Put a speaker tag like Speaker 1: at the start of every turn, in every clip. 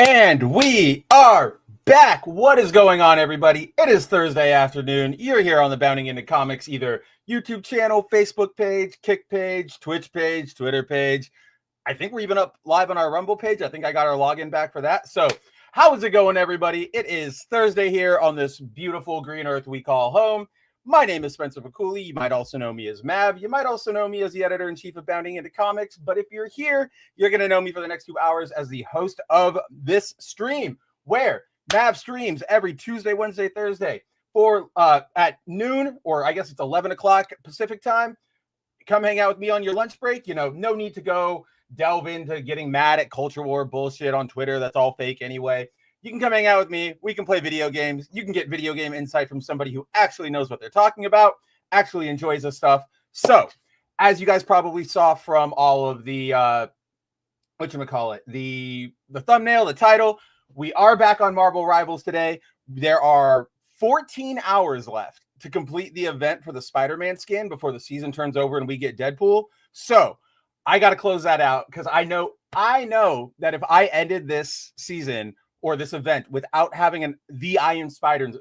Speaker 1: And we are back. What is going on, everybody? It is Thursday afternoon. You're here on the Bounding Into Comics, either YouTube channel, Facebook page, Kick page, Twitch page, Twitter page. I think we're even up live on our Rumble page. I think I got our login back for that. So how is it going, everybody? It is Thursday here on this beautiful green earth we call home. My name is Spencer Paculi. You might also know me as Mav. You might also know me as the editor-in-chief of Bounding Into Comics. But if you're here, you're going to know me for the next 2 hours as the host of this stream, where Mav streams every Tuesday, Wednesday, Thursday for at noon, or I guess it's 11 o'clock Pacific time. Come hang out with me on your lunch break. You know, no need to go delve into getting mad at culture war bullshit on Twitter. That's all fake anyway. You can come hang out with me. We can play video games. You can get video game insight from somebody who actually knows what they're talking about, actually enjoys this stuff. So, as you guys probably saw from all of the, the thumbnail, the title, we are back on Marvel Rivals today. There are 14 hours left to complete the event for the Spider-Man skin before the season turns over and we get Deadpool. So, I got to close that out because I know that if I ended this season or this event without having the Iron Spider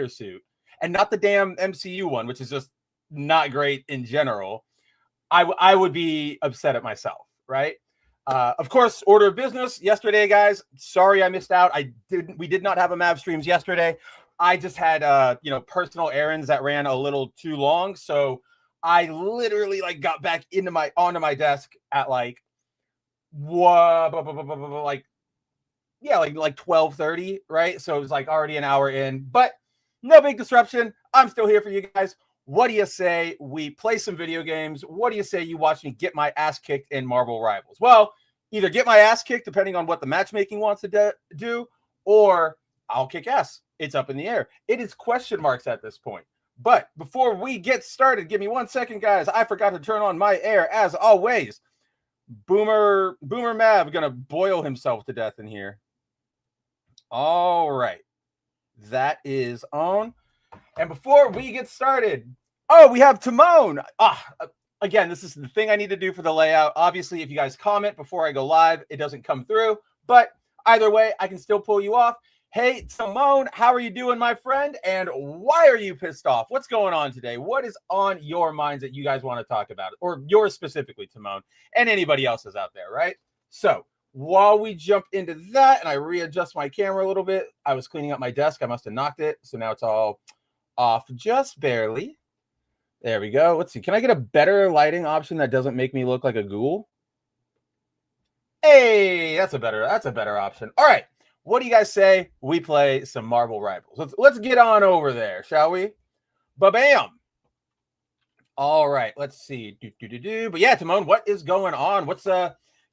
Speaker 1: suit, and not the damn MCU one, which is just not great in general, I would be upset at myself, right? Of course, order of business yesterday, guys. Sorry I missed out. We did not have a Mav streams yesterday. I just had personal errands that ran a little too long, so I literally got back onto my desk at like 12:30, right? So it was already an hour in, but no big disruption. I'm still here for you guys. What do you say we play some video games? What do you say you watch me get my ass kicked in Marvel Rivals? Well, either get my ass kicked depending on what the matchmaking wants to do, or I'll kick ass. It's up in the air. It is question marks at this point. But before we get started, give me 1 second, guys. I forgot to turn on my air as always. Boomer Mav gonna boil himself to death in here. All right, that is on. And before we get started, we have Timon. Again, this is the thing I need to do for the layout. Obviously, if you guys comment before I go live, it doesn't come through. But either way, I can still pull you off. Hey, Timon, how are you doing, my friend? And why are you pissed off? What's going on today? What is on your minds that you guys want to talk about? Or yours specifically, Timon, and anybody else's out there, right? So, while we jump into that and I readjust my camera a little bit, I was cleaning up my desk. I must have knocked it. So now it's all off just barely. There we go. Let's see. Can I get a better lighting option that doesn't make me look like a ghoul? Hey, that's a better option. All right. What do you guys say we play some Marvel Rivals? Let's get on over there, shall we? Ba-bam. All right. Let's see. But yeah, Timon, what is going on?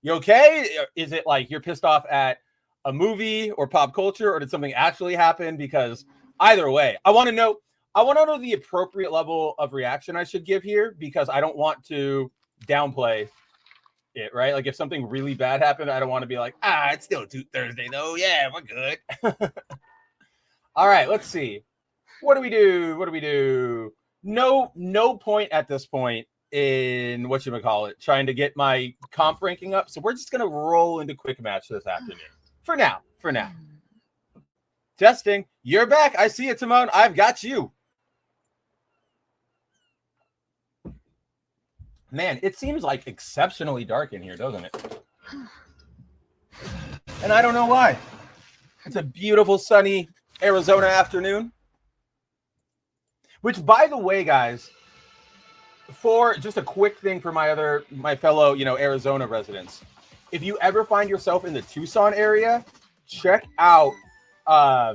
Speaker 1: You okay? Is it like you're pissed off at a movie or pop culture, or did something actually happen? Because either way, I want to know the appropriate level of reaction I should give here, because I don't want to downplay it, right? Like if something really bad happened, I don't want to be like, it's still Thursday though. Yeah, we're good. All right, let's see. What do we do? No point at this point in trying to get my comp ranking up. So we're just gonna roll into quick match this afternoon. For now. Testing. You're back. I see it, Timon. I've got you. Man, it seems like exceptionally dark in here, doesn't it? And I don't know why. It's a beautiful sunny Arizona afternoon. Which, by the way, guys, for just a quick thing for my fellow, Arizona residents, if you ever find yourself in the Tucson area, check out a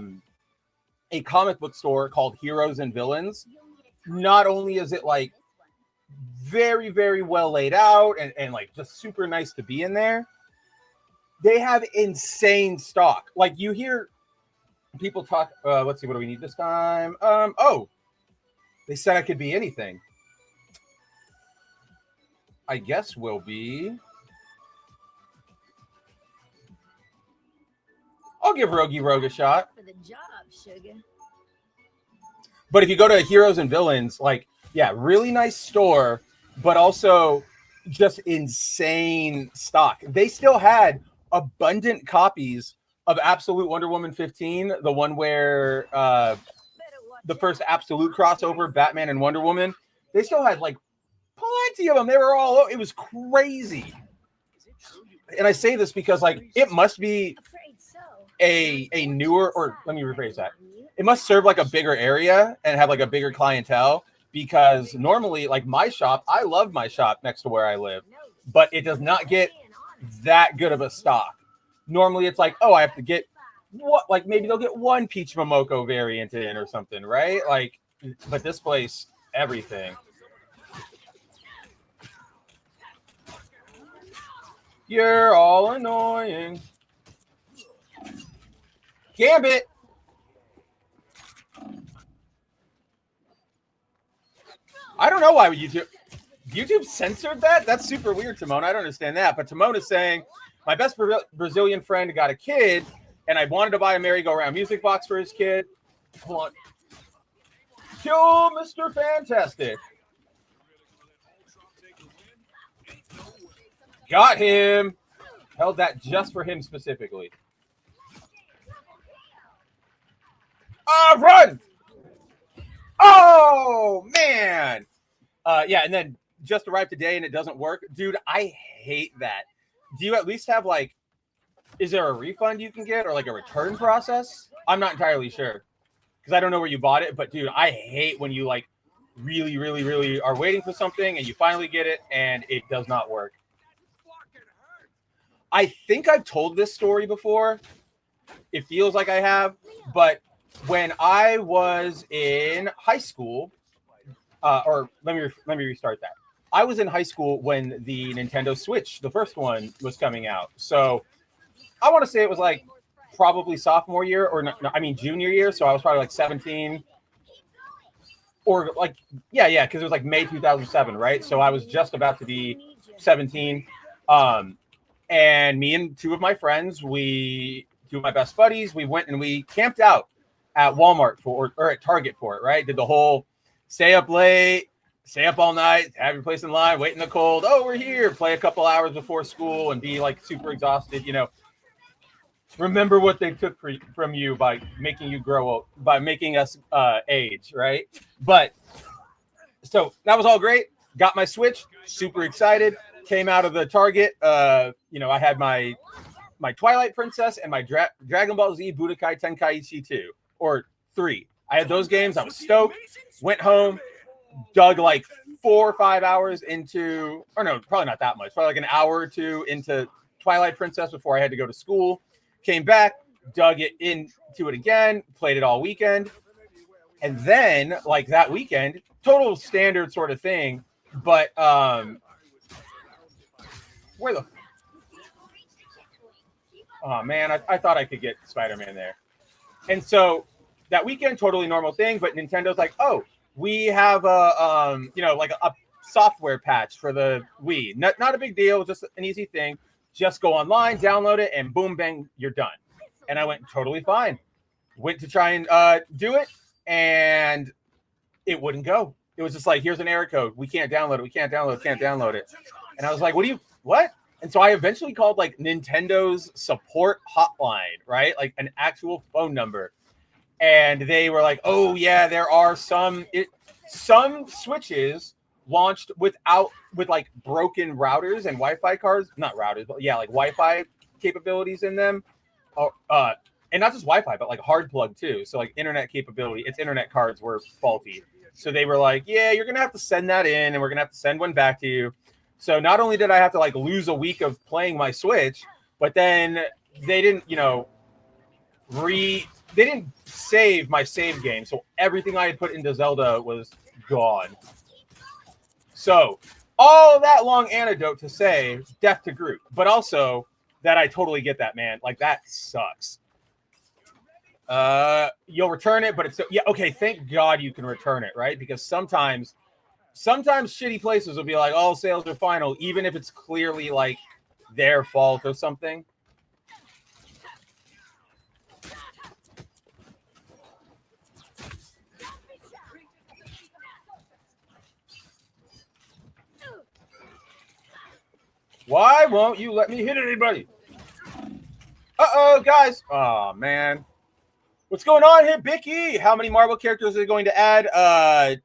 Speaker 1: comic book store called Heroes and Villains. Not only is it very, very well laid out and just super nice to be in there, they have insane stock. You hear people talk, let's see, what do we need this time? They said I could be anything. I guess we'll be. I'll give Rogue a shot. For the job, sugar. But if you go to Heroes and Villains, really nice store, but also just insane stock. They still had abundant copies of Absolute Wonder Woman 15, the one where the first Absolute crossover, Batman and Wonder Woman. They still had like plenty of them. They were all, it was crazy. And I say this because like it must be a newer, or let me rephrase that. It must serve like a bigger area and have like a bigger clientele, because normally like my shop, I love my shop next to where I live, but it does not get that good of a stock. Normally it's like, oh, I have to get what, like maybe they'll get one Peach Momoko variant in or something, right? Like, but this place, everything. You're all annoying. Gambit. I don't know why YouTube censored that. That's super weird, Timon. I don't understand that. But Timon is saying, my best Brazilian friend got a kid, and I wanted to buy a merry-go-round music box for his kid. Hold on. Kill Mr. Fantastic. Got him. Held that just for him specifically. Run! Oh, man. Yeah, and then just arrived today and it doesn't work. Dude, I hate that. Do you at least have, like, is there a refund you can get or, like, a return process? I'm not entirely sure because I don't know where you bought it. But, dude, I hate when you, like, really, really, really are waiting for something and you finally get it and it does not work. I think I've told this story before. It feels like I have. But when I was in high school, or let me restart that. I was in high school when the Nintendo Switch, the first one, was coming out. So I want to say it was like probably sophomore year, or junior year. So I was probably like 17, or like, yeah, because it was like May 2007, right? So I was just about to be 17. And me and two of my friends, two of my best buddies, we went and we camped out at Walmart or at Target for it, right? Did the whole stay up late, stay up all night, have your place in line, wait in the cold. Oh, we're here. Play a couple hours before school and be like super exhausted, you know. Remember what they took from you by making you grow up, by making us age, right? But so that was all great. Got my Switch, super excited. Came out of the Target. I had my Twilight Princess and my Dragon Ball Z Budokai Tenkaichi 2 or 3. I had those games. I was stoked. Went home, dug like 4 or 5 hours into, or no, probably not that much, probably like an hour or two into Twilight Princess before I had to go to school. Came back, dug it into it again, played it all weekend. And then, like that weekend, total standard sort of thing, but where the... Oh, man, I thought I could get Spider-Man there. And so that weekend, totally normal thing, but Nintendo's like, oh, we have a software patch for the Wii. Not a big deal, just an easy thing. Just go online, download it, and boom, bang, you're done. And I went totally fine. Went to try and do it, and it wouldn't go. It was just like, here's an error code. We can't download it. Can't download it. And I was like, what? And so I eventually called like Nintendo's support hotline, right? Like an actual phone number. And they were like, oh yeah, there are some Switches launched with like broken routers and Wi-Fi cards, not routers, but yeah, like Wi-Fi capabilities in them. And not just Wi-Fi, but like hard plug too. So like internet capability, its internet cards were faulty. So they were like, yeah, you're going to have to send that in and we're going to have to send one back to you. So not only did I have to like lose a week of playing my Switch, but then they didn't, they didn't save my save game. So everything I had put into Zelda was gone. So all that long anecdote to say death to Groot, but also that I totally get that, man. Like that sucks. You'll return it, but it's okay. Thank God you can return it, right? Because sometimes shitty places will be like, "Oh, sales are final," even if it's clearly like their fault or something. Why won't you let me hit anybody? Uh-oh, guys. Oh, man. What's going on here, Bicky? How many Marvel characters are they going to add?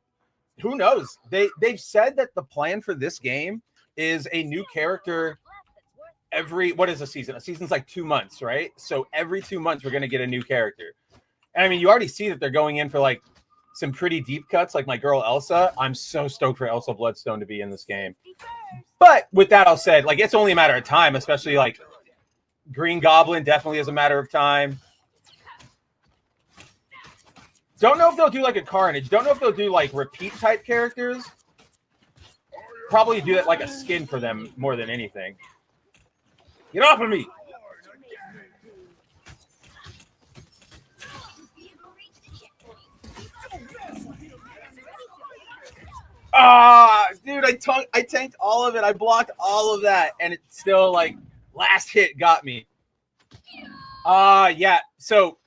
Speaker 1: Who knows? They've said that the plan for this game is a new character every, what is a season? A season's like 2 months, right? So every 2 months, we're going to get a new character. And I mean, you already see that they're going in for like some pretty deep cuts, like my girl Elsa. I'm so stoked for Elsa Bloodstone to be in this game. But with that all said, like, it's only a matter of time, especially like Green Goblin definitely is a matter of time. Don't know if they'll do like a Carnage. Don't know if they'll do like repeat type characters. Probably do it like a skin for them more than anything. Get off of me. Dude, I tanked all of it. I blocked all of that, and it still, like, last hit got me. Yeah. So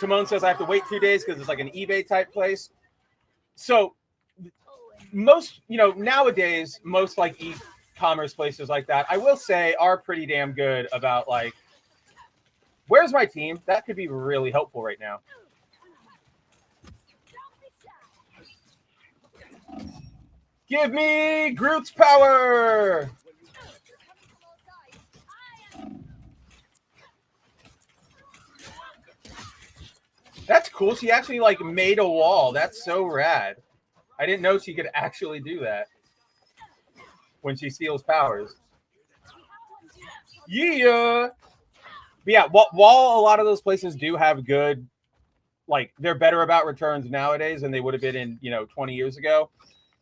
Speaker 1: Timon says I have to wait 2 days because it's like an eBay type place. So most, nowadays, most like e-commerce places like that, I will say, are pretty damn good about like, where's my team? That could be really helpful right now. Give me Groot's power. That's cool. She actually like made a wall. That's so rad. I didn't know she could actually do that when she steals powers. Yeah. But yeah, while a lot of those places do have good, like, they're better about returns nowadays than they would have been in, 20 years ago.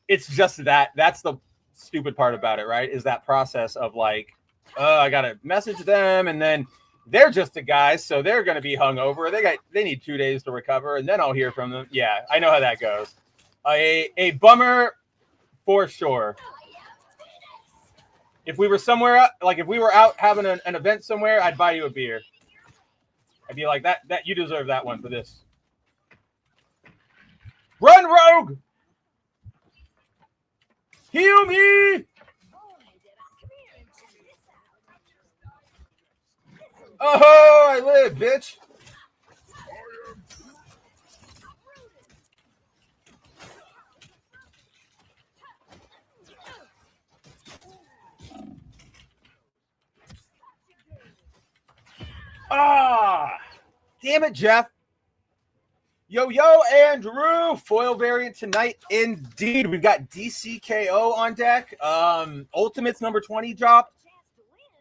Speaker 1: It's just that's the stupid part about it, right? Is that process of like, I got to message them, and then they're just a guy, so they're going to be hungover. They need 2 days to recover, and then I'll hear from them. Yeah, I know how that goes. A bummer for sure. If we were somewhere, like if we were out having an event somewhere, I'd buy you a beer. I'd be like, that you deserve that one for this. Run, Rogue! Heal me! Oh, I live, bitch. Damn it, Jeff. Yo, Andrew. Foil variant tonight, indeed. We've got DCKO on deck. Ultimates number 20 dropped.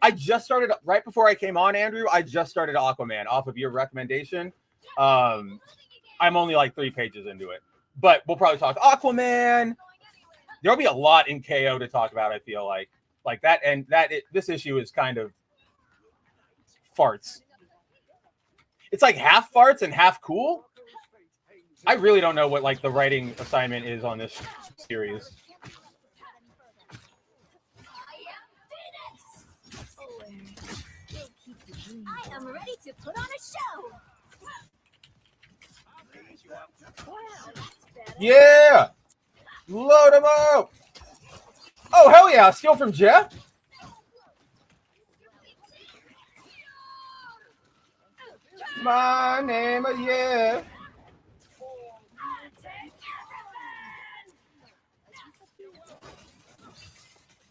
Speaker 1: I just started, right before I came on, Andrew, I just started Aquaman off of your recommendation. I'm only like 3 pages into it. But we'll probably talk Aquaman. There'll be a lot in KO to talk about, I feel like. Like that, and this issue is kind of farts. It's like half farts and half cool. I really don't know what like the writing assignment is on this series.
Speaker 2: I am ready to put on a show.
Speaker 1: Yeah, load them up. Oh hell yeah! Steal from Jeff. My name is yeah.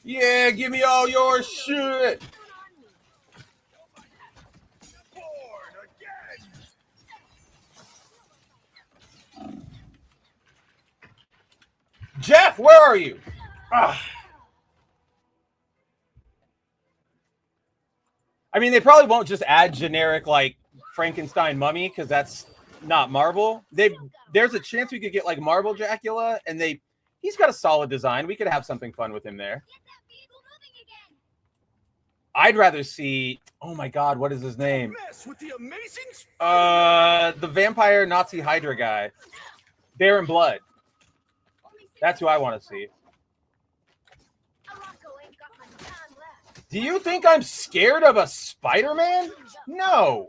Speaker 1: Yeah, give me all your shit. Jeff, where are you? I mean, they probably won't just add generic like Frankenstein mummy because that's not Marvel. There's a chance we could get like Marvel Dracula, and he's got a solid design. We could have something fun with him there. I'd rather see, oh my god, what is his name? The vampire Nazi Hydra guy. Baron Blood. That's who I want to see. Do you think I'm scared of a Spider-Man? No.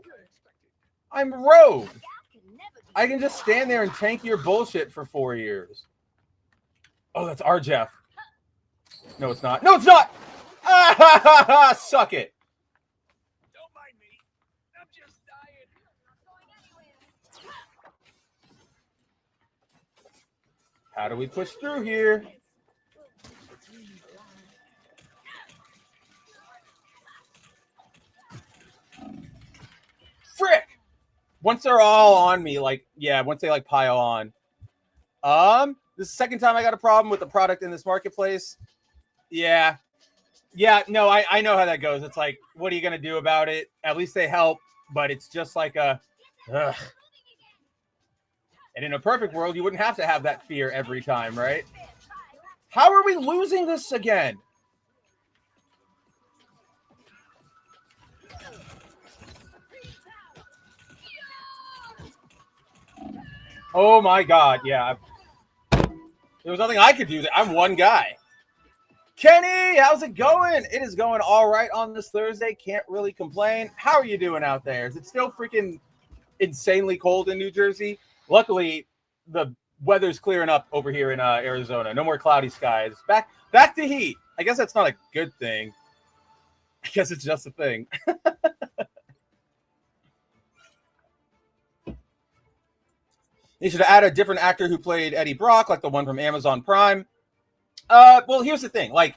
Speaker 1: I'm Rogue. I can just stand there and tank your bullshit for 4 years. Oh, that's our Jeff. No, it's not. No, it's not. Ah, ha, ha, ha, suck it. How do we push through here? Frick! Once they're all on me, like, yeah, once they like pile on. This is the second time I got a problem with the product in this marketplace. Yeah. Yeah, no, I know how that goes. It's like, what are you going to do about it? At least they help, but it's just like a, ugh. And in a perfect world, you wouldn't have to have that fear every time, right? How are we losing this again? Oh my God, yeah. There was nothing I could do. I'm one guy. Kenny, how's it going? It is going all right on this Thursday. Can't really complain. How are you doing out there? Is it still freaking insanely cold in New Jersey? Luckily, the weather's clearing up over here in Arizona. No more cloudy skies. Back to heat. I guess that's not a good thing. I guess it's just a thing. They should add a different actor who played Eddie Brock, like the one from Amazon Prime. Well, here's the thing. Like,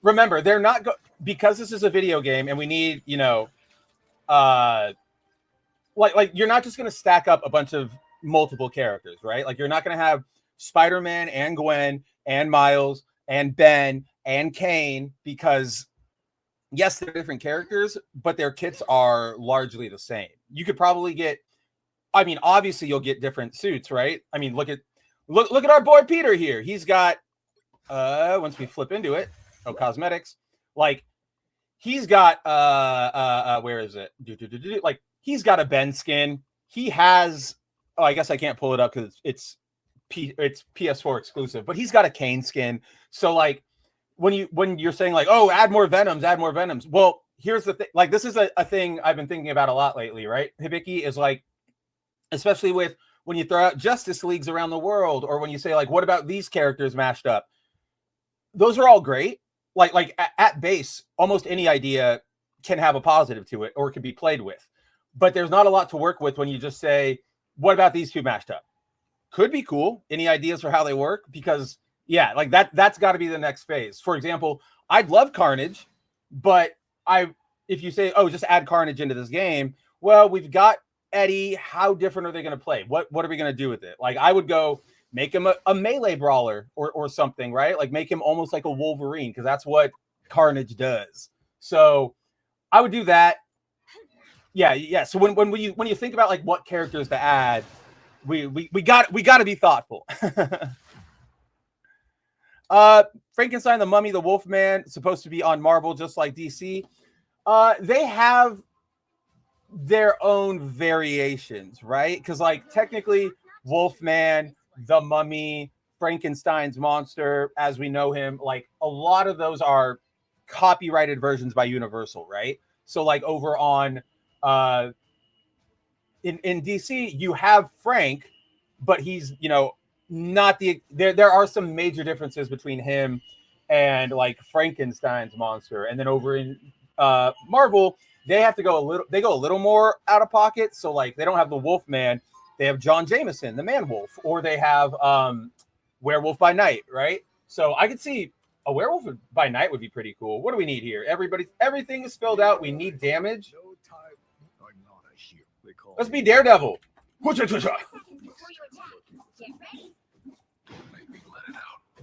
Speaker 1: remember, they're not because this is a video game, and we need, you know, like you're not just going to stack up a bunch of multiple characters, right? Like, you're not going to have Spider-Man and Gwen and Miles and Ben and Kane, because yes, they're different characters, but their kits are largely the same. You could probably get, I mean, obviously you'll get different suits, right? I mean, look at our boy Peter here. He's got once we flip into it, cosmetics, like he's got where is it? Like he's got a Ben skin. He has, oh, I guess I can't pull it up because it's PS4 exclusive, but he's got a Kane skin. So like when you're saying like, oh, add more Venoms. Well, here's the thing. Like, this is a thing I've been thinking about a lot lately, right? Hibiki is like, especially with when you throw out Justice Leagues around the world, or when you say like, what about these characters mashed up? Those are all great. Like at base, almost any idea can have a positive to it, or it can be played with. But there's not a lot to work with when you just say, what about these two mashed up? Could be cool. Any ideas for how they work? Because yeah, like that's got to be the next phase. For example, I'd love Carnage, but if you say, oh, just add Carnage into this game, well, we've got Eddie. How different are they going to play? What are we going to do with it? Like, I would go make him a melee brawler or something, right? Like, make him almost like a Wolverine, because that's what Carnage does. So I would do that. Yeah. So when you think about like what characters to add, we got to be thoughtful. Frankenstein, the Mummy, the Wolfman, supposed to be on Marvel just like DC. They have their own variations, right? Because like technically Wolfman, the Mummy, Frankenstein's monster as we know him, like a lot of those are copyrighted versions by Universal, right? So like over on in DC you have Frank, but he's, you know, not there are some major differences between him and like Frankenstein's monster. And then over in Marvel, they go a little more out of pocket. So like they don't have the Wolfman, they have John Jameson, the Man Wolf, or they have Werewolf by Night, right? So I could see a Werewolf by Night would be pretty cool. What do we need here? Everything is filled out. We need damage. Let's be Daredevil.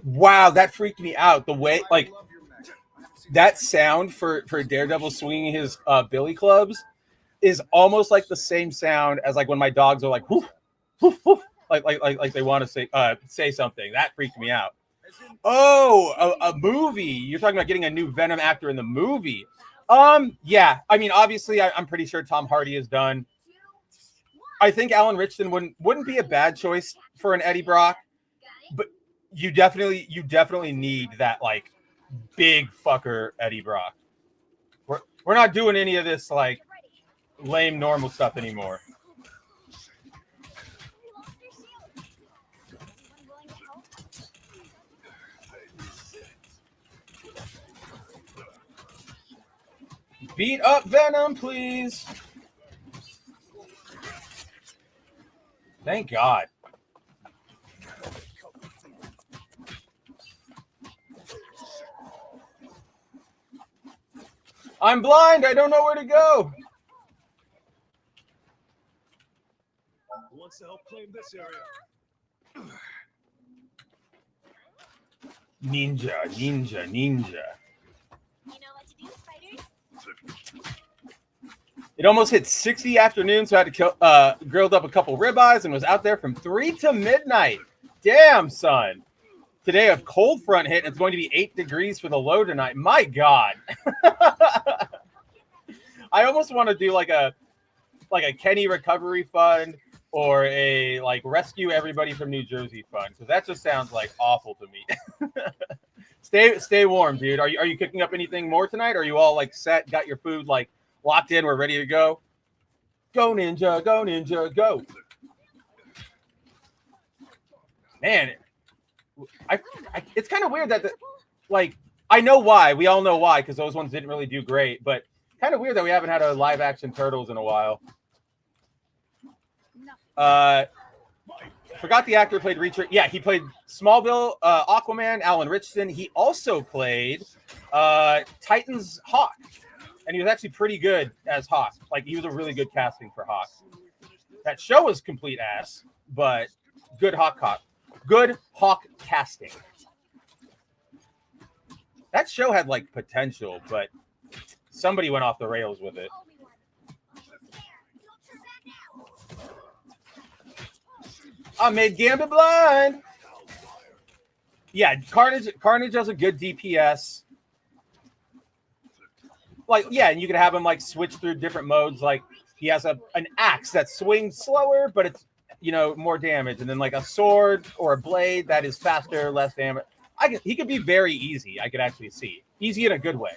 Speaker 1: Wow, that freaked me out. The way, like, that sound for Daredevil swinging his billy clubs is almost like the same sound as like when my dogs are like whoof, whoof, whoof, like they want to say something. That freaked me out. Oh, a movie. You're talking about getting a new Venom actor in the movie. Yeah. I mean, obviously, I'm pretty sure Tom Hardy is done. I think Alan Richardson wouldn't be a bad choice for an Eddie Brock, but you definitely need that like big fucker Eddie Brock. We're not doing any of this like lame normal stuff anymore. Beat up Venom, please. Thank God. I'm blind. I don't know where to go.
Speaker 3: Who wants to help claim this area?
Speaker 1: Ninja, ninja, ninja.
Speaker 2: You know what to do, spiders?
Speaker 1: It almost hit 60 afternoon, so I had to grilled up a couple ribeyes and was out there from 3 to midnight. Damn, son. Today a cold front hit, and it's going to be 8 degrees for the low tonight. My God. I almost want to do like a Kenny Recovery Fund or a like Rescue Everybody from New Jersey Fund, because that just sounds like awful to me. Stay warm, dude. Are you cooking up anything more tonight? Or are you all like set, got your food like locked in, we're ready to go? Go Ninja, go Ninja, go. Man, it's kind of weird that like I know why. We all know why, because those ones didn't really do great, but kind of weird that we haven't had a live action Turtles in a while. Forgot the actor who played Reacher. Yeah, he played Smallville, Aquaman, Alan Richardson. He also played Titans Hawk, and he was actually pretty good as Hawk. Like, he was a really good casting for Hawk. That show was complete ass, but good Hawk casting. That show had like potential, but somebody went off the rails with it. I made Gambit blind. Yeah, Carnage has a good DPS. Like, yeah, and you could have him like switch through different modes. Like, he has an axe that swings slower, but it's, you know, more damage, and then like a sword or a blade that is faster, less damage. He could be very easy. I could actually see easy in a good way.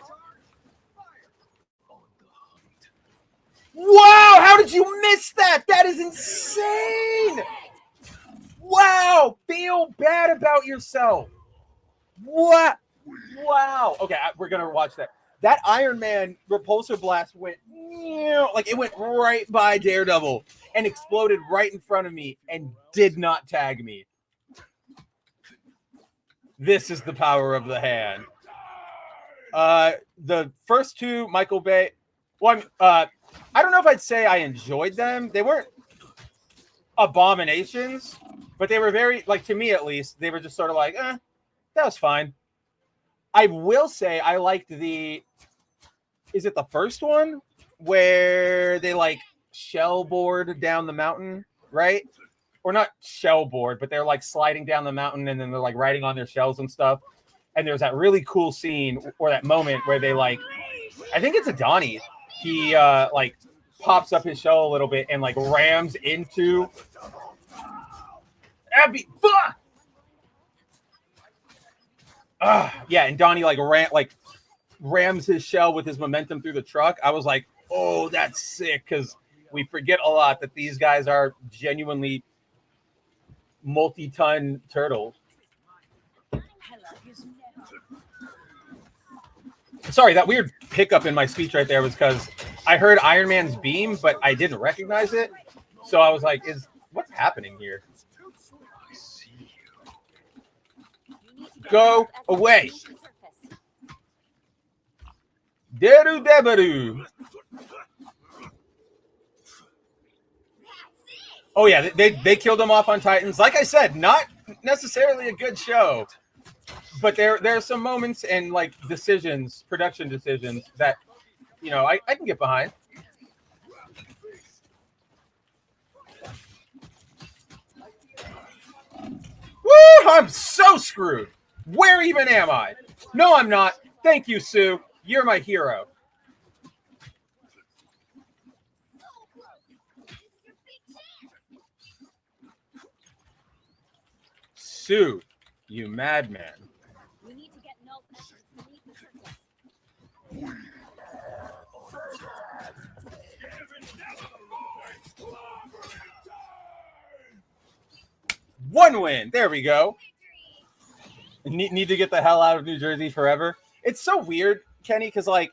Speaker 1: Wow, how did you miss that? That is insane. Wow, feel bad about yourself. What? Wow. Okay, we're gonna watch that. That Iron Man repulsor blast went like it went right by Daredevil and exploded right in front of me and did not tag me. This is the power of the hand. The first two, Michael Bay. Well, I don't know if I'd say I enjoyed them. They weren't abominations, but they were very, like, to me at least, they were just sort of like, that was fine. I will say I liked is it the first one where they like shellboard down the mountain, right? Or not shellboard, but they're like sliding down the mountain and then they're like riding on their shells and stuff. And there's that really cool scene or that moment where they like, I think it's a Donnie. He like pops up his shell a little bit and like rams into Abby. Fuck! Yeah, and Donnie like rams his shell with his momentum through the truck. I was like, oh, that's sick, because we forget a lot that these guys are genuinely multi-ton turtles. Sorry, that weird hiccup in my speech right there was because I heard Iron Man's beam, but I didn't recognize it. So I was like, what's happening here? Go away. Deru. Oh yeah, they killed him off on Titans. Like I said, not necessarily a good show, but there are some moments and like production decisions that, you know, I can get behind. Woo! I'm so screwed. Where even am I? No, I'm not. Thank you, Sue. You're my hero. Sue, you madman.
Speaker 2: We need to get Null Essence beneath the surface.
Speaker 1: One win. There we go. Need to get the hell out of New Jersey forever. It's so weird, Kenny, because like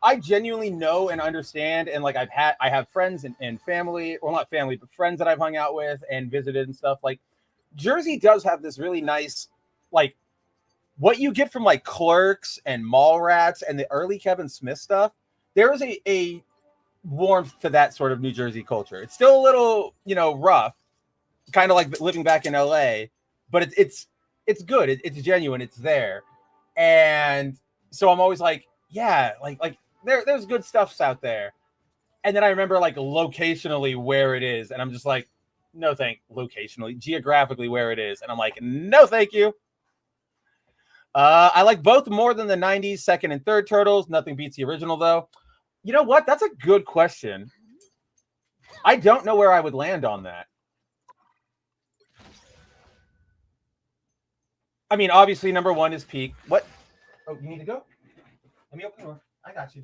Speaker 1: I genuinely know and understand, and like I have friends and family, well, not family, but friends that I've hung out with and visited and stuff. Like Jersey does have this really nice, like what you get from like Clerks and Mallrats and the early Kevin Smith stuff. There is a warmth to that sort of New Jersey culture. It's still a little, rough, kind of like living back in LA, but it's good. It's genuine. It's there. And so I'm always like, yeah, like there's good stuffs out there. And then I remember like locationally where it is. And I'm just like, no, locationally, geographically where it is. And I'm like, no, thank you. I like both more than the 90s second and third Turtles. Nothing beats the original, though. You know what? That's a good question. I don't know where I would land on that. I mean, obviously, number one is peak. What? Oh, you need to go? Let me open the door. I got you.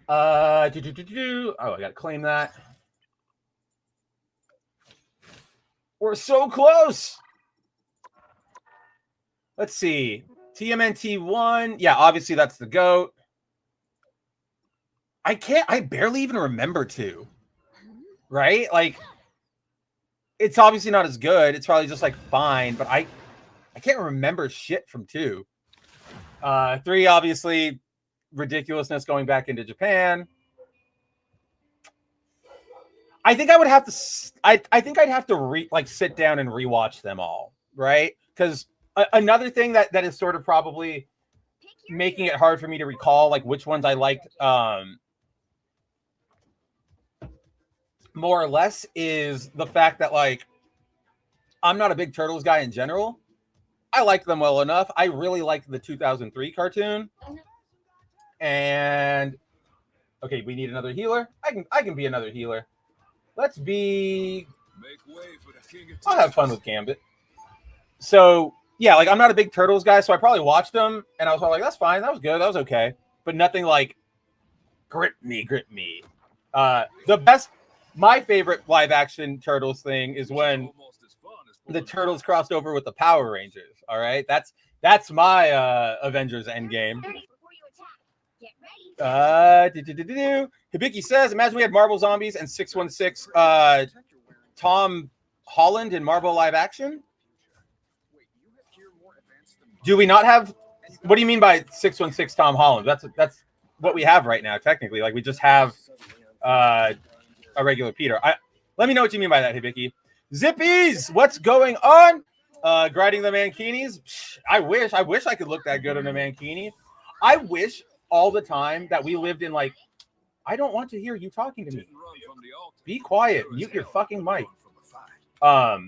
Speaker 1: Oh, I got to claim that. We're so close. Let's see. TMNT 1. Yeah, obviously that's the GOAT. I barely even remember 2. Right? Like, it's obviously not as good. It's probably just like fine, but I can't remember shit from 2. 3, obviously, ridiculousness going back into Japan. I think I would have to. I think I'd have to sit down and rewatch them all, right? Because another thing that is sort of probably making it hard for me to recall like which ones I liked more or less is the fact that like I'm not a big Turtles guy in general. I like them well enough. I really liked the 2003 cartoon. And okay, we need another healer. I can be another healer. Let's be. I'll have fun with Gambit. So yeah, like I'm not a big Turtles guy, so I probably watched them and I was probably like, that's fine, that was good, that was okay, but nothing like grip me. My favorite live action Turtles thing is when the Turtles crossed over with the Power Rangers. All right, that's my Avengers Endgame. Hibiki says, imagine we had Marvel Zombies and 616 Tom Holland in Marvel live action. Do we not have? What do you mean by 616 Tom Holland? That's what we have right now, technically. Like we just have a regular Peter. Let me know what you mean by that, Hibiki. Zippies, what's going on? Grinding the Mankinis. I wish I could look that good in a Mankini. I wish all the time that we lived in like. I don't want to hear you talking to me. Be quiet. Mute your fucking mic. I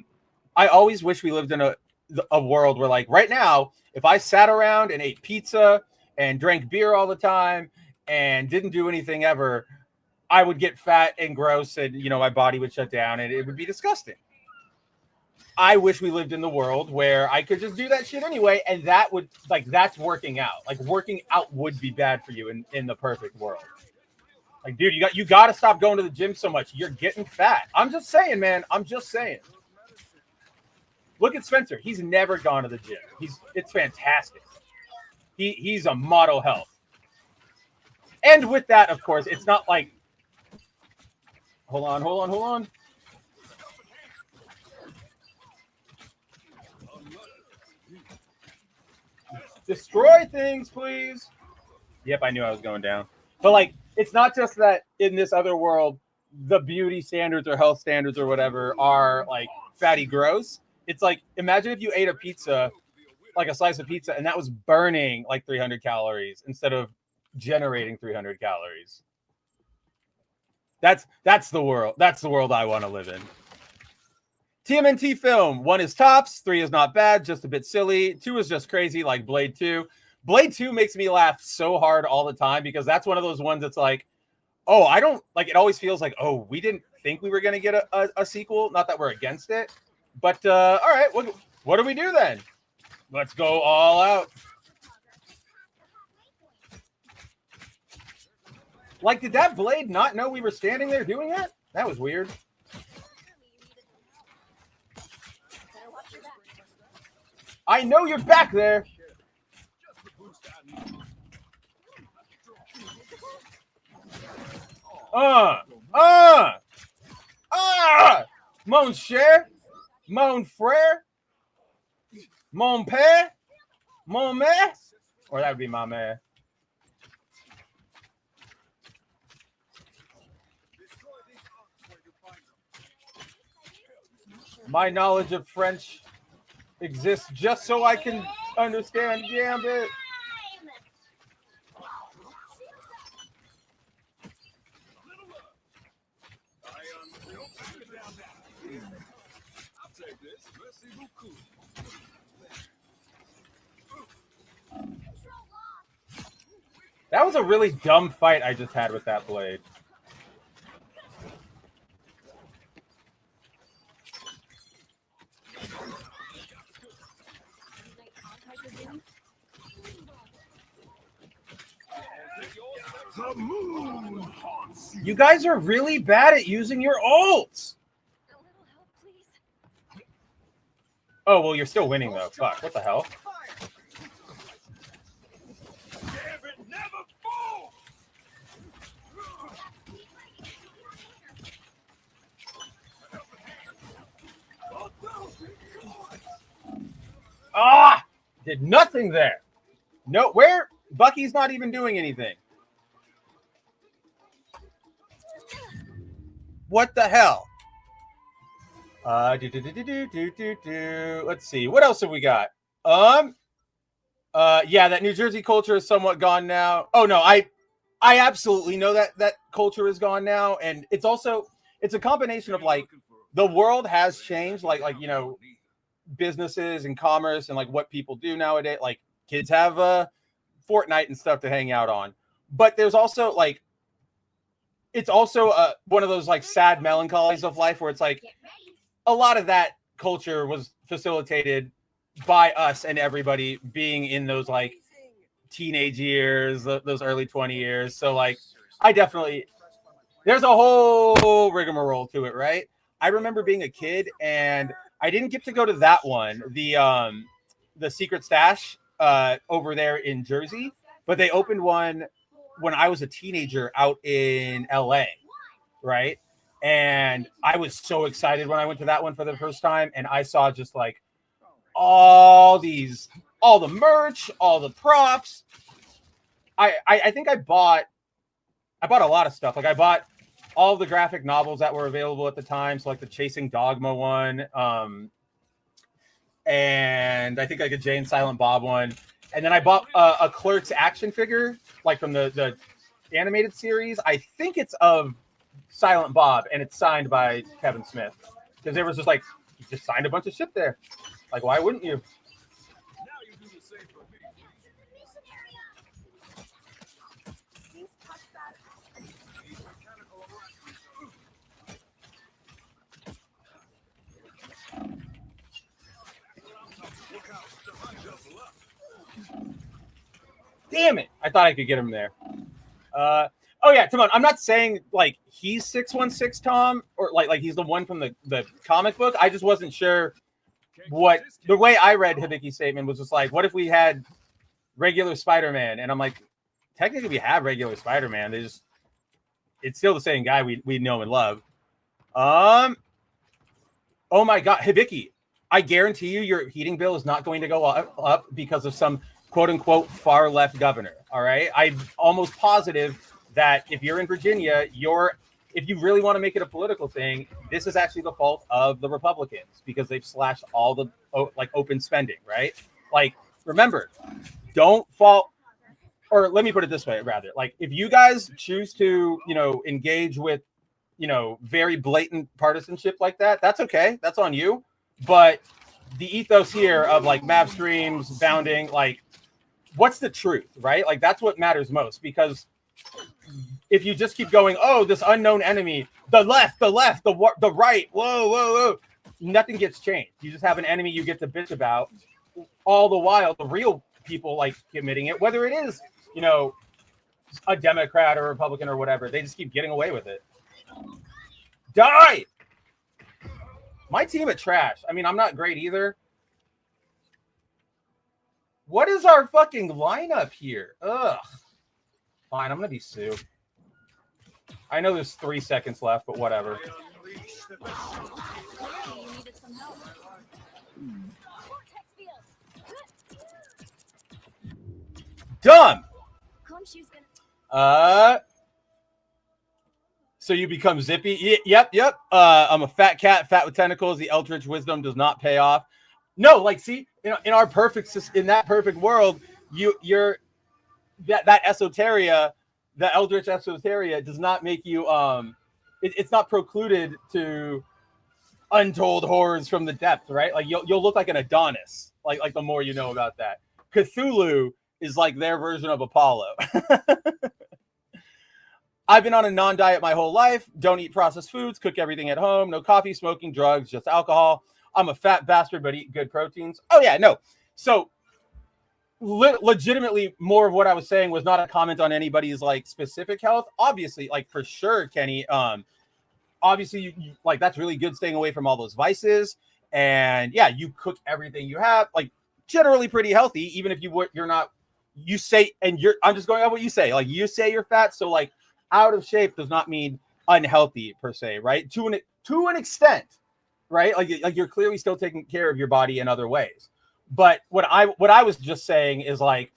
Speaker 1: always wish we lived in a world where like right now, if I sat around and ate pizza and drank beer all the time and didn't do anything ever, I would get fat and gross and, my body would shut down and it would be disgusting. I wish we lived in the world where I could just do that shit anyway. And that would that's working out. Like working out would be bad for you in the perfect world. Like, dude, you got to stop going to the gym so much. You're getting fat. I'm just saying, man. I'm just saying. Look at Spencer. He's never gone to the gym. It's fantastic. He's a model health. And with that, of course, it's not like. Hold on. Destroy things, please. Yep, I knew I was going down. But like, it's not just that in this other world, the beauty standards or health standards or whatever are like fatty gross. It's like, imagine if you ate a pizza, like a slice of pizza, and that was burning like 300 calories instead of generating 300 calories. That's the world. That's the world I want to live in. TMNT film. 1 is tops. 3 is not bad, just a bit silly. 2 is just crazy, like Blade 2. Blade 2 makes me laugh so hard all the time because that's one of those ones that's like, oh, I don't like it. Always feels like, oh, we didn't think we were going to get a sequel. Not that we're against it, but all right, what do we do then? Let's go all out. Like, did that Blade not know we were standing there doing that? That was weird. I know you're back there. Mon cher, mon frère, mon père, mon mère, or that would be my man. My knowledge of French exists just so I can understand Gambit. That was a really dumb fight I just had with that blade.
Speaker 3: The moon haunts you.
Speaker 1: You guys are really bad at using your ults.
Speaker 2: A little help, please.
Speaker 1: Oh, well, you're still winning, though. Fuck, what the hell?
Speaker 3: Gambit never falls.
Speaker 1: Ah! Did nothing there. No, where? Bucky's not even doing anything. What the hell? Let's see. What else have we got? Yeah, that New Jersey culture is somewhat gone now. Oh no, I absolutely know that culture is gone now, and it's a combination of like the world has changed, like you know, businesses and commerce and like what people do nowadays. Like kids have Fortnite and stuff to hang out on, but there's also like it's also one of those like sad melancholies of life where it's like a lot of that culture was facilitated by us and everybody being in those like teenage years, those early 20 years. So like I definitely, there's a whole rigmarole to it, right? I remember being a kid and I didn't get to go to that one, the Secret Stash over there in Jersey, but they opened one when I was a teenager out in LA, right? And I was so excited when I went to that one for the first time, and I saw just like all the merch, all the props. I think I bought a lot of stuff. Like I bought all the graphic novels that were available at the time, so like the Chasing Dogma one, and I think like a Jay and Silent Bob one. And then I bought a Clerks action figure, like from the animated series. I think it's of Silent Bob, and it's signed by Kevin Smith. Because there was just like, he just signed a bunch of shit there. Like, why wouldn't you?
Speaker 3: Now you do the same for me. These mechanical arachnids. Look out, behind us left.
Speaker 1: Damn it. I thought I could get him there. Oh yeah, Timon, I'm not saying like he's 616 Tom or like he's the one from the comic book. I just wasn't sure what the way I read Hibiki's statement was just like, what if we had regular Spider-Man? And I'm like, technically we have regular Spider-Man. It's still the same guy we know and love. Oh my god, Hibiki, I guarantee you your heating bill is not going to go up because of some quote unquote far left governor. All right. I'm almost positive that if you're in Virginia, if you really want to make it a political thing, this is actually the fault of the Republicans because they've slashed all the like open spending, right? Like, remember, don't fall, or let me put it this way, rather, like if you guys choose to, you know, engage with, you know, very blatant partisanship like that, that's okay. That's on you. But the ethos here of like map streams, bounding, like what's the truth, right? Like that's what matters most, because if you just keep going, oh, this unknown enemy, the left, the right, whoa, nothing gets changed. You just have an enemy you get to bitch about, all the while the real people like committing it, whether it is, you know, a Democrat or Republican or whatever, they just keep getting away with it. Die! My team at trash. I mean, I'm not great either. What is our fucking lineup here? Ugh. Fine, I'm gonna be Sue. I know there's 3 seconds left, but whatever.
Speaker 3: Unleash the beast.
Speaker 2: Clearly you needed some help. Vortex field.
Speaker 1: Done.
Speaker 2: Khonshu's gonna.
Speaker 1: So you become Zippy. Yep. I'm a fat cat, fat with tentacles. The Eldritch Wisdom does not pay off. No, like, see, in our in that perfect world, you're that esoteria, the Eldritch esoteria does not make you it's not precluded to untold horrors from the depth, right? Like you'll look like an Adonis, like the more you know about that. Cthulhu is like their version of Apollo. I've been on a non-diet my whole life. Don't eat processed foods. Cook everything at home. No coffee, smoking, drugs, just alcohol. I'm a fat bastard, but eat good proteins. Oh, yeah, no. So legitimately, more of what I was saying was not a comment on anybody's like specific health. Obviously, like for sure, Kenny. Obviously, you like that's really good staying away from all those vices. And yeah, you cook everything you have. Like generally pretty healthy, even if you're not. You say, and I'm just going on what you say. Like you say you're fat, so like out of shape does not mean unhealthy per se, right? To an extent, right? Like you're clearly still taking care of your body in other ways. But what I was just saying is like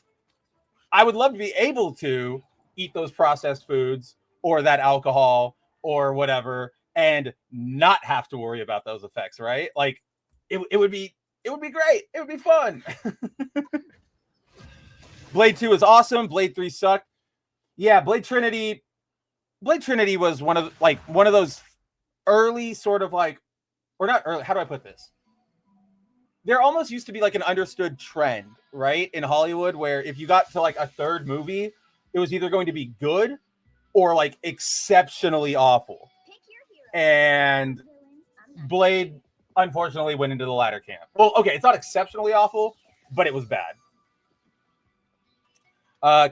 Speaker 1: I would love to be able to eat those processed foods or that alcohol or whatever and not have to worry about those effects, right? Like it would be great. It would be fun. Blade 2 is awesome. Blade 3 sucked. Yeah, Blade Trinity was one of those early sort of like, or not early, how do I put this? There almost used to be like an understood trend, right, in Hollywood where if you got to like a third movie, it was either going to be good or like exceptionally awful.
Speaker 2: Pick your hero.
Speaker 1: And Blade unfortunately went into the latter camp. Well, okay, it's not exceptionally awful, but it was bad.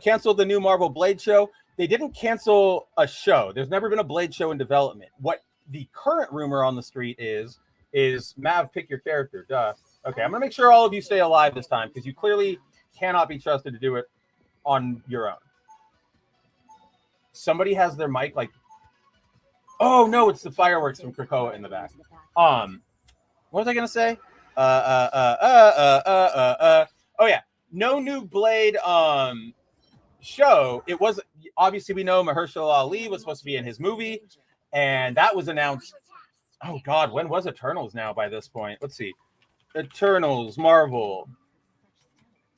Speaker 1: Canceled the new Marvel Blade show. They didn't cancel a show. There's never been a Blade show in development. What the current rumor on the street is Mav, pick your character. Duh. Okay, I'm going to make sure all of you stay alive this time because you clearly cannot be trusted to do it on your own. Somebody has their mic like, oh no, it's the fireworks from Krakoa in the back. What was I going to say? Oh yeah, no new Blade show. It was obviously we know Mahershala Ali was supposed to be in his movie, and that was announced. Oh God, when was Eternals now by this point? Let's see. Eternals, Marvel.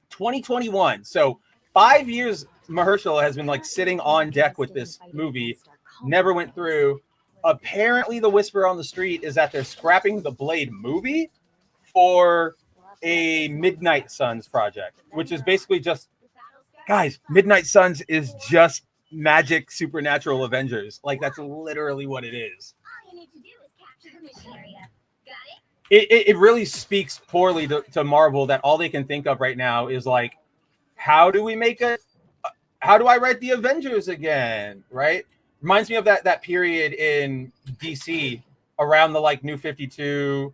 Speaker 1: 2021. So 5 years Mahershala has been like sitting on deck with this movie. Never went through. Apparently the whisper on the street is that they're scrapping the Blade movie for a Midnight Suns project, which is basically just, guys, Midnight Suns is just magic supernatural Avengers. Like that's literally what it is.
Speaker 2: All you need to do is capture the mission area. Got it?
Speaker 1: It really speaks poorly to Marvel that all they can think of right now is like, how do we make it? How do I write the Avengers again? Right? Reminds me of that period in DC around the like New 52,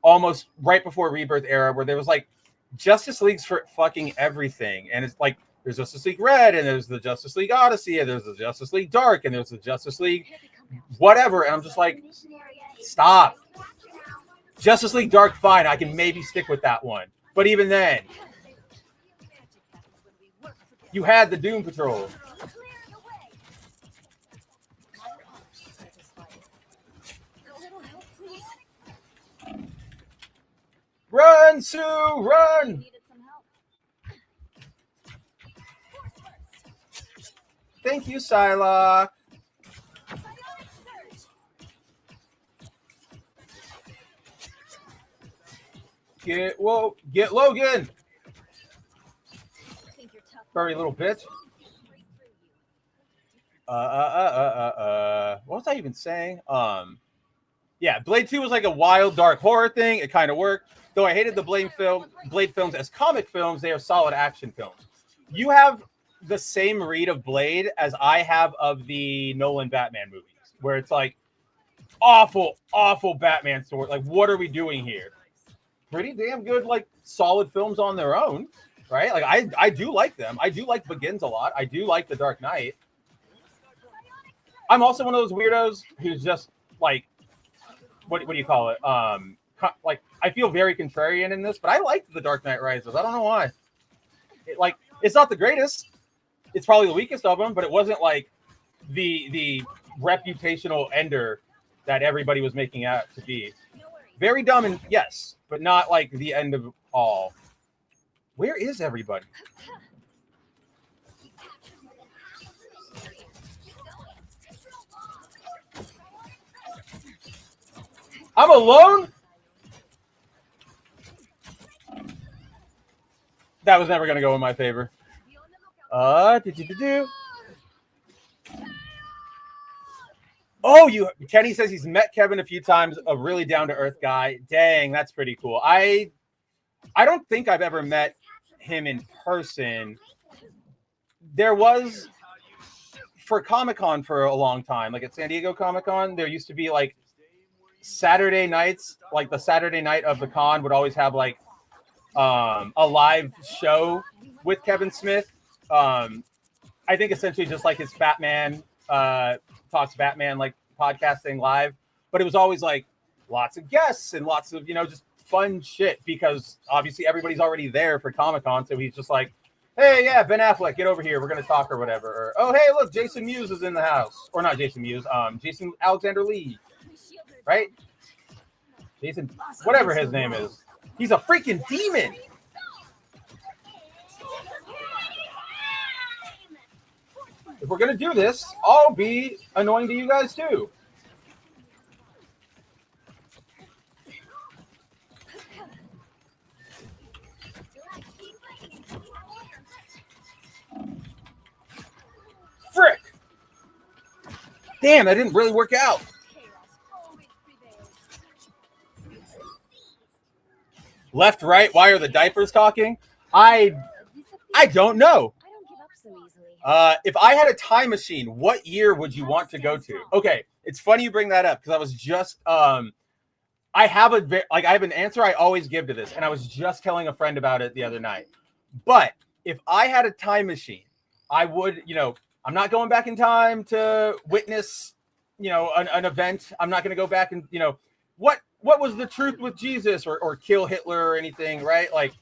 Speaker 1: almost right before Rebirth era, where there was like Justice Leagues for fucking everything, and it's like there's Justice League Red, and there's the Justice League Odyssey, and there's the Justice League Dark, and there's the Justice League whatever, and I'm just like, stop. Justice League Dark, fine, I can maybe stick with that one, but even then, you had the Doom Patrol. Run, Sue, run!
Speaker 2: Needed some help.
Speaker 1: Thank you, Psylocke. Get Logan!
Speaker 2: Think you're tough.
Speaker 1: Furry little bitch. What was I even saying? Yeah, Blade 2 was like a wild, dark horror thing. It kind of worked. Though I hated the Blade films as comic films, they are solid action films. You have the same read of Blade as I have of the Nolan Batman movies, where it's like awful Batman story. Like, what are we doing here? Pretty damn good, like solid films on their own, right? Like I do like them. I do like Begins a lot. I do like The Dark Knight. I'm also one of those weirdos who's just like, what do you call it? Like I feel very contrarian in this, but I liked The Dark Knight Rises. I don't know why. It's not the greatest. It's probably the weakest of them, but it wasn't like the reputational ender that everybody was making out to be. Very dumb, and yes, but not like the end of all. Where is everybody? I'm alone? That was never going to go in my favor. Oh, Kenny says he's met Kevin a few times, a really down-to-earth guy. Dang, that's pretty cool. I don't think I've ever met him in person. There was, for Comic-Con for a long time, like at San Diego Comic-Con, there used to be like Saturday nights, like the Saturday night of the con would always have like a live show with Kevin Smith. I think essentially just like his Batman Talks Batman like podcasting live, but it was always like lots of guests and lots of just fun shit because obviously everybody's already there for Comic-Con, so he's just like, hey, yeah, Ben Affleck, get over here, we're gonna talk or whatever. Or, oh, hey, look, Jason Mewes is in the house, or not Jason Mewes, Jason Alexander Lee, right? Jason, whatever his name is, he's a freaking demon. If we're gonna do this, I'll be annoying to you guys too. Frick! Damn, that didn't really work out. Left, right, why are the diapers talking? I don't know. If I had a time machine, what year would you want to go to? Okay, it's funny you bring that up because I was just I have an answer I always give to this, and I was just telling a friend about it the other night. But if I had a time machine, I would, I'm not going back in time to witness, an event. I'm not going to go back and, what was the truth with Jesus or kill Hitler or anything, right? Like,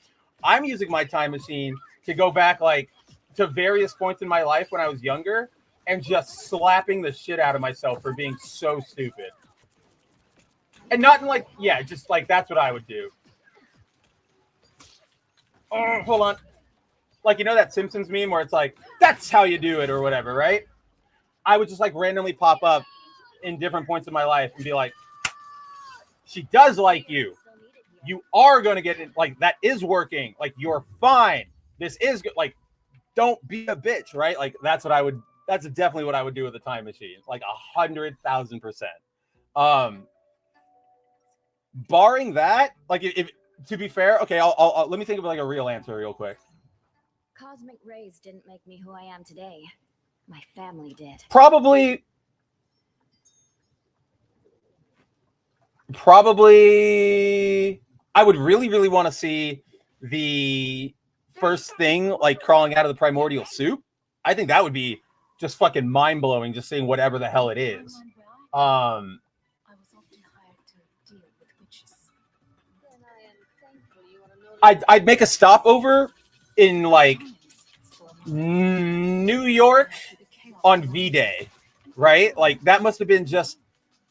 Speaker 1: I'm using my time machine to go back, like, to various points in my life when I was younger and just slapping the shit out of myself for being so stupid. And not in like, yeah, just like that's what I would do. Oh, hold on. Like, that Simpsons meme where it's like, that's how you do it or whatever, right? I would just like randomly pop up in different points of my life and be like, she does like you. You are going to get it. Like, that is working. Like, you're fine. This is good. Like, don't be a bitch, right? Like, that's definitely what I would do with a time machine. Like 100,000%. Barring that, like, if to be fair, okay, I'll let me think of like a real answer real quick.
Speaker 2: Cosmic rays didn't make me who I am today. My family did.
Speaker 1: Probably I would really, really want to see the first thing like crawling out of the primordial soup. I think that would be just fucking mind-blowing, just seeing whatever the hell it is. I'd make a stopover in like New York on V-Day, right? Like, that must have been just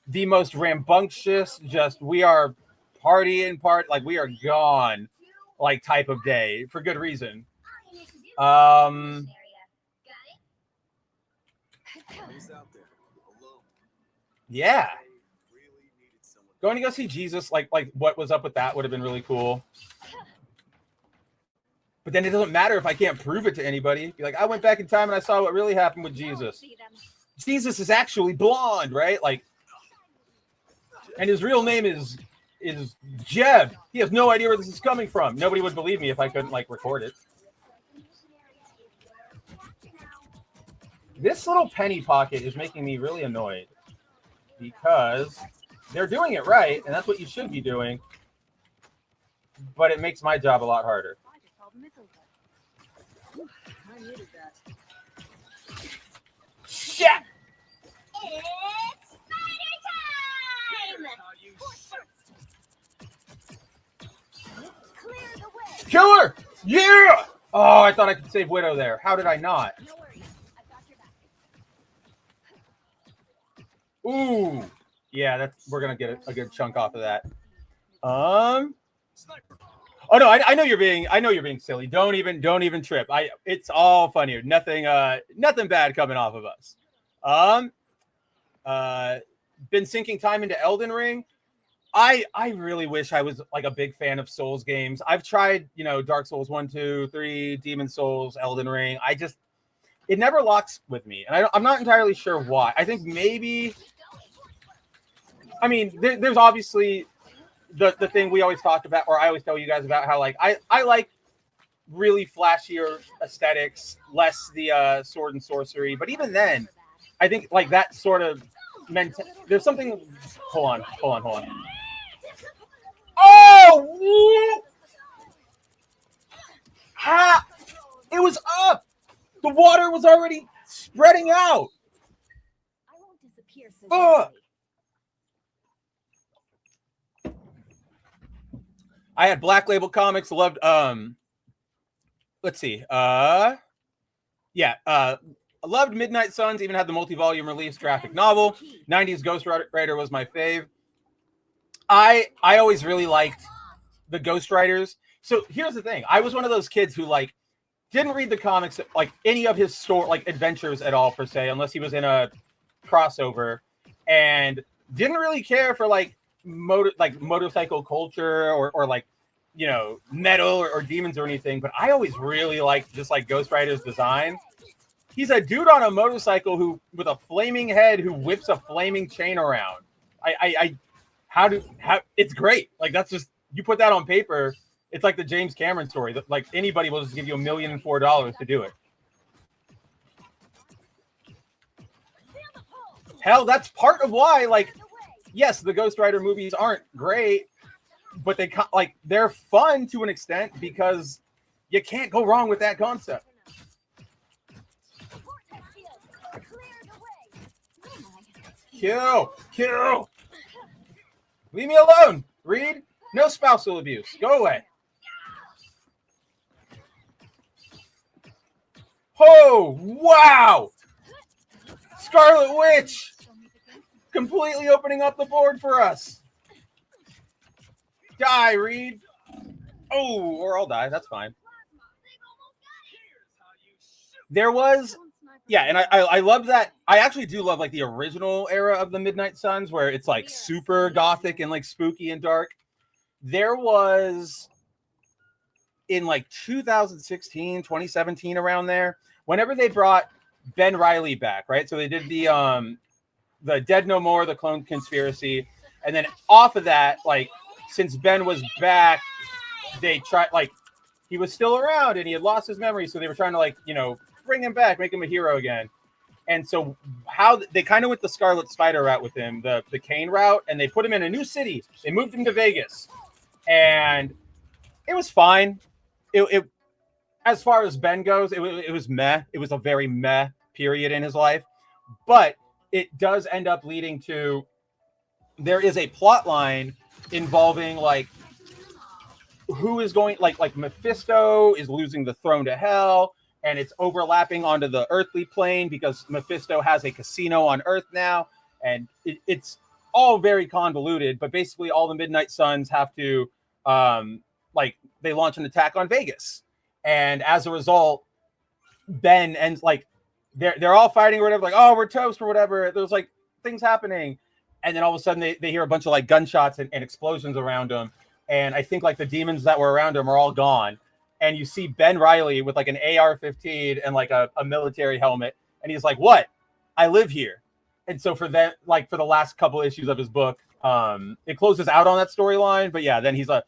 Speaker 1: the most rambunctious, just we are partying, like we are gone, like type of day for good reason. Yeah. Going to go see Jesus, like what was up with that would have been really cool. But then it doesn't matter if I can't prove it to anybody. Be like, I went back in time and I saw what really happened with Jesus. Jesus is actually blonde, right? Like, and his real name is Jeb. He has no idea where this is coming from. Nobody would believe me if I couldn't like record it. This little penny pocket is making me really annoyed because they're doing it right, and that's what you should be doing. But it makes my job a lot harder.
Speaker 2: I needed that.
Speaker 1: Shit! Yeah! Oh, I thought I could save Widow there. How did I not?
Speaker 2: No worries. I've got your back.
Speaker 1: Ooh. Yeah, we're gonna get a good chunk off of that.
Speaker 3: Sniper.
Speaker 1: Oh no, I know you're being silly. Don't even trip. It's all funny. Nothing bad coming off of us. Been sinking time into Elden Ring. I really wish I was like a big fan of Souls games. I've tried, Dark Souls 1, 2, 3, Demon Souls, Elden Ring. It never locks with me. And I'm not entirely sure why. I think maybe, I mean, there's obviously the thing we always talk about, or I always tell you guys about, how like I like really flashier aesthetics, less the sword and sorcery. But even then, I think like that sort of there's something. Hold on. Oh! Ha! It was up. The water was already spreading out.
Speaker 2: I won't disappear so
Speaker 1: Fuck.
Speaker 2: easily.
Speaker 1: I had Black Label Comics, loved let's see. Loved Midnight Suns, even had the multi-volume release graphic novel. 90s Ghost Rider was my fave. I always really liked the Ghost Riders. So here's the thing. I was one of those kids who like didn't read the comics, like any of his adventures at all per se, unless he was in a crossover, and didn't really care for like motorcycle culture or like, metal or demons or anything. But I always really liked just like Ghost Rider's design. He's a dude on a motorcycle who with a flaming head who whips a flaming chain around. How it's great. Like that's just, you put that on paper, it's like the James Cameron story. That like anybody will just give you $1,004,000 to do it. Hell, that's part of why, like, yes, the Ghost Rider movies aren't great, but they're fun to an extent because you can't go wrong with that concept. Kill. Leave me alone, Reed. No spousal abuse. Go away. Oh, wow. Scarlet Witch. Completely opening up the board for us. Die, Reed. Oh, or I'll die. That's fine. There was... Yeah, and I love that. I actually do love like the original era of the Midnight Suns where it's like super gothic and like spooky and dark. There was in like 2016, 2017, around there, whenever they brought Ben Reilly back, right? So they did the Dead No More, the Clone Conspiracy, and then off of that, like since Ben was back, they tried like he was still around and he had lost his memory, so they were trying to like, bring him back, make him a hero again. And so how they kind of went the Scarlet Spider route with him, the Kane route, and they put him in a new city. They moved him to Vegas, and it was fine. It as far as Ben goes, it was meh. It was a very meh period in his life, but it does end up leading to there is a plot line involving like who is going like Mephisto is losing the throne to Hell. And it's overlapping onto the earthly plane because Mephisto has a casino on Earth now. And it's all very convoluted. But basically, all the Midnight Suns have to, they launch an attack on Vegas. And as a result, Ben ends like, they're all fighting or whatever. Like, oh, we're toast or whatever. There's like things happening. And then all of a sudden, they hear a bunch of like gunshots and explosions around them. And I think like the demons that were around him are all gone. And you see Ben Reilly with like an AR-15 and like a military helmet. And he's like, what? I live here. And so for that, like for the last couple issues of his book, it closes out on that storyline. But yeah, then he's a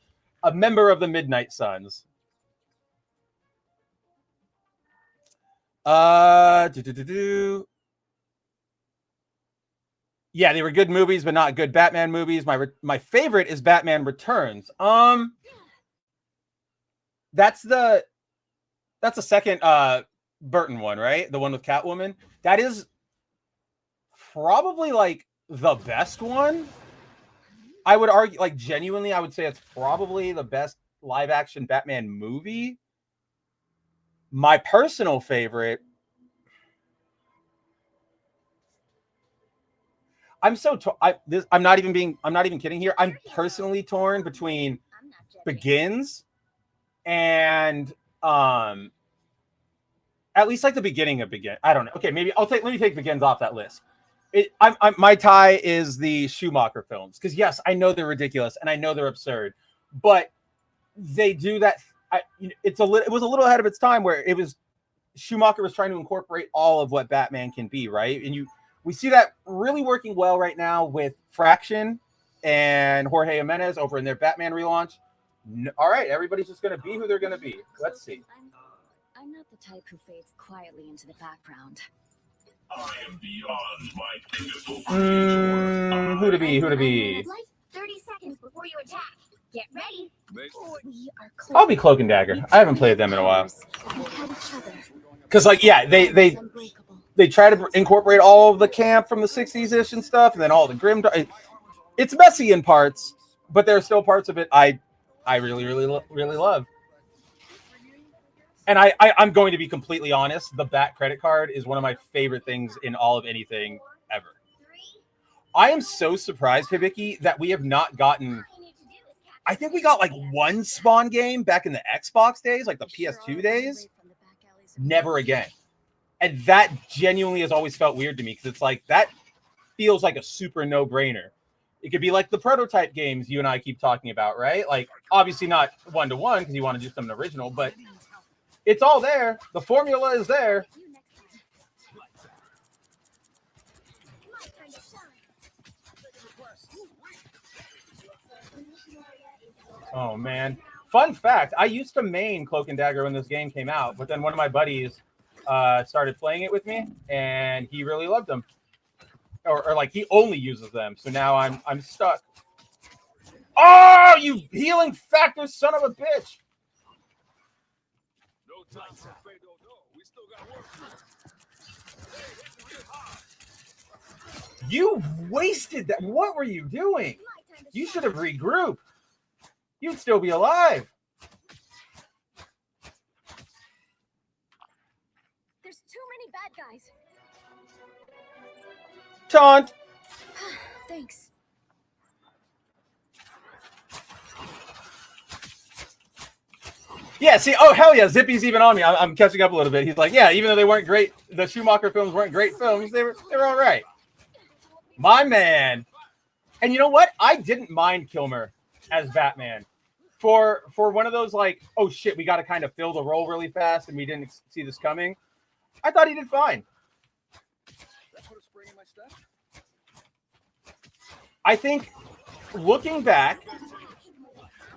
Speaker 1: member of the Midnight Suns. Yeah, they were good movies, but not good Batman movies. My favorite is Batman Returns. That's the second Burton one, right? The one with Catwoman. That is probably like the best one. I would argue, like genuinely, I would say it's probably the best live action Batman movie. My personal favorite, I'm not even kidding here. I'm personally torn between
Speaker 2: I'm not judging.
Speaker 1: Begins and at least like the beginning of Begin. I don't know. Okay, maybe let me take Begins off that list. My tie is the Schumacher films, because yes, I know they're ridiculous and I know they're absurd, but they do that. It was a little ahead of its time, where Schumacher was trying to incorporate all of what Batman can be, right? And we see that really working well right now with Fraction and Jorge Jimenez over in their Batman relaunch. All right, everybody's just going to be who they're going to be. Let's see.
Speaker 2: I'm not the type who fades quietly into the background.
Speaker 3: I am beyond my pivotal
Speaker 1: Who to be?
Speaker 2: 30 seconds before you attack. Get ready. We are
Speaker 1: I'll be Cloak and Dagger. I haven't played them in a while. Because, like, yeah, they try to incorporate all of the camp from the 60s-ish and stuff, and then all the grim. It's messy in parts, but there are still parts of it I really, really, really love. And I'm going to be completely honest. The Bat credit card is one of my favorite things in all of anything ever. I am so surprised, Hibiki, that we have not gotten. I think we got like one Spawn game back in the Xbox days, like the PS2 days. Never again. And that genuinely has always felt weird to me, because it's like that feels like a super no-brainer. It could be like the prototype games you and I keep talking about, right? Like, obviously not one-to-one, because you want to do something original, but it's all there. The formula is there. Oh, man. Fun fact, I used to main Cloak and Dagger when this game came out, but then one of my buddies started playing it with me, and he really loved them. Or like, he only uses them, so now I'm stuck. Oh, you healing factor son of a bitch!
Speaker 3: No time for fade, no. We still got work to do.
Speaker 1: You wasted that. What were you doing? You should have regrouped. You'd still be alive.
Speaker 2: There's too many bad guys.
Speaker 1: Taunt.
Speaker 2: Thanks.
Speaker 1: Yeah, see, oh, hell yeah, Zippy's even on me. I'm catching up a little bit. He's like, yeah, even though they weren't great, the Schumacher films weren't great films, they were all right. My man. And you know what? I didn't mind Kilmer as Batman. For one of those, like, oh, shit, we got to kind of fill the role really fast, and we didn't see this coming. I thought he did fine. I think, looking back...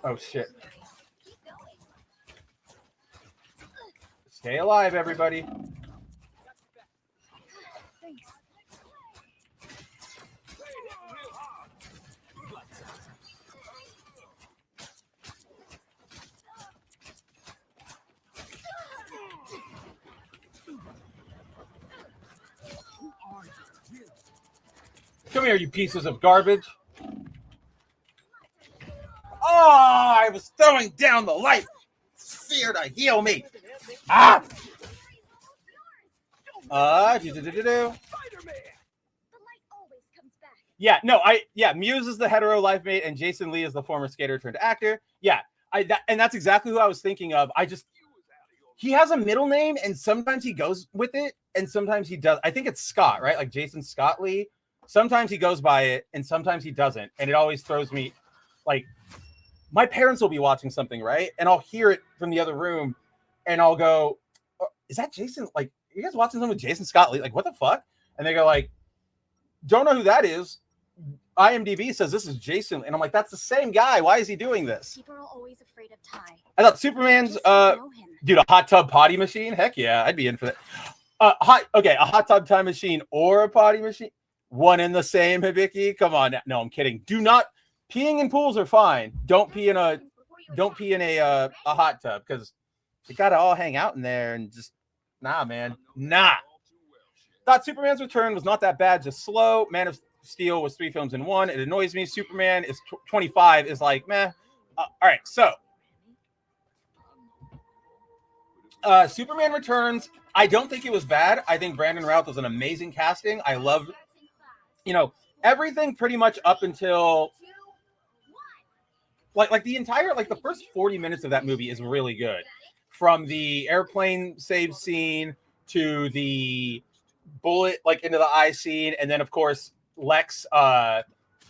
Speaker 1: Oh, shit. Stay alive, everybody.
Speaker 2: Thanks.
Speaker 1: Come here, you pieces of garbage. Oh, I was throwing down the light. Fear to heal me. Ah! Yeah, no, Muse is the hetero life mate, and Jason Lee is the former skater turned actor. Yeah, and that's exactly who I was thinking of. He has a middle name, and sometimes he goes with it, and sometimes he does. I think it's Scott, right? Like Jason Scott Lee. Sometimes he goes by it, and sometimes he doesn't, and it always throws me. Like, my parents will be watching something, right? And I'll hear it from the other room, and I'll go, oh, is that Jason? Like, you guys watching something with Jason Scott Lee? Like, what the fuck? And they go like, don't know who that is. IMDb says this is Jason. And I'm like, that's the same guy. Why is he doing this?
Speaker 2: People are always afraid of Ty.
Speaker 1: I thought Superman's, dude, a hot tub potty machine? Heck yeah, I'd be in for that. A hot tub time machine or a potty machine? One in the same, Hibiki? Come on. No, I'm kidding. Do not, peeing in pools are fine. Don't pee in a hot tub, because you got to all hang out in there and just, nah, man. Nah. Thought Superman's return was not that bad, just slow. Man of Steel was 3 films in 1. It annoys me. Superman is 25 is like, meh. All right, so Superman Returns, I don't think it was bad. I think Brandon Routh was an amazing casting. I love, everything pretty much up until like the entire, like the first 40 minutes of that movie is really good. From the airplane save scene to the bullet like into the eye scene, and then of course Lex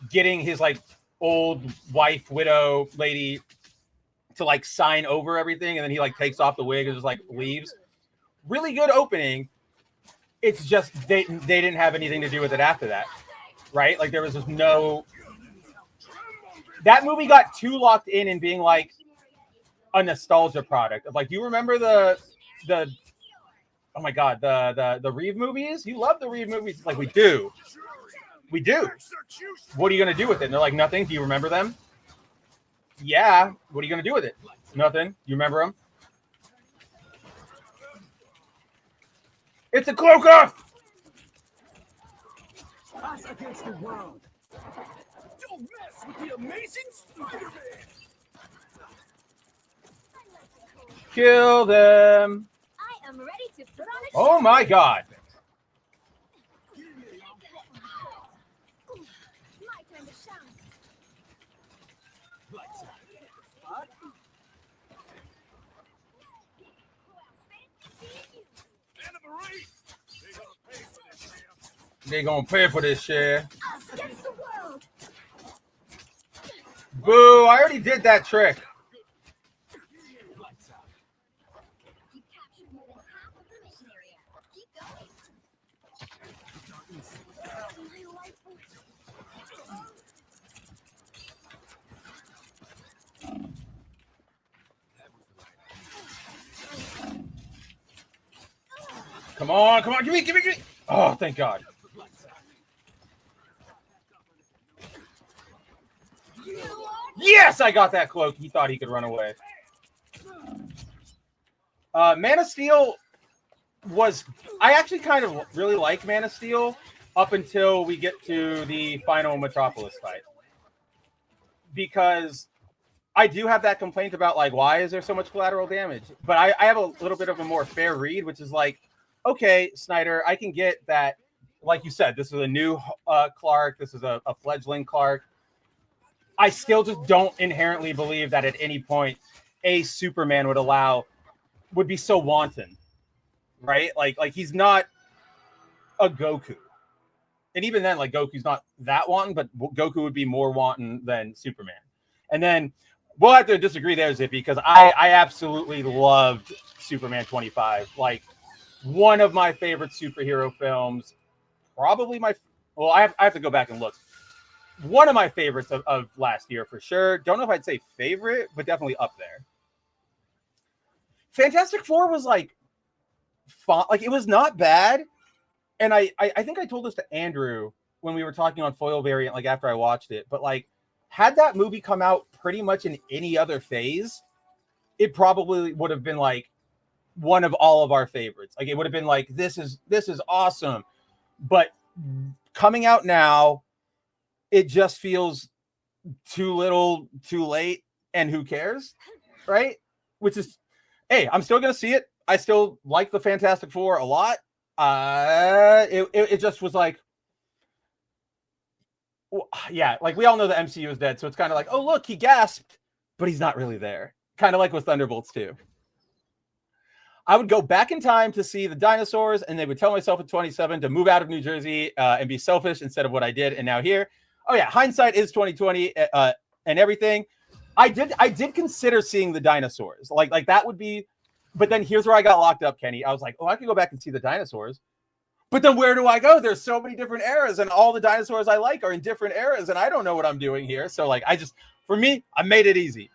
Speaker 1: getting his like old wife, widow lady to like sign over everything, and then he like takes off the wig and just like leaves. Really good opening. It's just they didn't have anything to do with it after that, right? Like there was just no. That movie got too locked in being like a nostalgia product of like, you remember the oh my god, the Reeve movies? You love the Reeve movies? Like we do. What are you gonna do with it? And they're like, nothing. Do you remember them? Yeah. What are you gonna do with it? Nothing. You remember them? It's a cloak off.
Speaker 3: Us against the world. Don't mess with the amazing Spider-Man.
Speaker 1: Kill them.
Speaker 2: I am ready to put on a
Speaker 1: Oh my god.
Speaker 2: My time to shine.
Speaker 3: Lights out. Anna Marie, they gonna pay for this, champ.
Speaker 1: They're gonna pay for this shit.
Speaker 2: Us against the world.
Speaker 1: Boo, I already did that trick.
Speaker 3: Lights out.
Speaker 2: You captured more than half of the mission area. Keep going. My life will-
Speaker 1: Come on, give me. Oh, thank God. Yes, I got that cloak. He thought he could run away. Man of Steel I actually kind of really like Man of Steel up until we get to the final Metropolis fight. Because I do have that complaint about like, why is there so much collateral damage? But I have a little bit of a more fair read, which is like, okay, Snyder, I can get that. Like you said, this is a new Clark. This is a fledgling Clark. I still just don't inherently believe that at any point a Superman would be so wanton, right? Like he's not a Goku. And even then, like Goku's not that wanton, but Goku would be more wanton than Superman. And then we'll have to disagree there, Zippy, because I absolutely loved Superman 25. Like one of my favorite superhero films. Probably I have to go back and look. One of my favorites of last year for sure. Don't know if I'd say favorite, but definitely up there. Fantastic Four was like fun. Like it was not bad. And I think I told this to Andrew when we were talking on Foil Variant, like after I watched it. But like, had that movie come out pretty much in any other phase, it probably would have been like one of all of our favorites. Like it would have been like, this is awesome. But coming out now, it just feels too little, too late, and who cares, right? Which is, hey, I'm still gonna see it. I still like the Fantastic Four a lot. It just was like, yeah, like we all know the MCU is dead, so it's kind of like, oh look, he gasped, but he's not really there. Kind of like with Thunderbolts too. I would go back in time to see the dinosaurs, and they would tell myself at 27 to move out of New Jersey and be selfish instead of what I did. And now here, oh yeah, hindsight is 2020 and everything. I did consider seeing the dinosaurs, like that would be, but then here's where I got locked up, Kenny. I was like, oh, I could go back and see the dinosaurs, but then where do I go? There's so many different eras, and all the dinosaurs I like are in different eras, and I don't know what I'm doing here. So like, for me, I made it easy.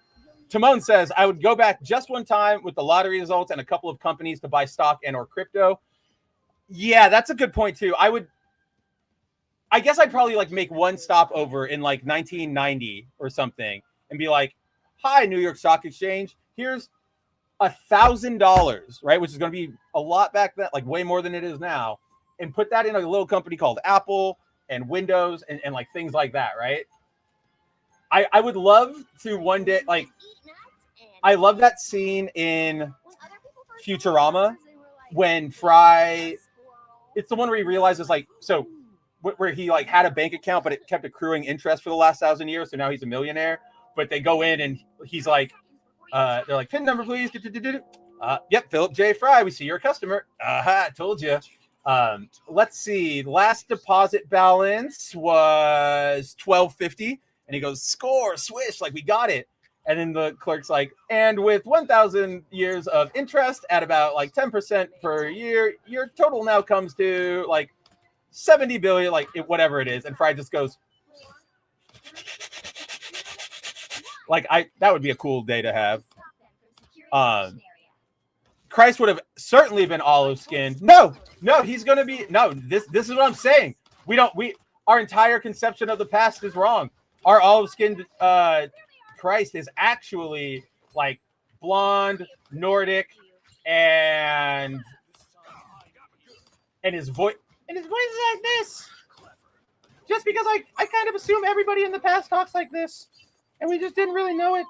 Speaker 1: Timon says, I would go back just one time with the lottery results and a couple of companies to buy stock and or crypto. Yeah, that's a good point too. I guess I'd probably like make one stopover in like 1990 or something and be like, hi, New York Stock Exchange. Here's $1,000, right? Which is going to be a lot back then, like way more than it is now. And put that in a little company called Apple and Windows and like things like that, right? I would love to one day, like, I love that scene in Futurama when Fry. It's the one where he realizes like so. Where he like had a bank account, but it kept accruing interest for the last 1,000 years. So now he's a millionaire. But they go in and he's like, they're like, PIN number, please. Yep, Philip J. Fry. We see you're a customer. I told you. Let's see. Last deposit balance was $12.50, and he goes, score, swish, like we got it. And then the clerk's like, and with 1,000 years of interest at about like 10% per year, your total now comes to like 70 billion, like whatever it is. And Fry just goes, like, that would be a cool day to have. Christ would have certainly been olive skinned. No, he's gonna be this is what I'm saying. Our entire conception of the past is wrong. Our olive skinned Christ is actually like blonde, Nordic, and his voice. And his voice is like this. Just because I kind of assume everybody in the past talks like this. And we just didn't really know it.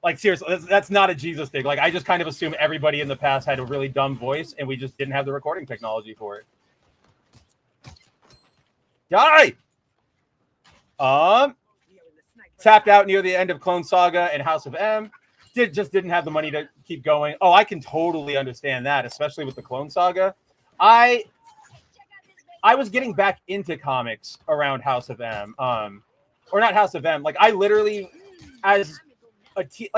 Speaker 1: Like, seriously, that's not a Jesus thing. Like, I just kind of assume everybody in the past had a really dumb voice, and we just didn't have the recording technology for it. Die! Tapped out near the end of Clone Saga and House of M. Just didn't have the money to keep going. Oh, I can totally understand that, especially with the Clone Saga. I was getting back into comics around House of M, or not House of M. Like I literally, as a kid,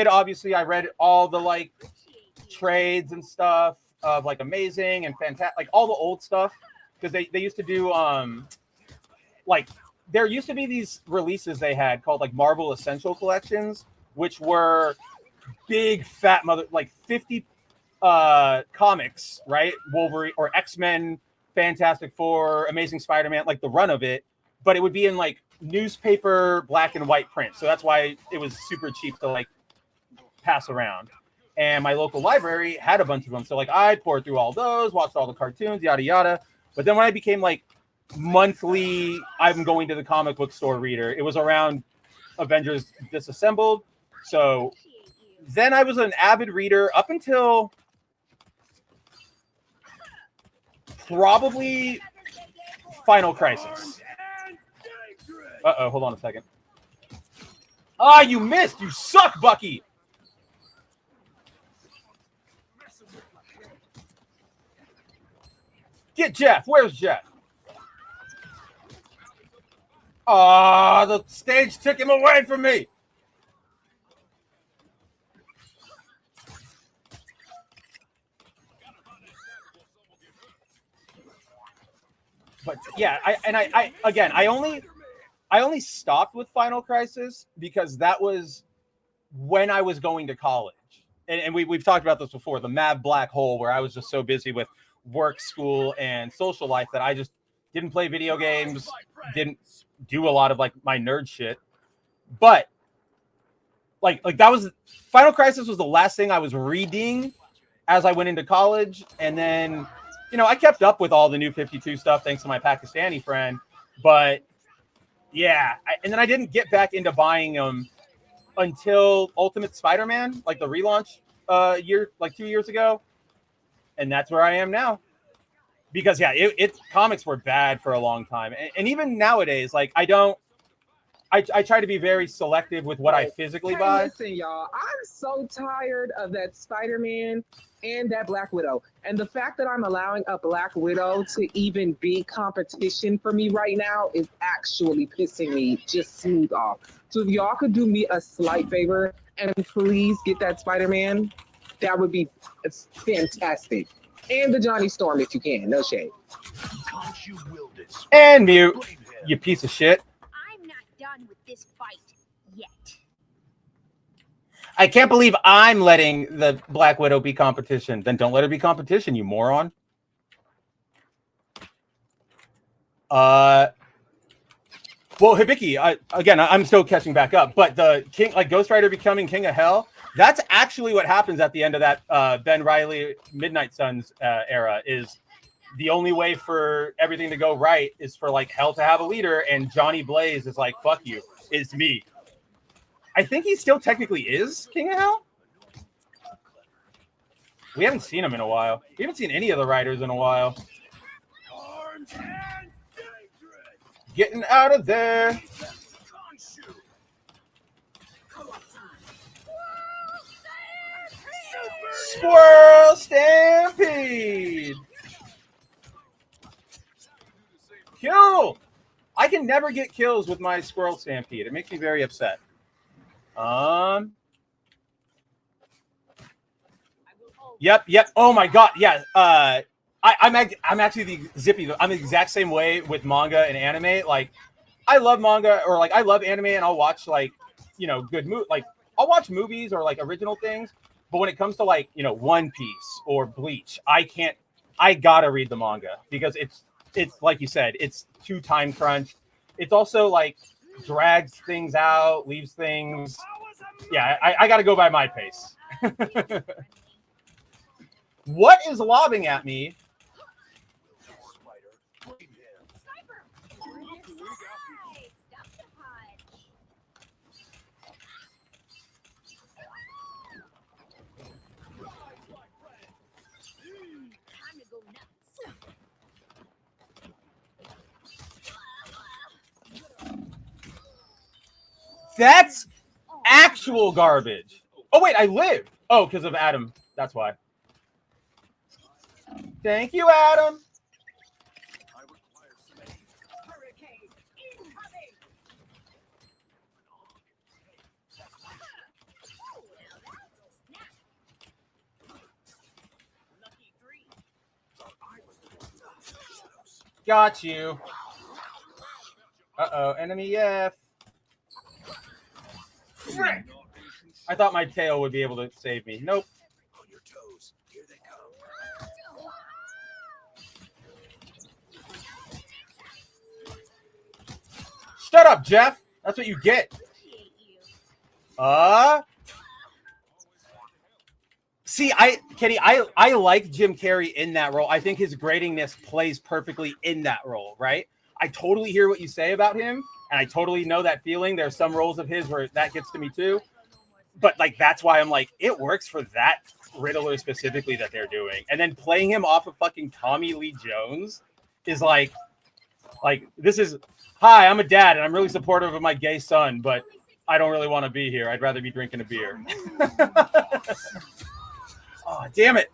Speaker 1: obviously I read all the like trades and stuff of like Amazing and Fantastic, like all the old stuff because they used to do like there used to be these releases they had called like Marvel Essential Collections, which were big fat like 50 comics, right? Wolverine or X-Men, Fantastic Four, Amazing Spider-Man, like the run of it, but it would be in like newspaper black and white print. So that's why it was super cheap to like pass around. And my local library had a bunch of them. So like I poured through all those, watched all the cartoons, yada yada. But then when I became like monthly, I'm going to the comic book store reader, it was around Avengers Disassembled. So then I was an avid reader up until probably Final Crisis. Uh-oh, hold on a second. Ah, you missed! You suck, Bucky! Get Jeff! Where's Jeff? Ah, the stage took him away from me! But yeah, I only stopped with Final Crisis because that was when I was going to college. And we've talked about this before, the mad black hole where I was just so busy with work, school, and social life that I just didn't play video games, didn't do a lot of like my nerd shit. But like that was Final Crisis was the last thing I was reading as I went into college. And then, you know, I kept up with all the New 52 stuff thanks to my Pakistani friend. But yeah, and then I didn't get back into buying them until Ultimate Spider-Man, like the relaunch year, like 2 years ago. And that's where I am now. Because yeah, comics were bad for a long time. And even nowadays, like I try to be very selective with what I physically buy.
Speaker 4: Listen, y'all, I'm so tired of that Spider-Man and that Black Widow. And the fact that I'm allowing a Black Widow to even be competition for me right now is actually pissing me just smooth off. So if y'all could do me a slight favor and please get that Spider-Man, that would be fantastic. And the Johnny Storm if you can, no shade.
Speaker 1: And mute, you piece of shit.
Speaker 2: I'm not done with this fight yet.
Speaker 1: I can't believe I'm letting the Black Widow be competition. Then don't let her be competition, you moron. Well, Hibiki, I'm still catching back up, but the King, like Ghost Rider becoming King of Hell, that's actually what happens at the end of that Ben Reilly Midnight Suns era. Is the only way for everything to go right is for like Hell to have a leader, and Johnny Blaze is like, fuck you, it's me. I think he still technically is King of Hell. We haven't seen him in a while. We haven't seen any of the writers in a while.
Speaker 3: Armed and dangerous.
Speaker 1: Getting out of there.
Speaker 3: Khonshu.
Speaker 1: Squirrel Stampede. Kill. I can never get kills with my Squirrel Stampede. It makes me very upset. Yep. Oh my god, yeah. I'm actually the Zippy. I'm the exact same way with manga and anime. Like, I love manga, or like I love anime, and I'll watch like, you know, good like I'll watch movies or like original things. But when it comes to like, you know, One Piece or Bleach, I gotta read the manga because it's like you said, it's too time crunched. It's also like drags things out, leaves things. Yeah, I gotta go by my pace. What is lobbing at me? That's actual garbage. Oh, wait, I lived. Oh, because of Adam. That's why. Thank you, Adam. Got you. Uh-oh, enemy F. Frick! I thought my tail would be able to save me. Nope.
Speaker 3: On your toes. Here they come.
Speaker 1: Shut up, Jeff. That's what you get. See, Kenny, I like Jim Carrey in that role. I think his gratingness plays perfectly in that role, right? I totally hear what you say about him, and I totally know that feeling. There's some roles of his where that gets to me too. But like that's why I'm like, it works for that Riddler specifically that they're doing. And then playing him off of fucking Tommy Lee Jones is like this is, hi, I'm a dad and I'm really supportive of my gay son, but I don't really want to be here. I'd rather be drinking a beer. Oh, damn it.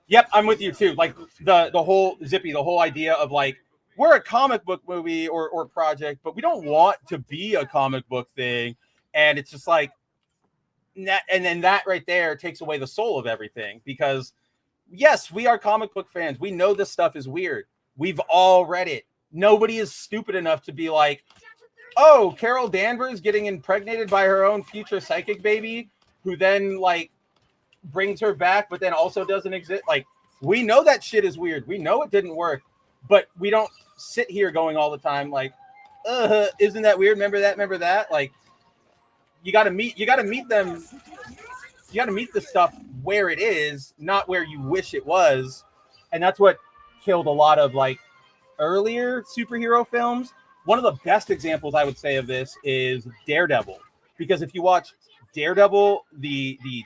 Speaker 1: Yep, I'm with you too. Like the whole Zippy, the whole idea of like, we're a comic book movie or project, but we don't want to be a comic book thing. And it's just like, and then that right there takes away the soul of everything. Because yes, we are comic book fans. We know this stuff is weird. We've all read it. Nobody is stupid enough to be like, oh, Carol Danvers getting impregnated by her own future psychic baby, who then like brings her back, but then also doesn't exist. Like, we know that shit is weird. We know it didn't work, but we don't sit here going all the time like, isn't that weird? Remember that? Like, you got to meet them. You got to meet the stuff where it is, not where you wish it was. And that's what killed a lot of like earlier superhero films. One of the best examples I would say of this is Daredevil, because if you watch Daredevil, the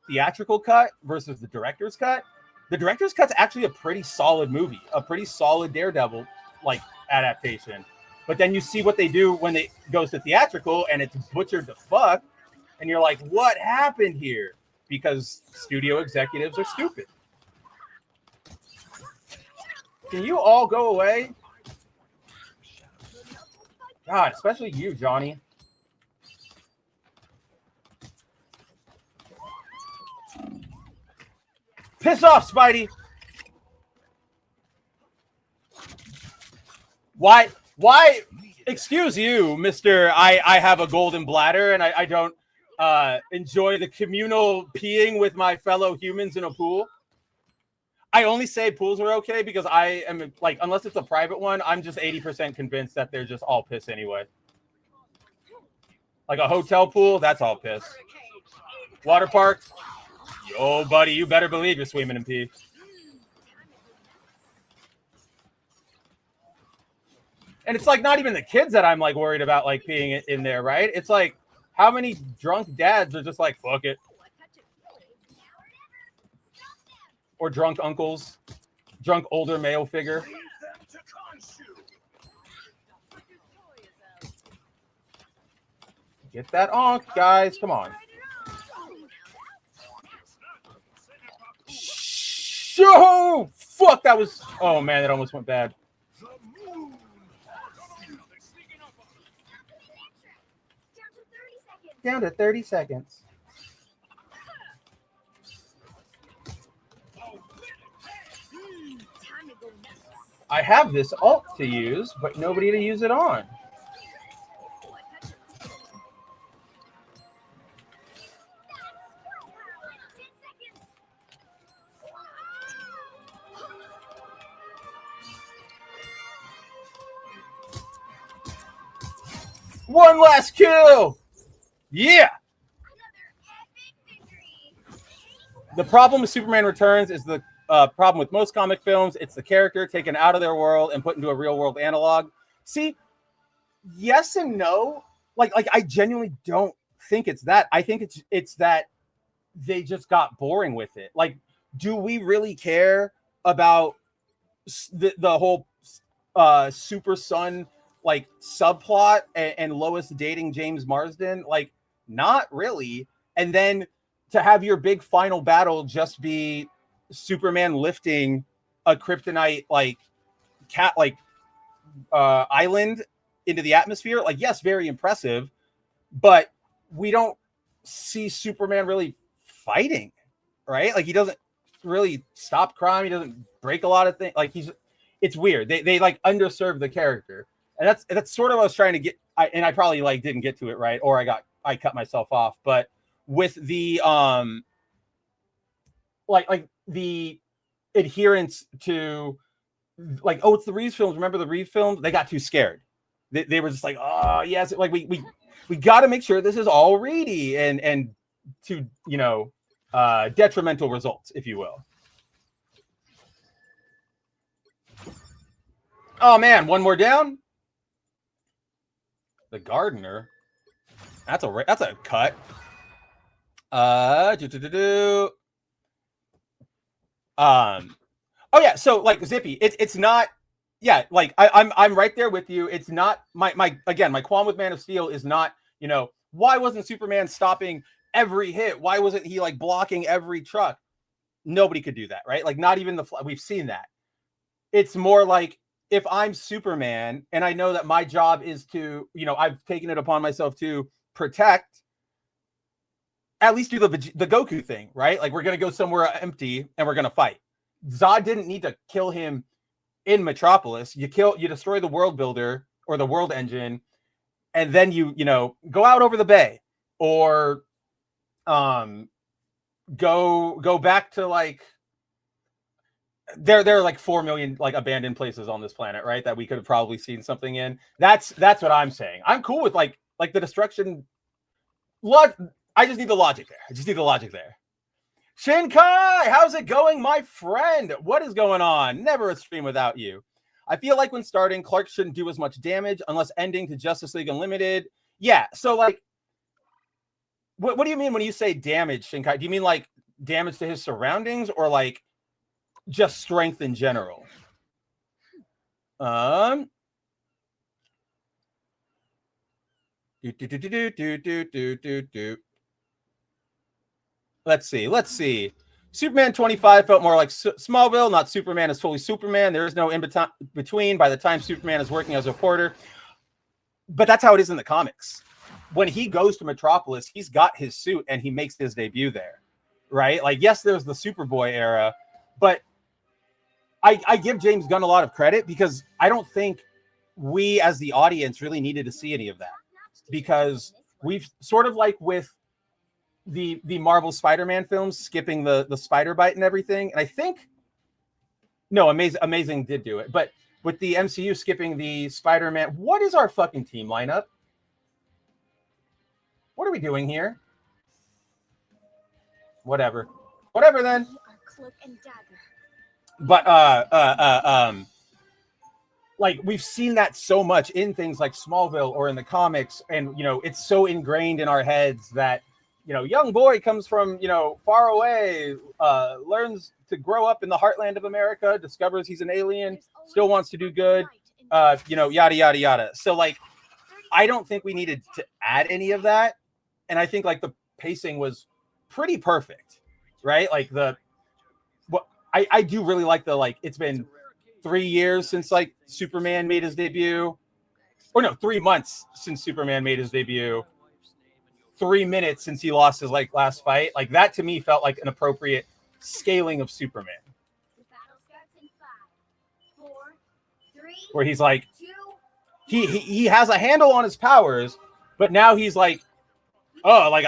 Speaker 1: theatrical cut versus the director's cut, the director's cut's actually a pretty solid movie, a pretty solid Daredevil like adaptation. But then you see what they do when it goes to theatrical and it's butchered to fuck, and you're like, what happened here? Because studio executives are stupid. Can you all go away? God, especially you, Johnny. Piss off, Spidey. Why? Excuse you, Mr. I have a golden bladder and I don't enjoy the communal peeing with my fellow humans in a pool. I only say pools are okay because I am like, unless it's a private one, I'm just 80% convinced that they're just all piss anyway. Like a hotel pool, that's all piss. Water park, yo, buddy, you better believe you're swimming in pee. And it's like not even the kids that I'm like worried about like peeing in there, right? It's like how many drunk dads are just like, fuck it. or drunk uncles, drunk older male figure.
Speaker 3: Lead them to Khonshu.
Speaker 1: Get that onk, guys. Come on. Show! Fuck, that was. Oh man, that almost went bad.
Speaker 3: The moon. They're sneaking up on us.
Speaker 2: Down to 30 seconds.
Speaker 1: Down to 30 seconds.
Speaker 2: Time to go nuts.
Speaker 1: I have this alt to use, but nobody to use it on. One last kill. Yeah. The problem with Superman Returns is the problem with most comic films. It's the character taken out of their world and put into a real world analog. See, yes and no. Like I genuinely don't think it's that. I think it's that they just got boring with it. Like, do we really care about the whole Super Son like subplot and Lois dating James Marsden? Like, not really. And then to have your big final battle just be Superman lifting a kryptonite island into the atmosphere, like, yes, very impressive, but we don't see Superman really fighting, right? Like, he doesn't really stop crime, he doesn't break a lot of things. Like, it's weird. They like underserve the character, and that's sort of what I was trying to get. I probably like didn't get to it right, or I cut myself off. But with the like the adherence to like, oh, it's the Reeves films. Remember the Reeves films? They got too scared. They were just like, oh yes, like we got to make sure this is all Reedy and to detrimental results, if you will. Oh man, one more down. The Gardener. That's a cut. Oh yeah, so like Zippy, it's not. Yeah, like I'm right there with you. It's not my qualm with Man of Steel is not, why wasn't Superman stopping every hit? Why wasn't he like blocking every truck? Nobody could do that, right? Like, not even we've seen that. It's more like, if I'm Superman and I know that my job is to, I've taken it upon myself to protect, at least do the Goku thing, right? Like, we're going to go somewhere empty and we're going to fight. Zod didn't need to kill him in Metropolis. You destroy the world builder or the world engine, and then you go out over the bay, or go back to like, there are like 4 million like abandoned places on this planet, right? That we could have probably seen something in. That's what I'm saying. I'm cool with like the destruction. I just need the logic there. Shinkai, how's it going, my friend? What is going on? Never a stream without you. I feel like when starting, Clark shouldn't do as much damage unless ending to Justice League Unlimited. Yeah, so like, what do you mean when you say damage, Shinkai? Do you mean like damage to his surroundings, or like just strength in general? Let's see. Superman 25 felt more like Smallville, not Superman is fully Superman. There is no in between by the time Superman is working as a reporter. But that's how it is in the comics. When he goes to Metropolis, he's got his suit and he makes his debut there, right? Like, yes, there's the Superboy era, but I give James Gunn a lot of credit, because I don't think we as the audience really needed to see any of that, because we've sort of like with the Marvel Spider-Man films, skipping the spider bite and everything. And I think, no, Amazing did do it, but with the MCU skipping the Spider-Man, what is our fucking team lineup? What are we doing here? Whatever then.
Speaker 2: Cloak and dagger.
Speaker 1: But like, we've seen that so much in things like Smallville or in the comics, and it's so ingrained in our heads that young boy comes from, far away, learns to grow up in the heartland of America, discovers he's an alien, still wants to do good, yada, yada, yada. So, like, I don't think we needed to add any of that. And I think, like, the pacing was pretty perfect, right? Like, I do really like it's been 3 years since, like, Superman made his debut. Or no, 3 months since Superman made his debut. 3 minutes since he lost his last fight. Like, that to me felt like an appropriate scaling of Superman.
Speaker 2: The battle starts in 5, 4, 3,
Speaker 1: Where he's like,
Speaker 2: 2,
Speaker 1: he has a handle on his powers, but now he's like, oh, like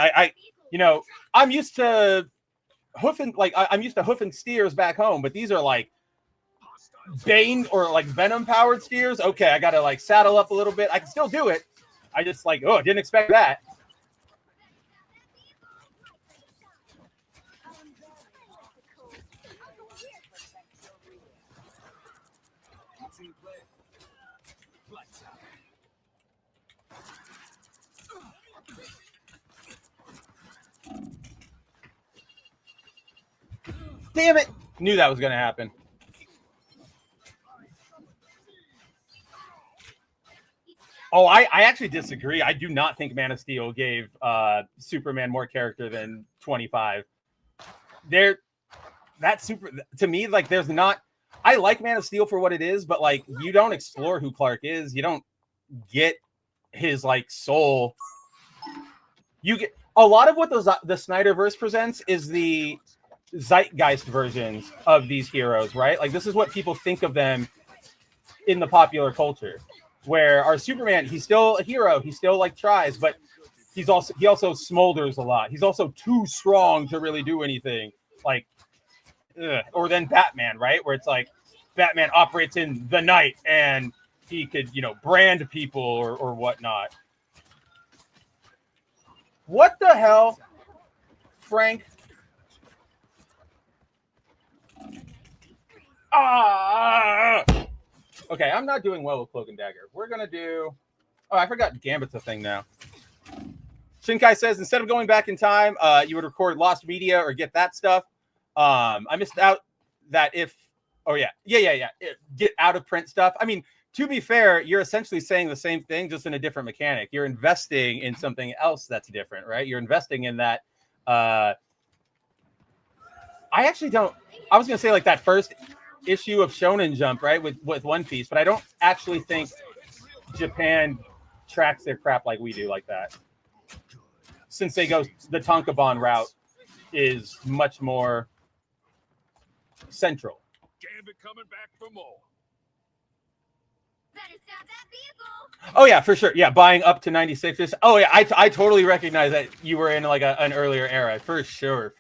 Speaker 1: I'm used to hoofing steers back home, but these are like Bane or like Venom powered steers. Okay, I gotta like saddle up a little bit. I can still do it. I just didn't expect that. Damn it! Knew that was gonna happen. Oh, I actually disagree. I do not think Man of Steel gave Superman more character than 25. To me, like, there's not. I like Man of Steel for what it is, but like, you don't explore who Clark is. You don't get his like soul. You get a lot of what the Snyderverse presents is the zeitgeist versions of these heroes, right? Like, this is what people think of them in the popular culture. Where our Superman, he's still a hero, he still like tries, but he also smolders a lot. He's also too strong to really do anything. Like, or then Batman, right? Where it's like Batman operates in the night and he could, brand people or whatnot. What the hell, Frank? Okay, I'm not doing well with Cloak and Dagger. We're going to do... Oh, I forgot Gambit's a thing now. Shinkai says, instead of going back in time, you would record lost media or get that stuff. I missed out that if... Oh, yeah. Get out of print stuff. I mean, to be fair, you're essentially saying the same thing, just in a different mechanic. You're investing in something else that's different, right? You're investing in that... I actually don't... I was going to say, like, that first... issue of Shonen Jump, right, with One Piece, but I don't actually think Japan tracks their crap like we do like that. Since they go the Tankobon route is much more central.
Speaker 3: Gambit coming back for more.
Speaker 2: better stop that vehicle.
Speaker 1: Oh yeah, for sure. Yeah, buying up to 96. Oh yeah, I totally recognize that you were in like an earlier era, for sure.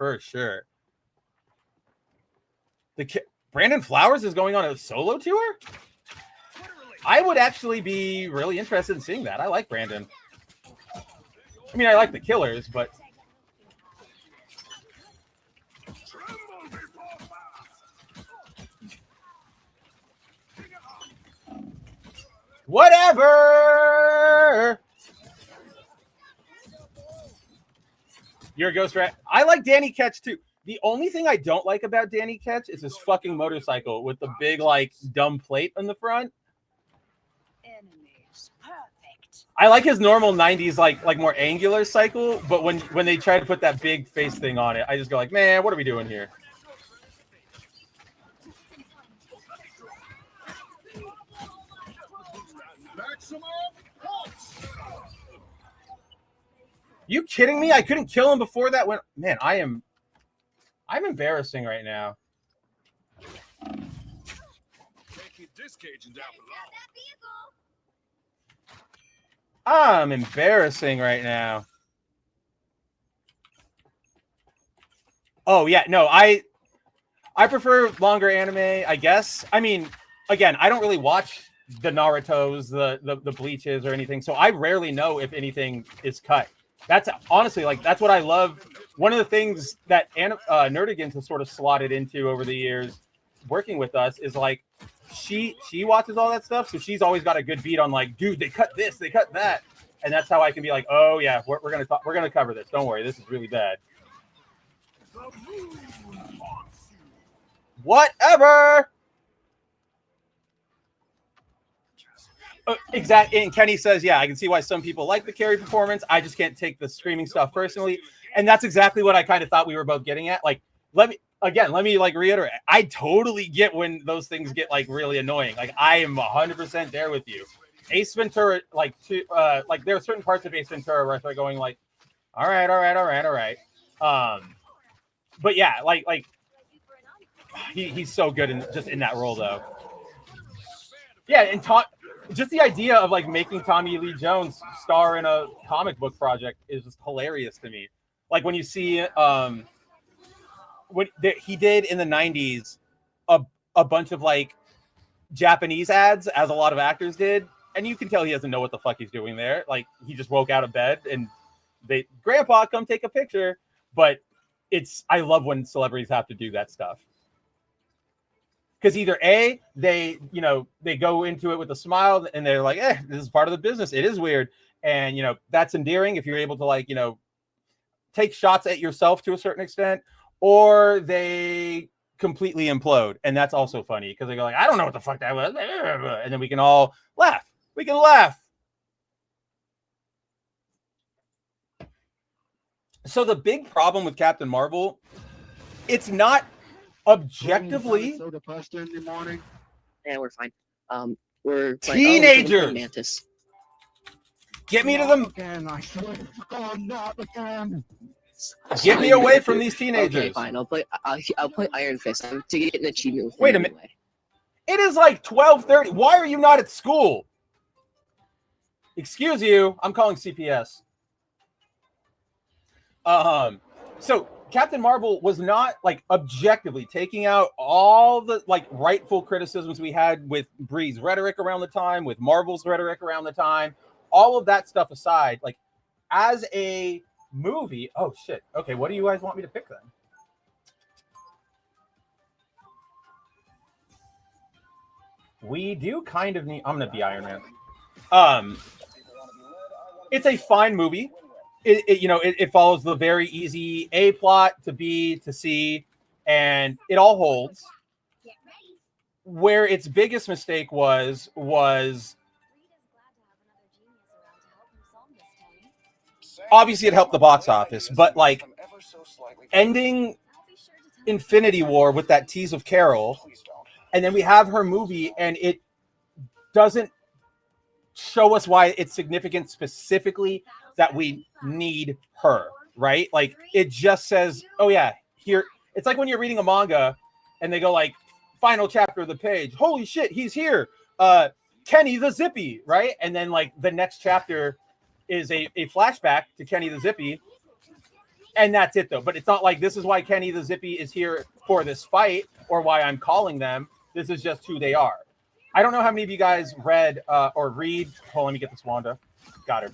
Speaker 1: Brandon Flowers is going on a solo tour? I would actually be really interested in seeing that. I like Brandon. I mean, I like the Killers, but... Whatever! You're a Ghost Rat. I like Danny Ketch, too. The only thing I don't like about Danny Ketch is his fucking motorcycle with the big, like, dumb plate on the front.
Speaker 2: Enemies. Perfect.
Speaker 1: I like his normal 90s, like more angular cycle, but when they try to put that big face thing on it, I just go like, man, what are we doing here? You kidding me? I couldn't kill him before that went. Man, I'm embarrassing right now. I'm embarrassing right now. Oh yeah, no, I prefer longer anime, I guess. I mean, again, I don't really watch the Narutos, the Bleaches or anything, so I rarely know if anything is cut. That's honestly, like, that's what I love. One of the things that Nerdigans has sort of slotted into over the years working with us is like she watches all that stuff, so she's always got a good beat on like, dude, they cut this, they cut that. and that's how I can be like, oh yeah, we're gonna cover this. Don't worry, this is really bad. Whatever. Exactly. And Kenny says, yeah, I can see why some people like the Carrie performance. I just can't take the screaming stuff personally. And that's exactly what I kind of thought we were both getting at. Like, let me like reiterate. I totally get when those things get like really annoying. Like, I am 100% there with you. Ace Ventura, like there are certain parts of Ace Ventura where they're going like, all right. But yeah, like he's so good in that role though. Yeah, and just the idea of like making Tommy Lee Jones star in a comic book project is just hilarious to me. Like when you see what he did in the 90s, a bunch of like Japanese ads, as a lot of actors did, and you can tell he doesn't know what the fuck he's doing there. Like he just woke out of bed and Grandpa, come take a picture. But I love when celebrities have to do that stuff. Because either A, they go into it with a smile and they're like, this is part of the business. It is weird. And, that's endearing if you're able to like, take shots at yourself to a certain extent, or they completely implode. And that's also funny because they go like, I don't know what the fuck that was. And then we can all laugh. We can laugh. So the big problem with Captain Marvel, it's not objectively
Speaker 5: so depressed in the morning.
Speaker 6: Yeah, we're fine. We're
Speaker 1: teenagers.
Speaker 6: Mantis.
Speaker 1: Get me to them.
Speaker 5: Again, I swear. Oh, not again.
Speaker 1: Get me away from these teenagers.
Speaker 6: Okay, fine. I'll play Iron Fist to get an achievement.
Speaker 1: Wait a minute. It is like 12:30. Why are you not at school? Excuse you. I'm calling CPS. So Captain Marvel was not like objectively taking out all the like rightful criticisms we had with Brie's rhetoric around the time, with Marvel's rhetoric around the time, all of that stuff aside, like as a movie. Oh shit. Okay, what do you guys want me to pick then? We do kind of need. I'm gonna be Iron Man. It's a fine movie. It follows the very easy A plot to B to C, and it all holds. Where its biggest mistake was obviously it helped the box office, but like ending Infinity War with that tease of Carol, and then we have her movie, and it doesn't show us why it's significant specifically that we need her, right? Like it just says, oh yeah, here. It's like when you're reading a manga and they go like, final chapter of the page, holy shit, he's here. Kenny the Zippy, right? And then like the next chapter is a flashback to Kenny the Zippy. And that's it though. But it's not like this is why Kenny the Zippy is here for this fight or why I'm calling them. This is just who they are. I don't know how many of you guys read or read. Hold on, let me get this Wanda. Got her.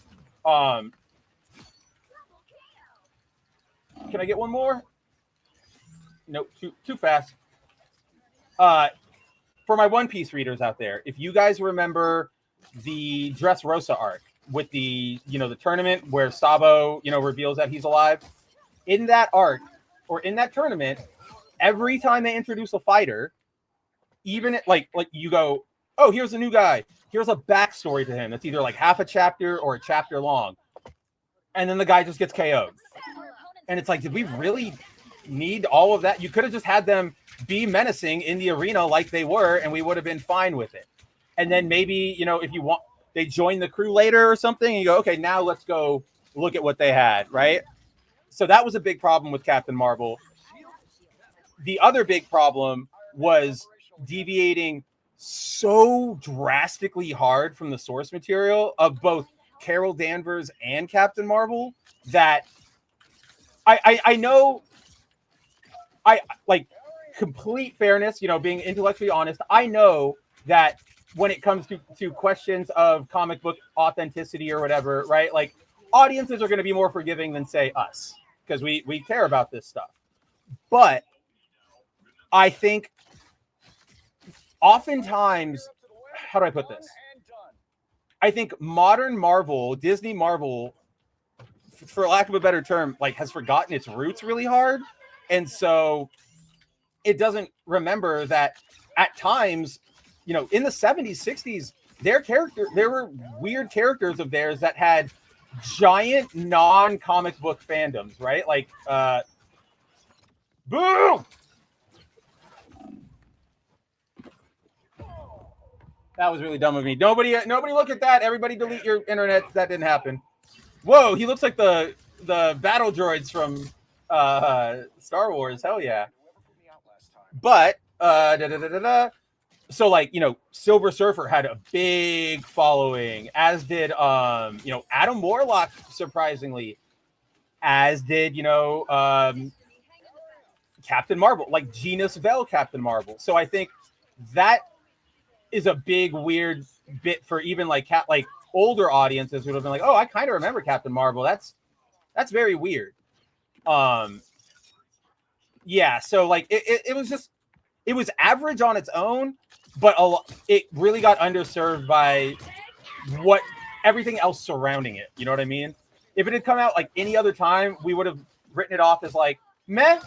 Speaker 1: Can I get one more? Nope, too fast. For my One Piece readers out there, if you guys remember the Dressrosa arc with the the tournament where Sabo reveals that he's alive, in that arc or in that tournament, every time they introduce a fighter, even like you go, oh, here's a new guy. Here's a backstory to him. That's either like half a chapter or a chapter long. And then the guy just gets KO'd. And it's like, did we really need all of that? You could have just had them be menacing in the arena like they were, and we would have been fine with it. And then maybe, if you want, they join the crew later or something, and you go, okay, now let's go look at what they had, right? So that was a big problem with Captain Marvel. The other big problem was deviating so drastically hard from the source material of both Carol Danvers and Captain Marvel that I know I like complete fairness, being intellectually honest. I know that when it comes to questions of comic book authenticity or whatever, right? Like audiences are going to be more forgiving than say us because we care about this stuff. But I think oftentimes, how do I put this? I think modern Marvel, Disney Marvel, for lack of a better term, like has forgotten its roots really hard. And so it doesn't remember that at times, you know, in the 70s, 60s, there were weird characters of theirs that had giant non-comic book fandoms, right? Like, boom! That was really dumb of me. Nobody look at that. Everybody delete your internet. That didn't happen. Whoa, he looks like the battle droids from Star Wars. Hell yeah. But so like, you know, Silver Surfer had a big following, as did you know, Adam Warlock, surprisingly, as did, you know, Captain Marvel, like Genus Vell Captain Marvel. So I think that is a big weird bit for even like older audiences would have been like, oh, I kind of remember Captain Marvel. That's very weird. Yeah, so like it was average on its own, but it really got underserved by everything else surrounding it. You know what I mean? If it had come out like any other time, we would have written it off as like meh,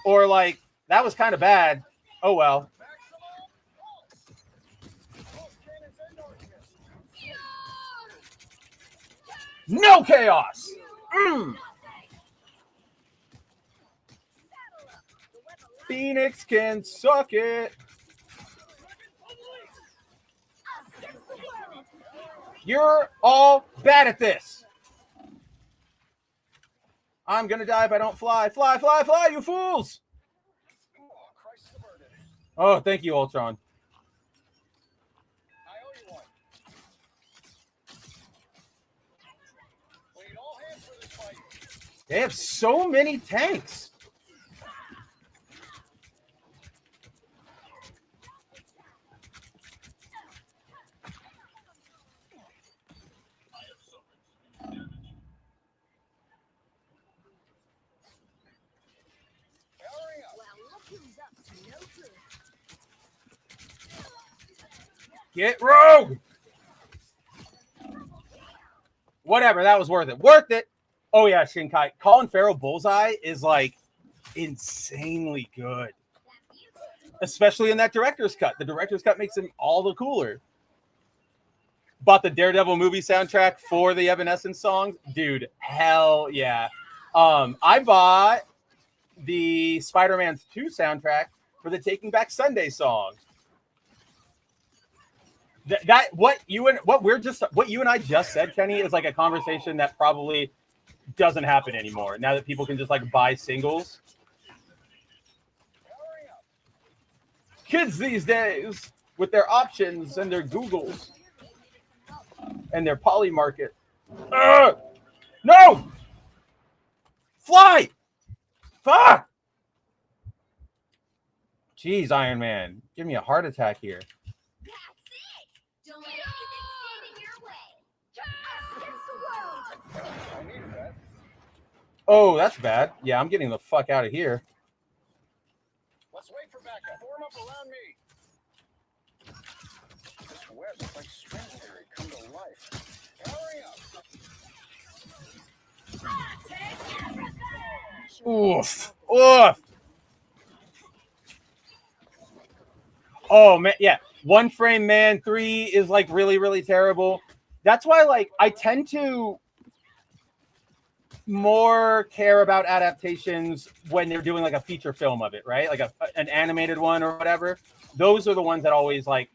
Speaker 1: or like that was kind of bad. Oh well. No chaos. Phoenix can suck it. You're all bad at this. I'm gonna die if I don't fly. Fly, fly, fly, you fools! Oh, thank you, Ultron. They have so many tanks. Get rogue. Whatever, that was worth it. Worth it. Oh yeah, Shinkai. Colin Farrell Bullseye is like insanely good. Especially in that director's cut. The director's cut makes him all the cooler. Bought the Daredevil movie soundtrack for the Evanescence songs. Dude, hell yeah. I bought the Spider-Man 2 soundtrack for the Taking Back Sunday song. What you and I just said, Kenny, is like a conversation that probably doesn't happen anymore now that people can just like buy singles. Kids these days with their options and their Googles and their Poly Market. No! Fly! Fuck! Jeez, Iron Man, give me a heart attack here.
Speaker 2: Don't let anything stand in your way. Us against the world.
Speaker 1: Oh, that's bad. Yeah, I'm getting the fuck out of here.
Speaker 3: Let's wait for backup. Form up around me. This web is like string theory come to life. Hurry up.
Speaker 1: Oof. Oof. Oh man, yeah. One Frame Man 3 is like really, really terrible. That's why like I tend to more care about adaptations when they're doing like a feature film of it, right? Like an animated one or whatever. Those are the ones that always like,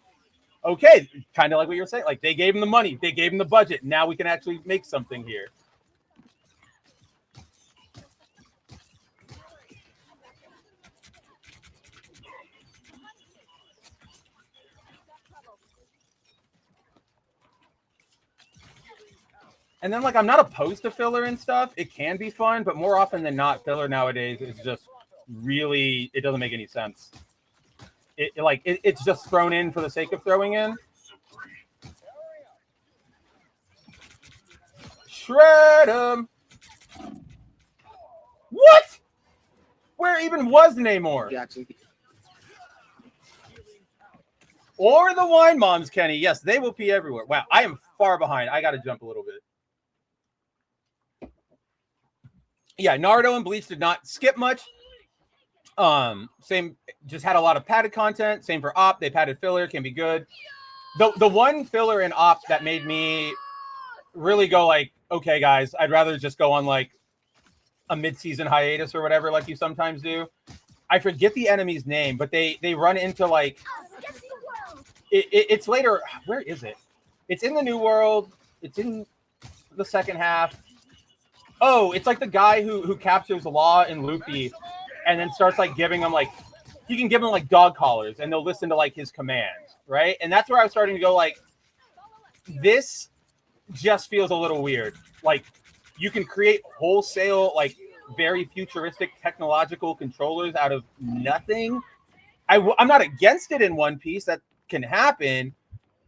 Speaker 1: okay, kind of like what you're saying. Like they gave them the money, they gave them the budget. Now we can actually make something here. And then, like, I'm not opposed to filler and stuff. It can be fun, but more often than not, filler nowadays is just really, it doesn't make any sense. It's just thrown in for the sake of throwing in. Shred 'em. What? Where even was Namor?
Speaker 6: Jackson.
Speaker 1: Or the Wine Moms, Kenny. Yes, they will pee everywhere. Wow, I am far behind. I got to jump a little bit. Yeah, Naruto and Bleach did not skip much. Same, just had a lot of padded content. Same for Op. They padded filler, can be good. The one filler in Op that made me really go like, okay, guys, I'd rather just go on like a mid-season hiatus or whatever, like you sometimes do. I forget the enemy's name, but they run into like it's later. Where is it? It's in the New World. It's in the second half. Oh, it's like the guy who captures Law and Luffy and then starts like giving them like, you can give them like dog collars and they'll listen to like his commands, right? And that's where I was starting to go like, this just feels a little weird. Like you can create wholesale, like very futuristic technological controllers out of nothing. I'm not against it in One Piece. That can happen,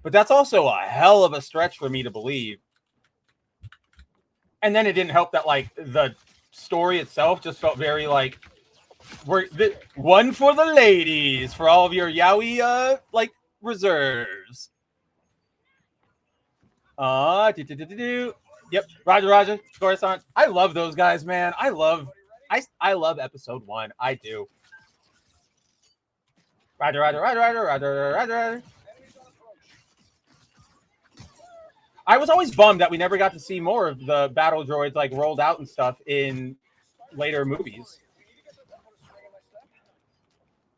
Speaker 1: but that's also a hell of a stretch for me to believe. And then it didn't help that like the story itself just felt very like one for the ladies, for all of your yaoi like reserves. Yep, Roger, Coruscant. I love those guys, man. I love episode 1. I do. Roger. I was always bummed that we never got to see more of the battle droids like rolled out and stuff in later movies.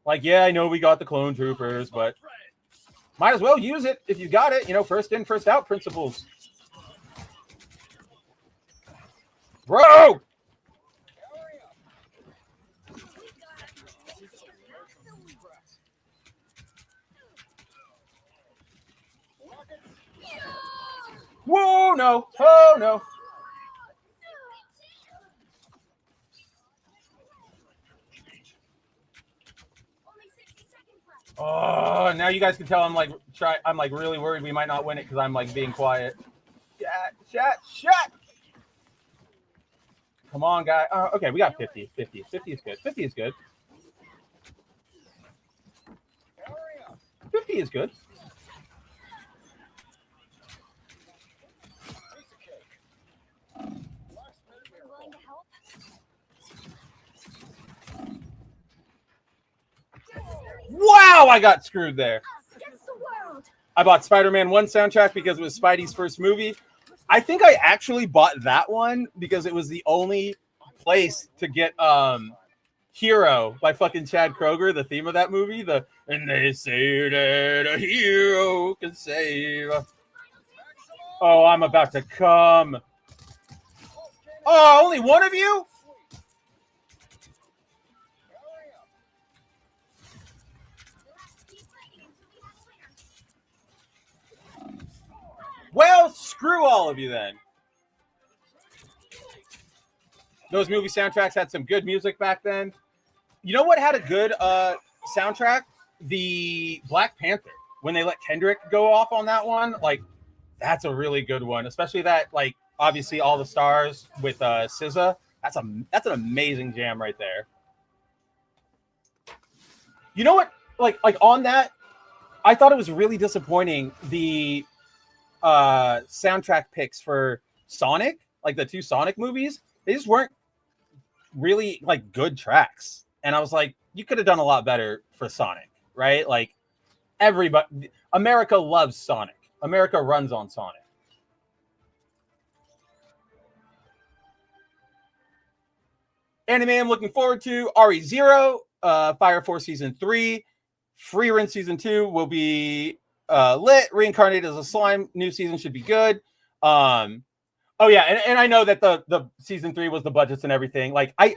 Speaker 1: Like, yeah, I know we got the clone troopers, but might as well use it if you got it. You know, first in, first out principles. Bro! Whoa, no. Oh, no. Oh, now you guys can tell I'm like really worried we might not win it because I'm like being quiet. Chat. Come on, guy. Okay, we got 50. 50 is good. 50 is good. 50 is good. Wow, I got screwed there. I bought Spider-Man 1 soundtrack because it was Spidey's first movie. I think I actually bought that one because it was the only place to get Hero by fucking Chad Kroger, the theme of that movie. And they say that a hero can save. Oh, I'm about to come. Oh, only one of you? Well, screw all of you then. Those movie soundtracks had some good music back then. You know what had a good soundtrack? The Black Panther. When they let Kendrick go off on that one, like that's a really good one. Especially that, like, obviously All the Stars with SZA. That's an amazing jam right there. You know what? Like on that, I thought it was really disappointing. The soundtrack picks for Sonic, like the 2 Sonic movies, they just weren't really like good tracks. And I was like, you could have done a lot better for Sonic, right? Like everybody, America loves Sonic. America runs on Sonic. Anime I'm looking forward to, RE0, Fire Force Season 3, Frieren Season 2 will be lit. Reincarnated as a Slime, new season should be good. Oh yeah, and I know that the Season 3 was the budgets and everything. Like I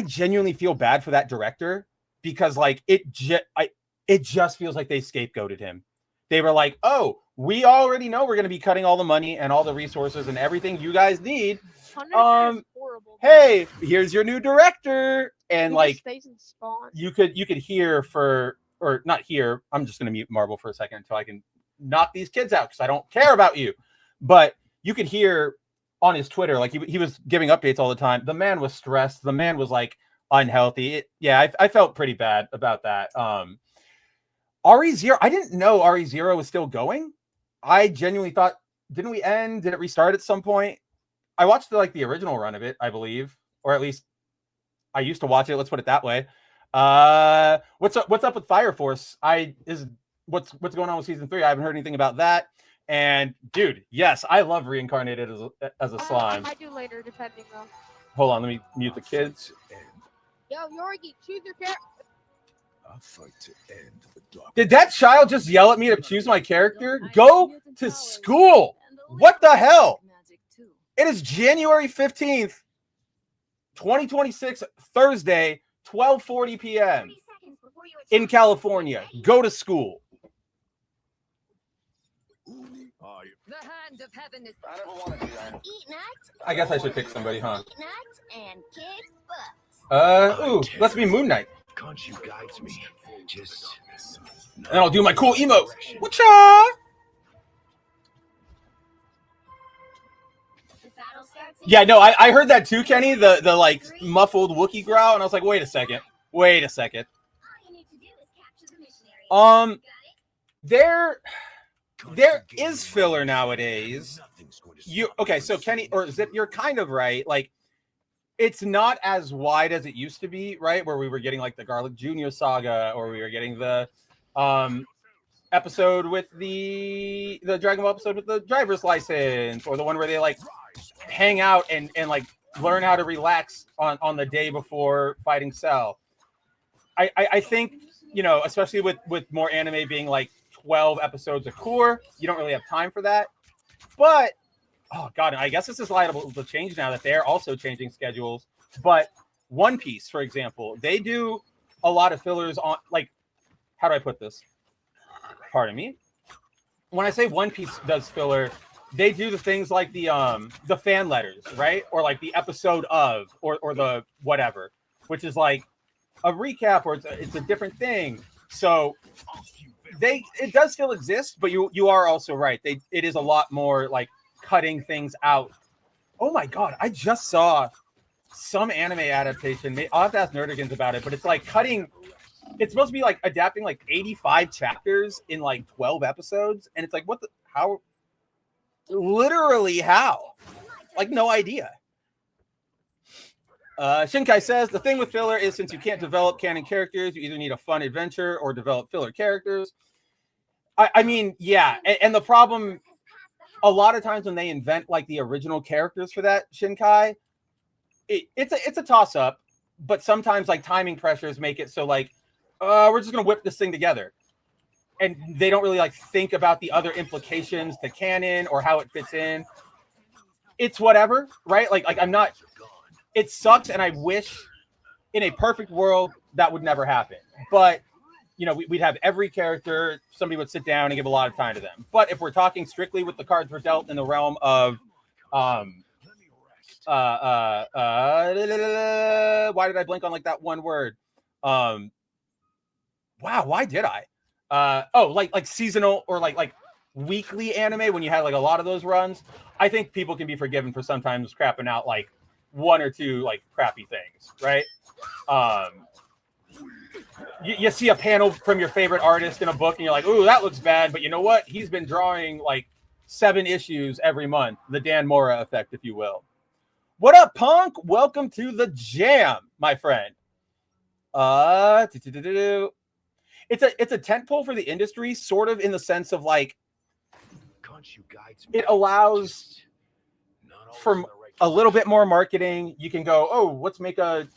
Speaker 1: genuinely feel bad for that director because like it just feels like they scapegoated him. They were like, oh, we already know we're going to be cutting all the money and all the resources and everything you guys need. Hey, here's your new director. And like you could hear or not hear. I'm just going to mute Marvel for a second until I can knock these kids out because I don't care about you. But you could hear on his Twitter, like he was giving updates all the time. The man was stressed. The man was like unhealthy. I felt pretty bad about that. RE0, I didn't know RE0 was still going. I genuinely thought didn't we end? Did it restart at some point? I watched the original run of it, I believe, or at least I used to watch it. Let's put it that way. What's up with Fire Force? What's going on with season 3? I haven't heard anything about that. And dude, yes, I love Reincarnated as a slime.
Speaker 7: I do later, depending though.
Speaker 1: Hold on, let me mute the kids.
Speaker 7: Yo, Yorgi, choose your character.
Speaker 3: I'll fight to end the dark.
Speaker 1: Did that child just yell at me to choose my character? Go to school. What the hell? It is January 15th, 2026, Thursday, 12:40 p.m. in California. Go to school.
Speaker 3: Are you?
Speaker 2: The hand of heaven is
Speaker 5: I never wanted to do that.
Speaker 2: eat nuts.
Speaker 1: I guess I should pick somebody, huh?
Speaker 2: Eat nuts and kick butts.
Speaker 1: Ooh, let's be Moon Knight.
Speaker 3: Can't you guide me? Just.
Speaker 1: And I'll do my cool emote. Whatcha?
Speaker 2: The battle starts in
Speaker 1: Yeah, no, I heard that too, Kenny. The like muffled Wookiee growl, and I was like, wait a second.
Speaker 2: all you need to do is capture the missionary.
Speaker 1: Um,
Speaker 2: Got it?
Speaker 1: there is filler nowadays. Okay, so Kenny or Zip, you're kind of right. Like, it's not as wide as it used to be, right? Where we were getting like the Garlic Jr. saga, or we were getting the episode with the Dragon Ball episode with the driver's license, or the one where they like hang out and like learn how to relax on the day before fighting Cell. I think, you know, especially with more anime being like 12 episodes a core, you don't really have time for that. But oh god, I guess this is liable to change now that they're also changing schedules. But One Piece, for example, they do a lot of fillers on, like, how do I put this? Pardon me. When I say One Piece does filler, they do the things like the fan letters, right? Or like the episode of, or the whatever, which is like a recap, or it's a different thing. So it does still exist, but you are also right. It is a lot more like cutting things out. Oh my god, I just saw some anime adaptation. I'll have to ask Nerdigans about it, but it's like cutting. It's supposed to be like adapting like 85 chapters in like 12 episodes, and it's like, what the how? Literally how? Like, no idea. Shinkai says the thing with filler is since you can't develop canon characters, you either need a fun adventure or develop filler characters. I mean, yeah, and the problem a lot of times when they invent like the original characters for that Shinkai, it's a toss up, but sometimes like timing pressures make it so like we're just gonna whip this thing together, and they don't really like think about the other implications to canon or how it fits in. It's whatever, right? Like I'm not. It sucks, and I wish in a perfect world that would never happen. But you know, we'd have every character, somebody would sit down and give a lot of time to them. But if we're talking strictly with the cards we're dealt in the realm of why did I blank on like that one word? Wow, why did I? Like seasonal or like weekly anime, when you had like a lot of those runs, I think people can be forgiven for sometimes crapping out like one or two like crappy things, right? You see a panel from your favorite artist in a book and you're like, ooh, that looks bad, but you know what? He's been drawing like 7 issues every month. The Dan Mora effect, if you will. What up, Punk? Welcome to the jam, my friend. It's a tentpole for the industry, sort of in the sense of like it allows for a little bit more marketing. You can go, oh, let's make a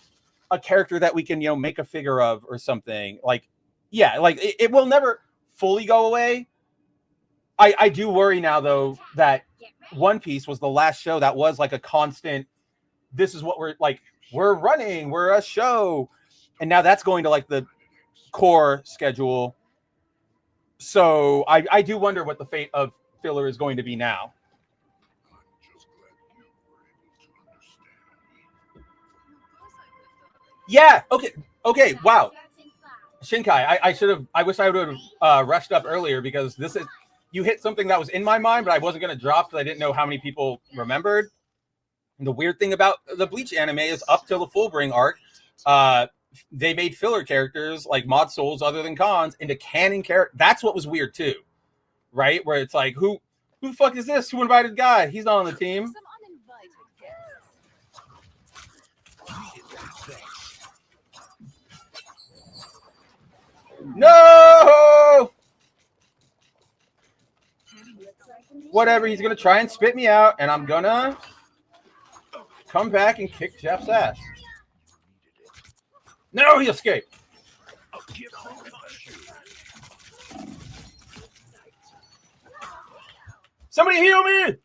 Speaker 1: character that we can, you know, make a figure of or something. Like, yeah, like it will never fully go away. I do worry now though that One Piece was the last show that was like a constant, this is what we're like, we're running, we're a show. And now that's going to like the core schedule. So I do wonder what the fate of filler is going to be now. Yeah. Okay. Wow. Shinkai, I wish I would have rushed up earlier, because this is, you hit something that was in my mind, but I wasn't going to drop because I didn't know how many people remembered. And the weird thing about the Bleach anime is up till the Fullbring arc, they made filler characters like mod souls other than cons into canon characters. That's what was weird too, right? Where it's like, who Who the fuck is this? Who invited guy? He's not on the team.
Speaker 2: Some uninvited guests.
Speaker 1: No! Whatever, he's gonna try and spit me out, and I'm gonna come back and kick Jeff's ass. No, he escaped. Somebody heal me!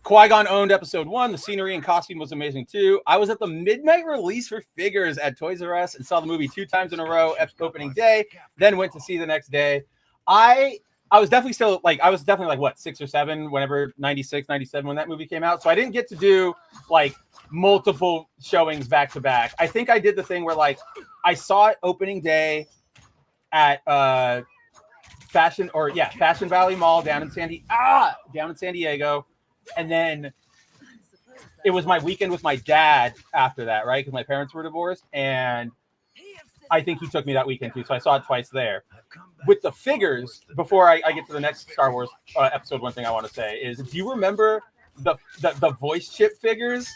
Speaker 1: Qui-Gon owned episode 1. The scenery and costume was amazing too. I was at the midnight release for figures at Toys R Us and saw the movie 2 times in a row opening day, then went to see the next day. I was definitely still like, I was definitely like, what, 6 or 7, whenever 96, 97, when that movie came out. So I didn't get to do like multiple showings back to back. I think I did the thing where like I saw it opening day at Fashion Valley Mall down in San Diego. And then it was my weekend with my dad after that, right? Because my parents were divorced. And I think he took me that weekend too. So I saw it twice there. With the figures, before I get to the next Star Wars episode, one thing I want to say is, do you remember the voice chip figures,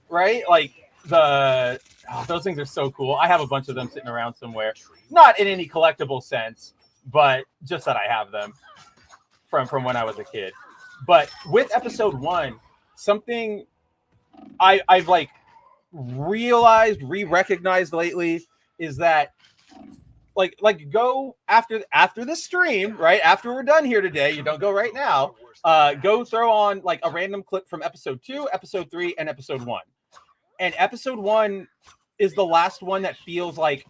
Speaker 1: right? Like those things are so cool. I have a bunch of them sitting around somewhere. Not in any collectible sense, but just that I have them from when I was a kid. But with episode 1, something I've like realized, re-recognized lately is that like go after the stream, right? After we're done here today, you don't go right now. Go throw on like a random clip from episode 2, episode 3, and episode 1. And episode 1 is the last one that feels like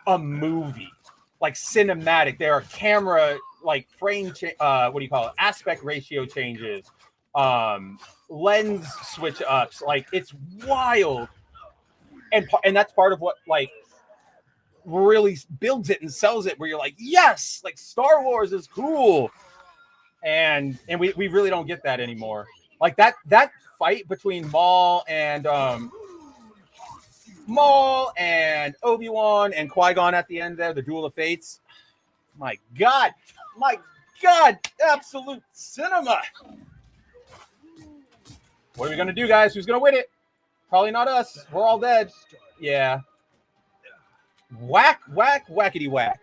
Speaker 1: a movie, like cinematic. There are camera like frame aspect ratio changes, lens switch ups. Like it's wild, and that's part of what like really builds it and sells it, where you're like, yes, like Star Wars is cool, and we really don't get that anymore. Like that fight between Maul and Obi-Wan and Qui-Gon at the end there, the Duel of Fates. My God, absolute cinema. What are we going to do, guys? Who's going to win it? Probably not us. We're all dead. Yeah. Whack, whack, whackety whack.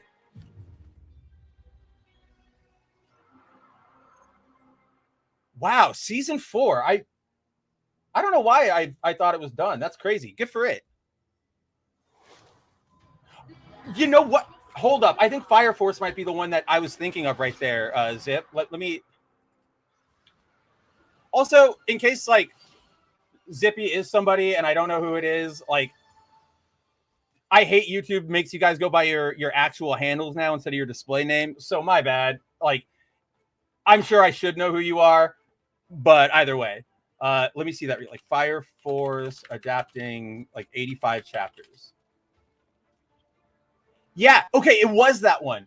Speaker 1: Wow, season 4. I don't know why I thought it was done. That's crazy. Good for it. You know what? Hold up. I think Fire Force might be the one that I was thinking of right there, Zip. Let me... Also, in case, like, Zippy is somebody and I don't know who it is, like, I hate YouTube makes you guys go by your actual handles now instead of your display name. So my bad. Like, I'm sure I should know who you are, but either way. Let me see that. Like, Fire Force adapting, like, 85 chapters. Yeah, okay, it was that one.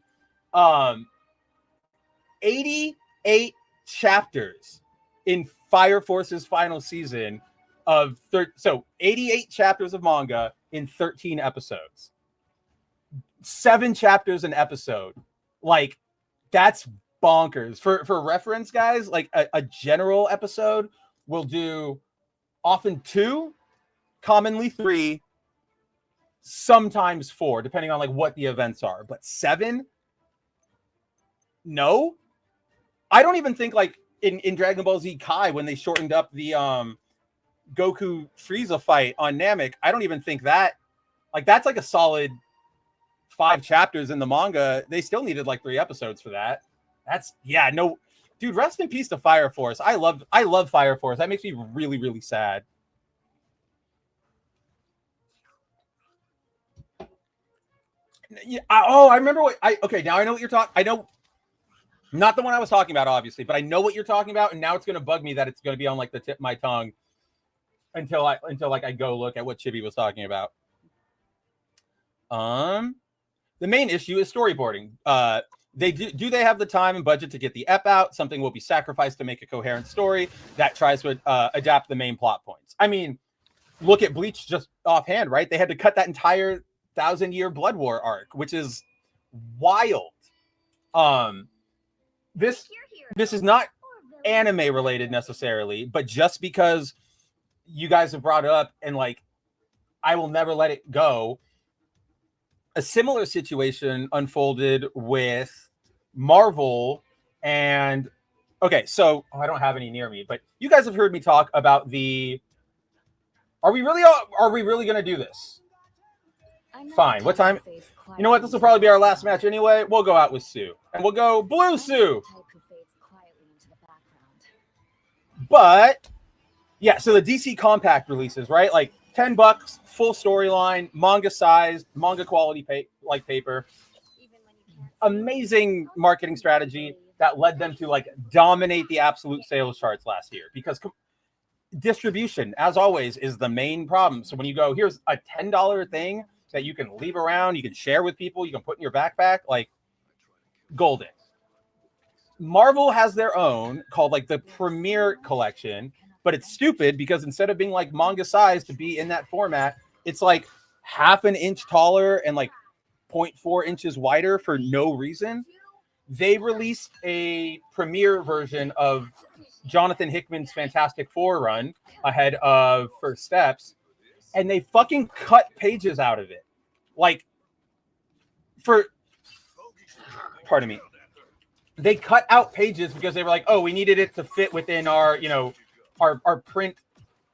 Speaker 1: 88 chapters in Fire Force's final season of 88 chapters of manga in 13 episodes. 7 chapters an episode. Like, that's bonkers. For reference, guys, like a general episode will do often 2, commonly 3, sometimes 4, depending on like what the events are. But 7? No. I don't even think like in Dragon Ball Z Kai, when they shortened up the Goku Frieza fight on Namek, I don't even think that, like, that's like a solid 5 chapters in the manga. They still needed like 3 episodes for that. That's, yeah, no, dude, rest in peace to Fire Force. I love Fire Force. That makes me really, really sad. Yeah, I remember okay, now I know what you're talking. I know, not the one I was talking about, obviously, but I know what you're talking about, and now it's going to bug me that it's going to be on like the tip of my tongue until like I go look at what Chibi was talking about. The main issue is storyboarding. Do they have the time and budget to get the ep out? Something will be sacrificed to make a coherent story that tries to adapt the main plot points. I mean, look at Bleach just offhand, right? They had to cut that entire 1,000-year Blood War arc, which is wild. This is not anime related necessarily, but just because you guys have brought it up and like I will never let it go. A similar situation unfolded with Marvel and okay, so I don't have any near me, but you guys have heard me talk about the are we really going to do this? Fine. What time? You know what? This will probably be our last match anyway. We'll go out with Sue. And we'll go Blue Sue. But yeah, so the DC Compact releases, right? Like $10, full storyline, manga sized, manga quality paper. Amazing marketing strategy that led them to like dominate the absolute sales charts last year because distribution, as always, is the main problem. So when you go, here's a $10 thing that you can leave around, you can share with people, you can put in your backpack, like golden. Marvel has their own called like the Premier Collection, but it's stupid because instead of being like manga size to be in that format, it's like half an inch taller and like 0.4 inches wider for no reason. They released a premiere version of Jonathan Hickman's Fantastic Four run ahead of First Steps, and they fucking cut pages out of it. Like, pardon me. They cut out pages because they were like, oh, we needed it to fit within our, you know, our print,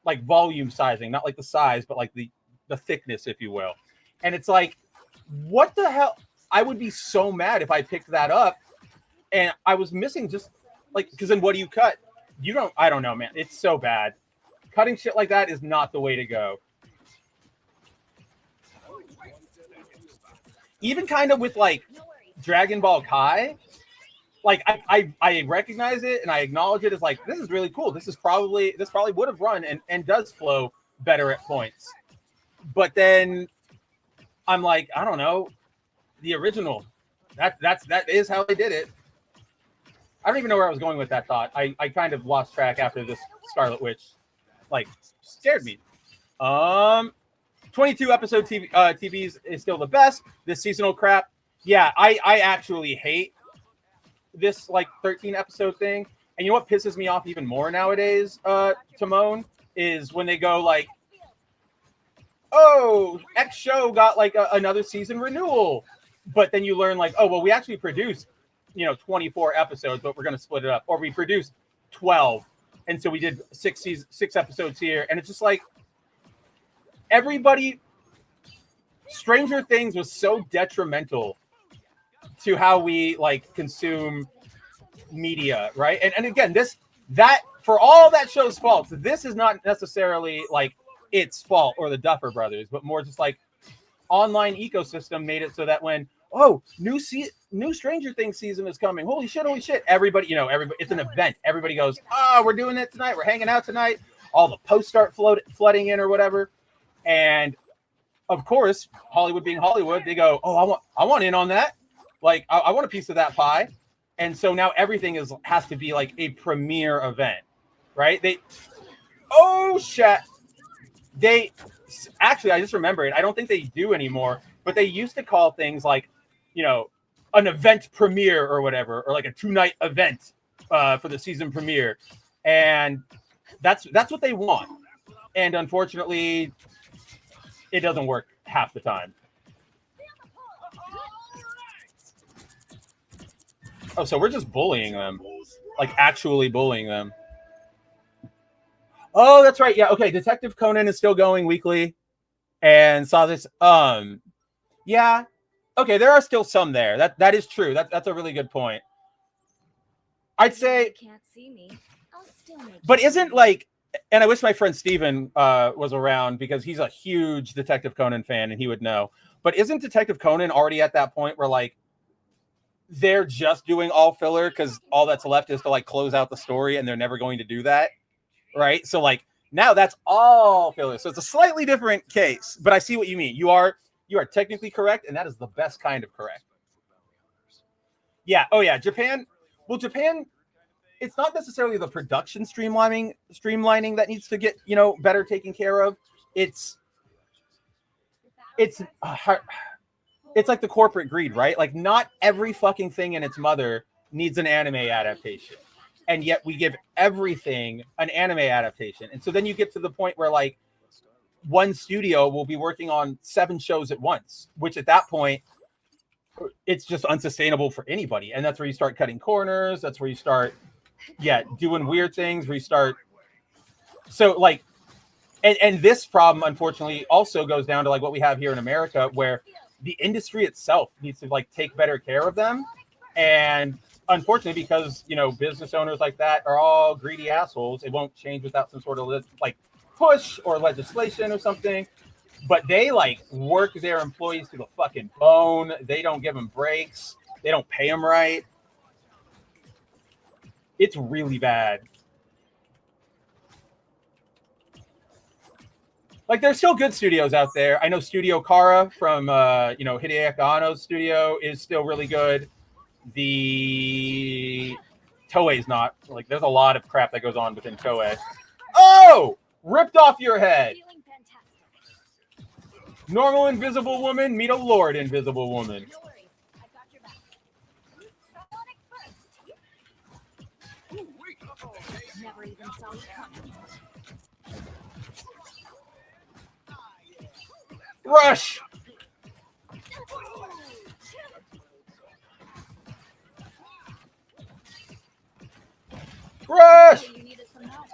Speaker 1: like volume sizing, not like the size, but like the thickness, if you will. And it's like, what the hell? I would be so mad if I picked that up and I was missing just like, because then what do you cut? I don't know, man. It's so bad. Cutting shit like that is not the way to go. Even kind of with like Dragon Ball Kai, like I recognize it and I acknowledge it as like, this is really cool. This probably would have run and does flow better at points. But then I'm like, I don't know, the original, that is how they did it. I don't even know where I was going with that thought. I kind of lost track after this Scarlet Witch, like, scared me. 22 episode TVs is still the best. This seasonal crap, yeah, I actually hate this like 13 episode thing. And you know what pisses me off even more nowadays, Timon, is when they go like, oh, X show got like another season renewal. But then you learn like, oh, well, we actually produced, 24 episodes, but we're going to split it up. Or we produced 12. And so we did 6 episodes here. And it's just like, Stranger Things was so detrimental to how we like consume media, right? And again, that for all that show's faults, this is not necessarily like its fault or the Duffer Brothers, but more just like online ecosystem made it so that when new Stranger Things season is coming, holy shit, everybody, it's an event. Everybody goes, we're doing it tonight, we're hanging out tonight. All the posts start flooding in or whatever, and of course, Hollywood being Hollywood, they go, I want in on that. Like, I want a piece of that pie. And so now everything has to be like a premiere event, right? Actually, I just remember it. I don't think they do anymore, but they used to call things like, an event premiere or whatever, or like a 2-night event for the season premiere. And that's what they want. And unfortunately, it doesn't work half the time. Oh, so we're just bullying them. Like, actually bullying them. Oh, that's right. Yeah, okay. Detective Conan is still going weekly. And saw this. Yeah. Okay, there are still some there. That is true. That's a really good point. I'd say...
Speaker 2: Can't see me. I'll still make
Speaker 1: but isn't, like... And I wish my friend Steven was around because he's a huge Detective Conan fan and he would know. But isn't Detective Conan already at that point where, like, they're just doing all filler because all that's left is to like close out the story and they're never going to do that, right? So like now that's all filler. So it's a slightly different case, but I see what you mean. You are technically correct, and that is the best kind of correct. Yeah. Oh yeah. Japan. Well, Japan. It's not necessarily the production streamlining that needs to get better taken care of. It's it's like the corporate greed, right? Like not every fucking thing and its mother needs an anime adaptation. And yet we give everything an anime adaptation. And so then you get to the point where like one studio will be working on 7 shows at once, which at that point, it's just unsustainable for anybody. And that's where you start cutting corners. That's where you start, doing weird things, where you start. So like, and this problem, unfortunately, also goes down to like what we have here in America, where the industry itself needs to like take better care of them. And unfortunately, because, you know, business owners like that are all greedy assholes, it won't change without some sort of like push or legislation or something. But they like work their employees to the fucking bone. They don't give them breaks. They don't pay them right. It's really bad. Like, there's still good studios out there. I know Studio Kara from, Hideaki Anno's studio is still really good. The Toei's not. Like, there's a lot of crap that goes on within Toei. Oh! Ripped off your head.
Speaker 2: Feeling fantastic.
Speaker 1: Normal Invisible Woman, meet a Lord Invisible Woman.
Speaker 2: No worries. I've got your back. Sonic first. Never even saw you coming.
Speaker 1: Rush! Rush!
Speaker 2: You needed some help.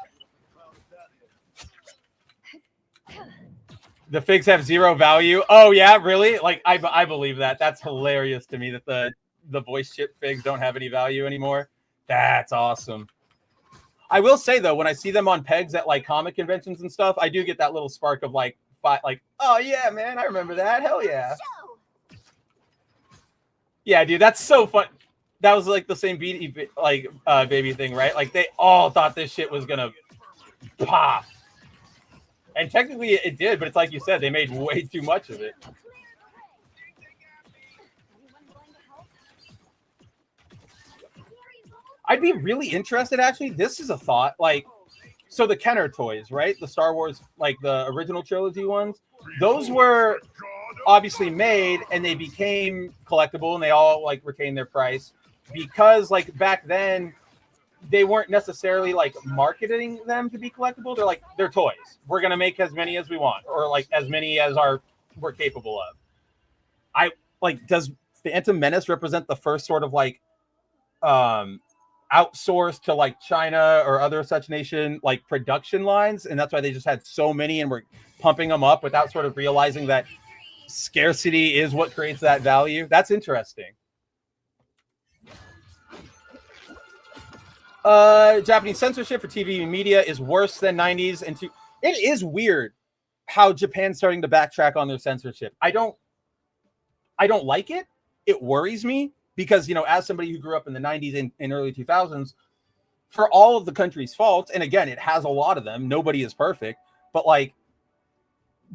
Speaker 1: The figs have 0 value. Oh yeah, really? Like I believe that. That's hilarious to me that the voice chip figs don't have any value anymore. That's awesome. I will say though, when I see them on pegs at like comic conventions and stuff, I do get that little spark of like, oh yeah, man, I remember that. Hell yeah. Yeah, dude, that's so fun. That was like the same baby thing, right? Like they all thought this shit was gonna pop. And technically it did, but it's like you said, they made way too much of it. I'd be really interested, actually. This is a thought. Like, so the Kenner toys, right? The Star Wars, like the original trilogy ones, those were obviously made and they became collectible and they all like retained their price because like back then they weren't necessarily like marketing them to be collectible. They're like, they're toys. We're going to make as many as we want or like as many as we're capable of. Does Phantom Menace represent the first sort of like outsourced to like China or other such nation like production lines, and that's why they just had so many and were pumping them up without sort of realizing that scarcity is what creates that value? That's interesting. Japanese censorship for TV and media is worse than 90s and it is weird how Japan's starting to backtrack on their censorship. I don't like it. It worries me. Because, you know, as somebody who grew up in the 90s and early 2000s, for all of the country's faults, and again, it has a lot of them, nobody is perfect, but like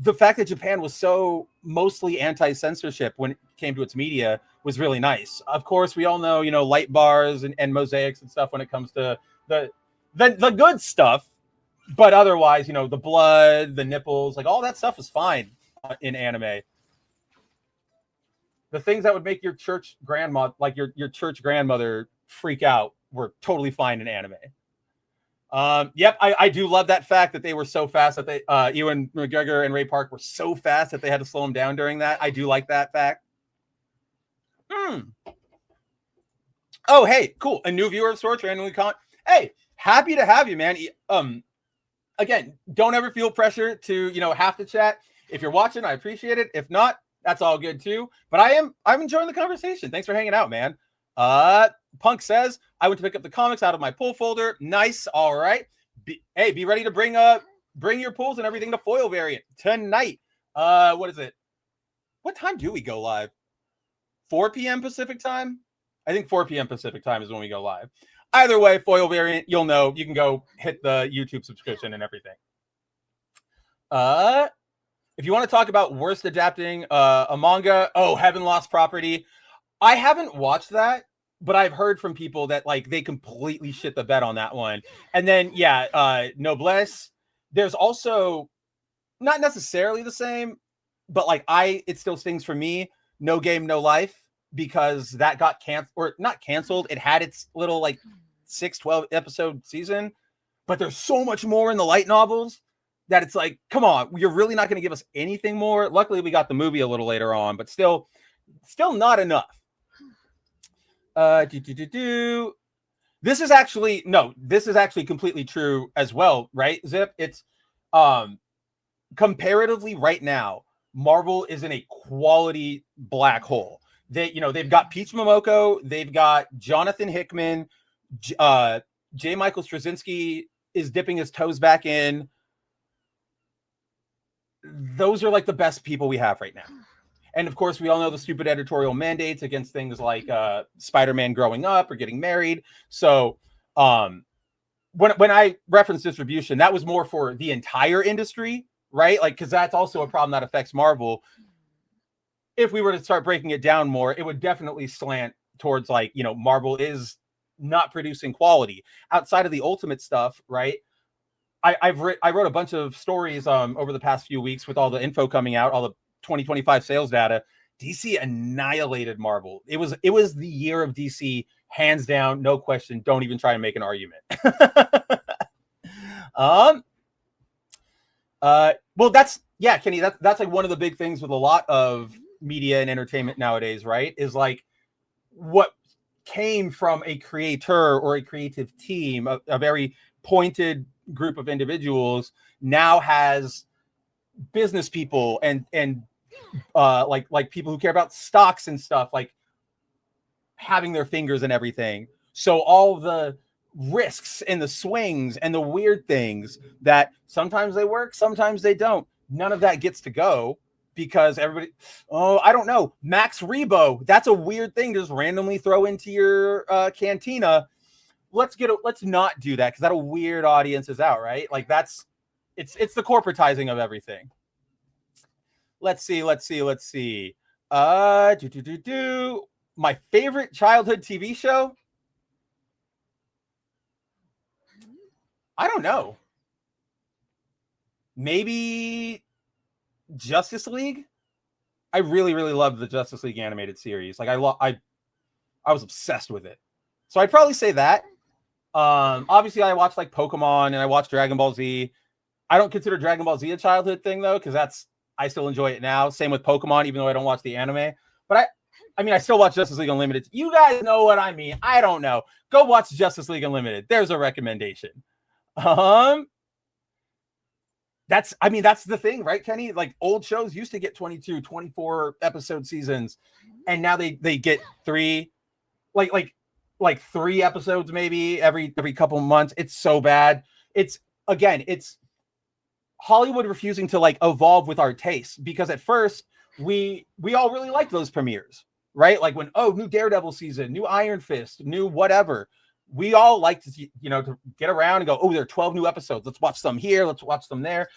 Speaker 1: the fact that Japan was so mostly anti-censorship when it came to its media was really nice. Of course, we all know, you know, light bars and mosaics and stuff when it comes to the good stuff, but otherwise, you know, the blood, the nipples, like all that stuff is fine in anime. The things that would make your church grandma, like your church grandmother, freak out were totally fine in anime. Yep, I do love that fact that they were so fast that they Ewan McGregor and Ray Park were so fast that they had to slow them down during that. I do like that fact. Oh, hey, cool. A new viewer of sorts randomly comment. Hey, happy to have you, man. Again, don't ever feel pressure to, you know, have to chat. If you're watching, I appreciate it. If not, that's all good too. But I'm enjoying the conversation. Thanks for hanging out, man. Punk says, I went to pick up the comics out of my pull folder. Nice. All right. Be ready to bring your pulls and everything to foil variant tonight. What is it? What time do we go live? 4 p.m. Pacific time? I think 4 p.m. Pacific time is when we go live. Either way, foil variant, you'll know. You can go hit the YouTube subscription and everything. If you want to talk about worst adapting a manga, Heaven Lost Property. I haven't watched that, but I've heard from people that like they completely shit the bed on that one. And then Noblesse. There's also not necessarily the same, but like it still stings for me. No Game, No Life, because that got canceled, or not canceled. It had its little like 12 episode season, but there's so much more in the light novels that it's like, come on, you're really not going to give us anything more. Luckily, we got the movie a little later on, but still not enough. This is actually completely true as well, right, Zip? It's comparatively right now, Marvel is in a quality black hole. They've got Peach Momoko, they've got Jonathan Hickman, J. Michael Straczynski is dipping his toes back in. Those are like the best people we have right now. And of course, we all know the stupid editorial mandates against things like Spider-Man growing up or getting married. So when I reference distribution, that was more for the entire industry, right? Like, because that's also a problem that affects Marvel. If we were to start breaking it down more, it would definitely slant towards like, Marvel is not producing quality outside of the Ultimate stuff, right? I wrote a bunch of stories over the past few weeks with all the info coming out, all the 2025 sales data. DC annihilated Marvel. It was the year of DC, hands down, no question. Don't even try to make an argument. Well, Kenny, that's like one of the big things with a lot of media and entertainment nowadays, right? Is like what came from a creator or a creative team, a very pointed group of individuals, now has business people and like people who care about stocks and stuff, like having their fingers in everything. So all the risks and the swings and the weird things that sometimes they work, sometimes they don't, none of that gets to go because everybody, I don't know, Max Rebo, that's a weird thing to just randomly throw into your cantina. Let's not do that because that'll weird audiences out, right? Like it's the corporatizing of everything. Let's see. My favorite childhood TV show? I don't know. Maybe Justice League? I really, really loved the Justice League animated series. Like I was obsessed with it. So I'd probably say that. Obviously I watched like Pokemon and I watched Dragon Ball Z. I don't consider Dragon Ball Z a childhood thing though, because I still enjoy it now. Same with Pokemon, even though I don't watch the anime. But I still watch Justice League Unlimited. You guys know what I mean. I don't know. Go watch Justice League Unlimited. There's a recommendation. That's the thing, right, Kenny? Like old shows used to get 22, 24 episode seasons, and now they get 3, like 3 episodes maybe every couple months. It's so bad. It's Hollywood refusing to like evolve with our tastes, because at first we all really liked those premieres, right? Like when new Daredevil season, new Iron Fist, new whatever. We all like to to get around and go, there are 12 new episodes. Let's watch some here. Let's watch them there.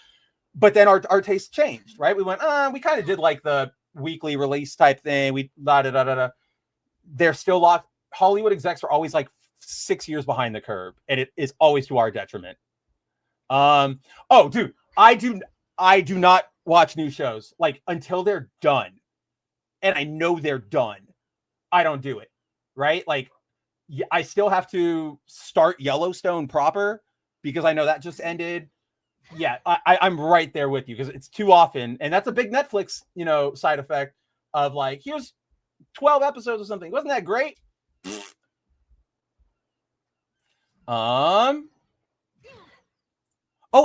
Speaker 1: But then our taste changed, right? We went, we kind of did like the weekly release type thing. We They're still locked. Hollywood execs are always like 6 years behind the curve, and it is always to our detriment. Dude, I do not watch new shows like until they're done, and I know they're done. I don't do it, right? Like I still have to start Yellowstone proper because I know that just ended. Yeah, I'm right there with you because it's too often, and that's a big Netflix side effect of like, here's 12 episodes or something. Wasn't that great?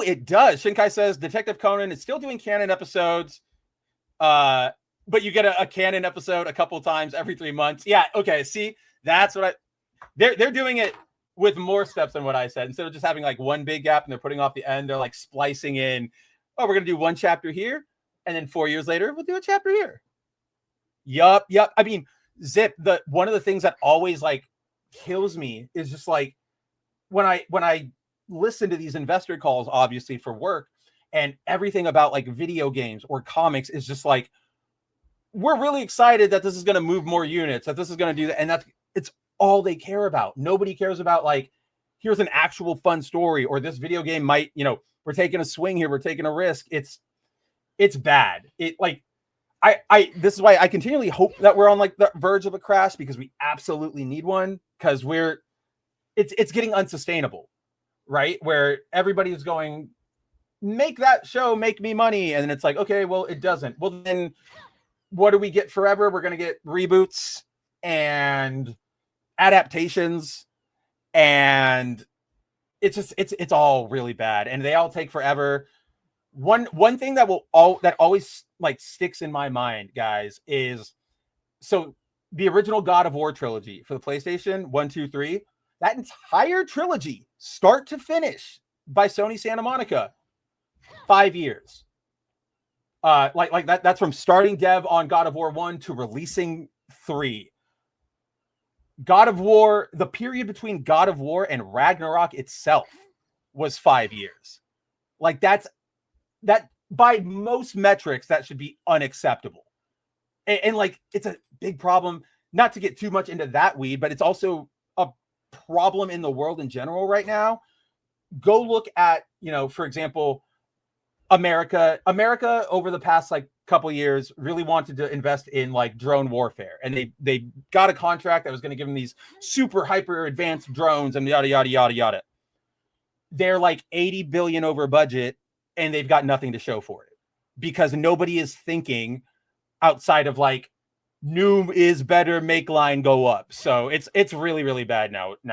Speaker 1: It does. Shinkai says Detective Conan is still doing canon episodes, but you get a canon episode a couple times every 3 months. Yeah, okay. See, that's what they're doing it with more steps than what I said. Instead of just having like one big gap and they're putting off the end, they're like splicing in. We're gonna do one chapter here, and then 4 years later we'll do a chapter here. Yup. I mean, Zip. One of the things that always like kills me is just like when I listen to these investor calls, obviously for work, and everything about like video games or comics is just like, we're really excited that this is going to move more units, that this is going to do that. And it's all they care about. Nobody cares about like, here's an actual fun story, or this video game might, we're taking a swing here. We're taking a risk. It's bad. this is why I continually hope that we're on like the verge of a crash, because we absolutely need one, because it's getting unsustainable, right? Where everybody's going, make that show make me money, and then it's like, okay, well, it doesn't. Well, then what do we get forever? We're going to get reboots and adaptations, and it's all really bad, and they all take forever. One thing that always like sticks in my mind, guys, is so the original God of War trilogy for the PlayStation 1, 2, 3, that entire trilogy, start to finish, by Sony Santa Monica, 5 years. Like that's from starting dev on God of War 1 to releasing 3. God of War, the period between God of War and Ragnarok itself was 5 years. Like that by most metrics, that should be unacceptable. And like, it's a big problem, not to get too much into that weed, but it's also a problem in the world in general right now. Go look at, for example, America over the past like couple years really wanted to invest in like drone warfare, and they got a contract that was going to give them these super hyper advanced drones and yada yada yada yada. They're like 80 billion over budget, and they've got nothing to show for it, because nobody is thinking outside of like, new is better, make line go up. So it's really, really bad nowadays.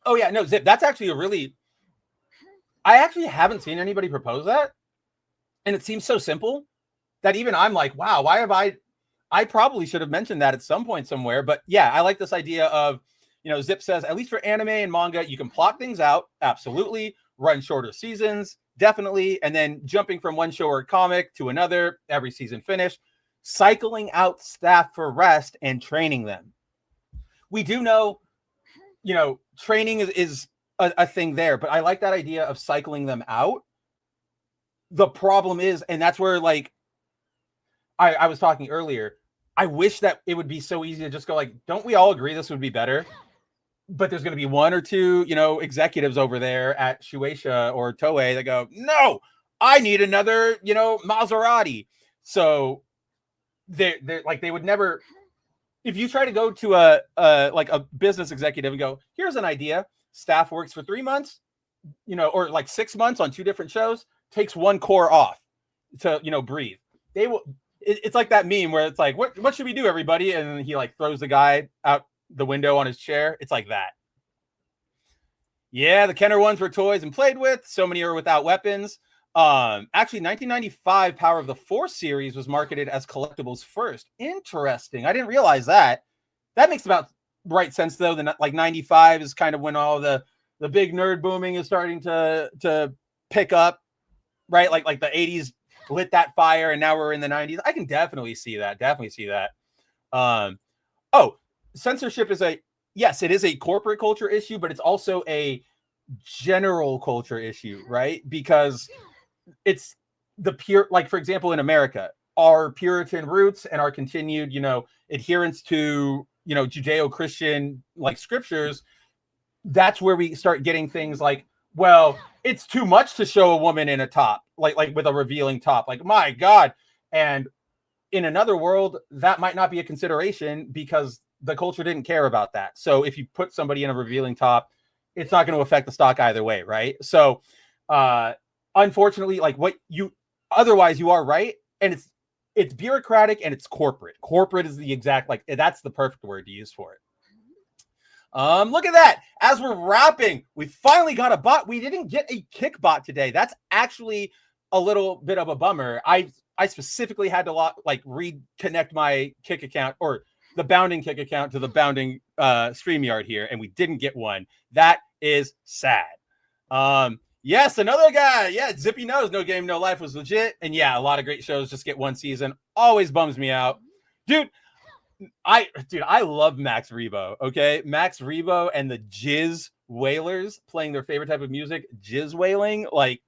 Speaker 1: Oh yeah, no, Zip, that's actually I actually haven't seen anybody propose that. And it seems so simple that even I'm like, wow, why have I probably should have mentioned that at some point somewhere. But yeah, I like this idea of, Zip says, at least for anime and manga, you can plot things out. Absolutely. Run shorter seasons. Definitely. And then jumping from one show or comic to another, every season finish, cycling out staff for rest and training them. We do know, training is a thing there, but I like that idea of cycling them out. The problem is, and that's where like I was talking earlier, I wish that it would be so easy to just go like, don't we all agree this would be better? But there's going to be one or two, executives over there at Shueisha or Toei that go, no, I need another, Maserati. So they're like, they would never, if you try to go to a business executive and go, here's an idea, staff works for 3 months, or like 6 months on 2 different shows, takes one core off to, breathe. They will. It's like that meme where it's like, what should we do, everybody? And he like throws the guy out the window on his chair. It's like that. Yeah, the Kenner ones were toys and played with. So many are without weapons. Actually, 1995 Power of the Force series was marketed as collectibles first. Interesting. I didn't realize that. That makes about right sense, though. That like 95 is kind of when all the big nerd booming is starting to pick up, right? Like the 80s lit that fire, and now we're in the 90s. I can definitely see that. Censorship is yes, it is a corporate culture issue, but it's also a general culture issue, right? Because it's the pure, like, for example, in America, our Puritan roots and our continued, adherence to, Judeo-Christian like scriptures, that's where we start getting things like, well, it's too much to show a woman in a top, like with a revealing top, like, my God. And in another world, that might not be a consideration because the culture didn't care about that. So if you put somebody in a revealing top, it's not going to affect the stock either way, right? So unfortunately, like otherwise you are right. And it's bureaucratic and it's corporate. Corporate is the exact, like, that's the perfect word to use for it. Look at that. As we're wrapping, we finally got a bot. We didn't get a kick bot today. That's actually a little bit of a bummer. I specifically had to reconnect my kick account, or the Bounding kick account, to the Bounding StreamYard here, and we didn't get one. That is sad. Yes, another guy. Yeah, Zippy knows No Game, No Life was legit. And yeah, a lot of great shows just get one season. Always bums me out. Dude, I love Max Rebo, okay? Max Rebo and the Jizz Wailers playing their favorite type of music, jizz wailing. Like,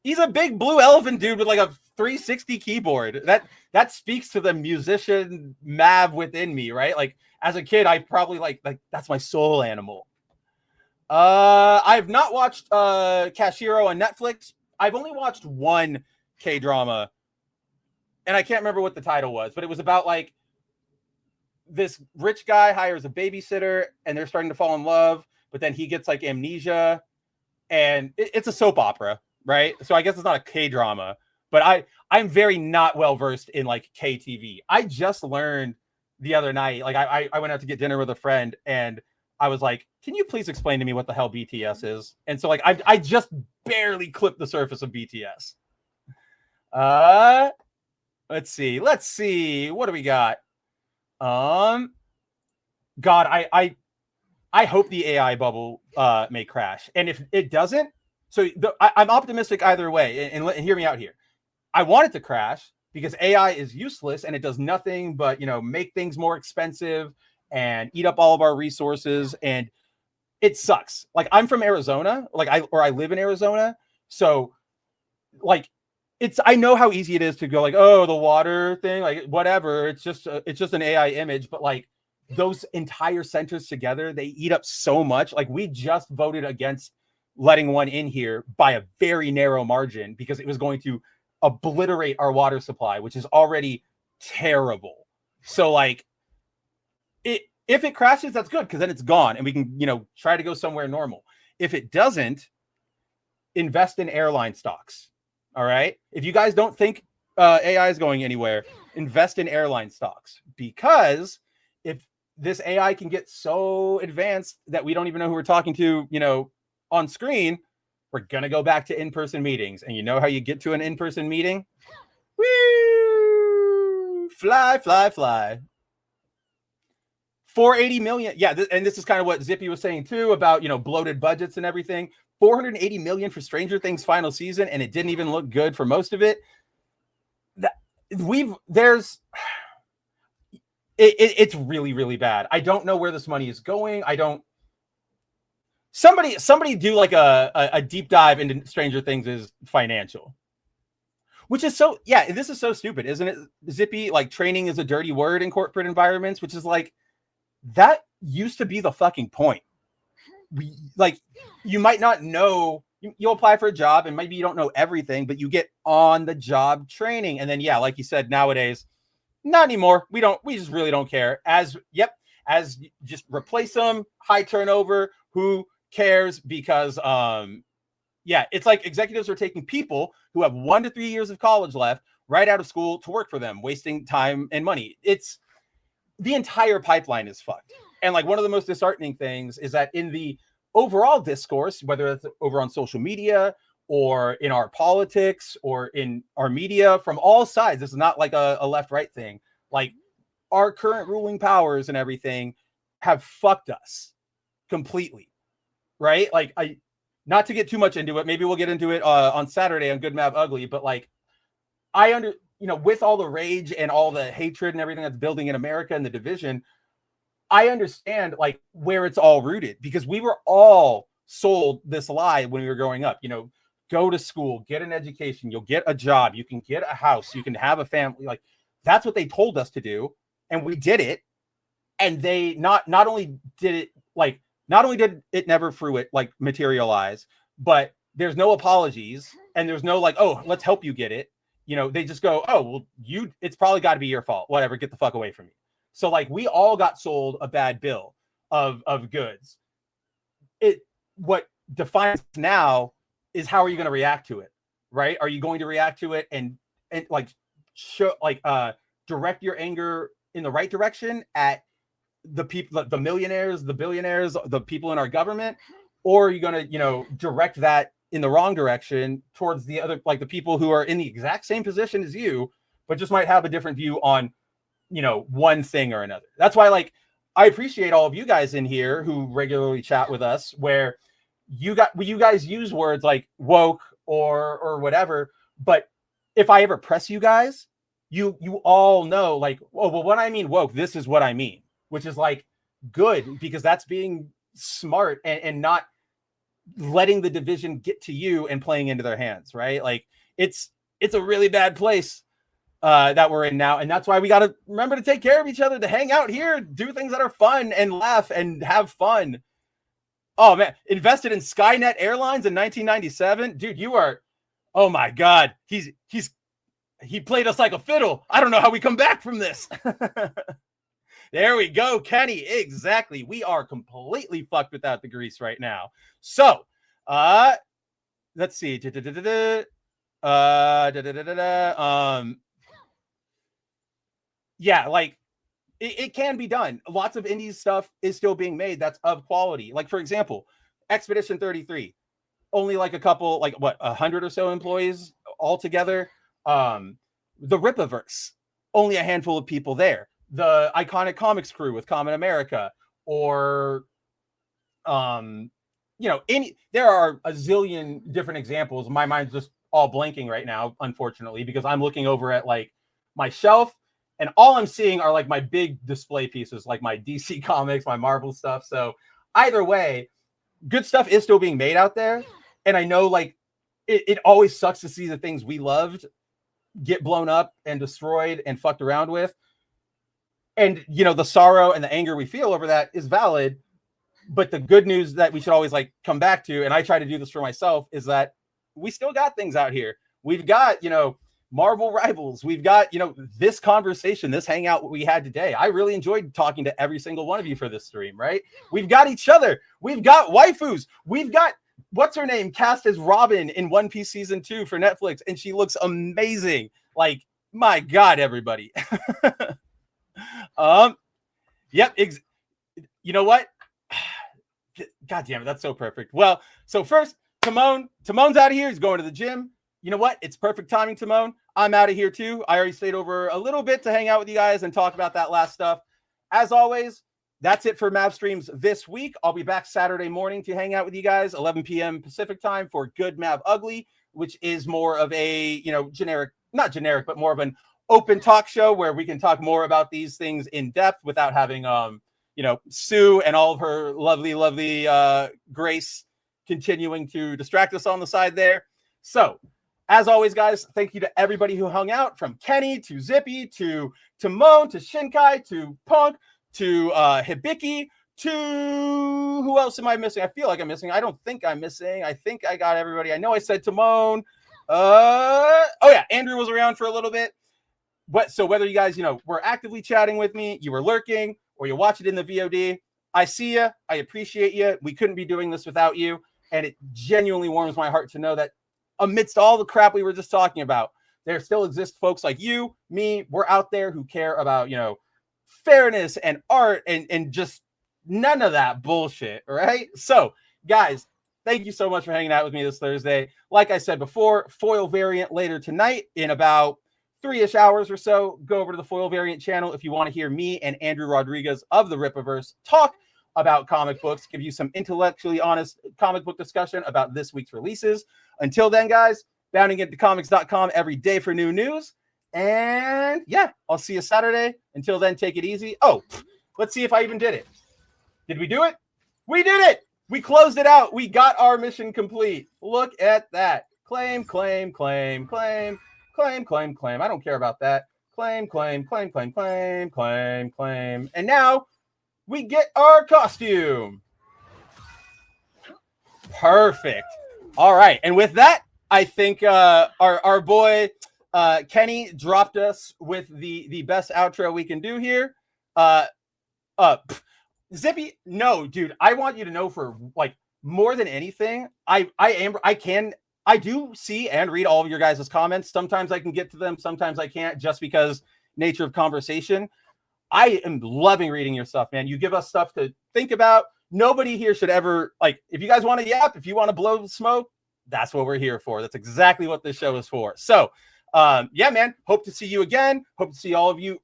Speaker 1: he's a big blue elephant dude with like a 360 keyboard. That speaks to the musician Mav within me, right? Like, as a kid, I probably like that's my soul animal. I've not watched Cashiro on Netflix. I've only watched one K-drama, and I can't remember what the title was, but it was about like this rich guy hires a babysitter, and they're starting to fall in love, but then he gets like amnesia, and it's a soap opera, right? So I guess it's not a K-drama, but I'm very not well versed in like KTV. I just learned the other night, like I went out to get dinner with a friend, and I was like, can you please explain to me what the hell BTS is? And so like I just barely clipped the surface of BTS. Let's see. What do we got? God, I hope the AI bubble may crash. And if it doesn't, so I'm optimistic either way. And hear me out here. I want it to crash because AI is useless and it does nothing but, make things more expensive and eat up all of our resources. And it sucks. Like, I'm from Arizona, I live in Arizona. So like, I know how easy it is to go like, oh, the water thing, like whatever. It's just an AI image, but like those entire centers together, they eat up so much. Like, we just voted against letting one in here by a very narrow margin because it was going to obliterate our water supply, which is already terrible. So like, if it crashes, that's good because then it's gone and we can, try to go somewhere normal. If it doesn't, invest in airline stocks. All right. If you guys don't think AI is going anywhere, invest in airline stocks, because if this AI can get so advanced that we don't even know who we're talking to, on screen, we're going to go back to in-person meetings. And you know how you get to an in-person meeting? Woo! Fly, fly, fly. 480 million. Yeah. And this is kind of what Zippy was saying too about, bloated budgets and everything. 480 million for Stranger Things final season, and it didn't even look good for most of it. It's really, really bad. I don't know where this money is going. Somebody do like a deep dive into Stranger Things' is financial, which is so, yeah, this is so stupid, isn't it, Zippy? Like, training is a dirty word in corporate environments, which is like, that used to be the fucking point. You might not know, you'll apply for a job and maybe you don't know everything, but you get on the job training. And then, yeah, like you said, nowadays, not anymore. We just really don't care. As just replace them, high turnover, who cares? Because, it's like executives are taking people who have 1 to 3 years of college left right out of school to work for them, wasting time and money. The entire pipeline is fucked. And like, one of the most disheartening things is that in the overall discourse, whether it's over on social media or in our politics or in our media, from all sides, this is not like a left-right thing. Like, our current ruling powers and everything have fucked us completely, right? Like, not to get too much into it, maybe we'll get into it on Saturday on Good Map Ugly, but like, with all the rage and all the hatred and everything that's building in America and the division, I understand like where it's all rooted, because we were all sold this lie when we were growing up. Go to school, get an education, you'll get a job, you can get a house, you can have a family. Like, that's what they told us to do, and we did it. And they not only did it never materialize, but there's no apologies and there's no like, oh, let's help you get it. They just go, oh, well, it's probably got to be your fault. Whatever, get the fuck away from me. So like, we all got sold a bad bill of goods. What defines now is how are you going to react to it, right? Are you going to react to it and like show direct your anger in the right direction at the people, the millionaires, the billionaires, the people in our government, or are you going to direct that in the wrong direction towards the other, like the people who are in the exact same position as you, but just might have a different view on one thing or another? That's why, like, I appreciate all of you guys in here who regularly chat with us, where you guys use words like woke or whatever. But if I ever press you guys, you all know, like, oh, well, when I mean woke, this is what I mean, which is like good, because that's being smart and not letting the division get to you and playing into their hands, right? Like, it's a really bad place that we're in now. And that's why we got to remember to take care of each other, to hang out here, do things that are fun and laugh and have fun. Oh man, invested in Skynet Airlines in 1997, dude. You are, oh my god, he played us like a fiddle. I don't know how we come back from this. There we go, Kenny. Exactly. We are completely fucked without the grease right now. So, let's see. Yeah, like it can be done. Lots of indie stuff is still being made that's of quality. Like, for example, Expedition 33, only like a couple, like what, 100 or so employees altogether. The Rippaverse, only a handful of people there. The Iconic Comics crew with Common America, or you know, there are a zillion different examples. My mind's just all blanking right now, unfortunately, because I'm looking over at like my shelf and all I'm seeing are like my big display pieces, like my DC Comics, my Marvel stuff. So either way, good stuff is still being made out there. And I know like it always sucks to see the things we loved get blown up and destroyed and fucked around with. And, you know, the sorrow and the anger we feel over that is valid. But the good news that we should always like come back to, and I try to do this for myself, is that we still got things out here. We've got, you know, Marvel Rivals. We've got, you know, this conversation, this hangout we had today. I really enjoyed talking to every single one of you for this stream, right? We've got each other. We've got waifus. We've got, what's her name, cast as Robin in One Piece Season 2 for Netflix. And she looks amazing. Like, my God, everybody. Yep. You know what? God damn it. That's so perfect. Well, so first, Timon's out of here. He's going to the gym. You know what? It's perfect timing, Timon. I'm out of here too. I already stayed over a little bit to hang out with you guys and talk about that last stuff. As always, that's it for Mav Streams this week. I'll be back Saturday morning to hang out with you guys, 11 p.m. Pacific time for Good Mav Ugly, which is more of a, you know, not generic, but more of an open talk show where we can talk more about these things in depth without having, you know, Sue and all of her lovely Grace continuing to distract us on the side there. So, as always, guys, thank you to everybody who hung out, from Kenny to Zippy to Timon to Shinkai to Punk to Hibiki to who else am I missing? I feel like I'm missing. I don't think I'm missing. I think I got everybody. I know I said Timon. Oh yeah, Andrew was around for a little bit. So whether you guys, you know, were actively chatting with me, you were lurking, or you watch it in the VOD, I see you. I appreciate you. We couldn't be doing this without you. And it genuinely warms my heart to know that amidst all the crap we were just talking about, there still exist folks like you, me, we're out there who care about, you know, fairness and art and just none of that bullshit, right? So, guys, thank you so much for hanging out with me this Thursday. Like I said before, foil variant later tonight in about 3-ish hours or so. Go over to the foil variant channel if you want to hear me and Andrew Rodriguez of the Rippaverse talk about comic books, give you some intellectually honest comic book discussion about this week's releases. Until then, guys, boundingintocomics.com every day for new news. And yeah, I'll see you Saturday. Until then, take it easy. Oh, let's see if I even did it. Did we do it? We did it. We closed it out. We got our mission complete. Look at that. Claim, claim, claim, claim, claim, claim, claim. I don't care about that. Claim, claim, claim, claim, claim, claim, claim. And now we get our costume. Perfect. All right. And with that, I think our boy Kenny dropped us with the best outro we can do here. Zippy, no, dude, I want you to know, for like more than anything, I do see and read all of your guys' comments. Sometimes I can get to them, sometimes I can't, just because nature of conversation. I am loving reading your stuff, man. You give us stuff to think about. Nobody here should ever, like, if you guys want to yap, if you want to blow smoke, that's what we're here for. That's exactly what this show is for. So, yeah, man, hope to see you again. Hope to see all of you,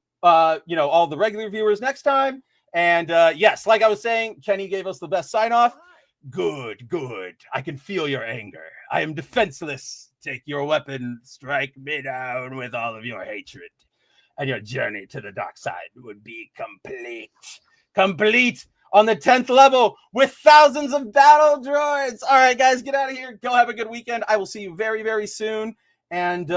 Speaker 1: you know, all the regular viewers next time. And yes, like I was saying, Kenny gave us the best sign off. Good, good. I can feel your anger. I am defenseless. Take your weapon, strike me down with all of your hatred, and your journey to the dark side would be complete. Complete on the 10th level with thousands of battle droids. All right, guys, get out of here. Go have a good weekend. I will see you very, very soon. And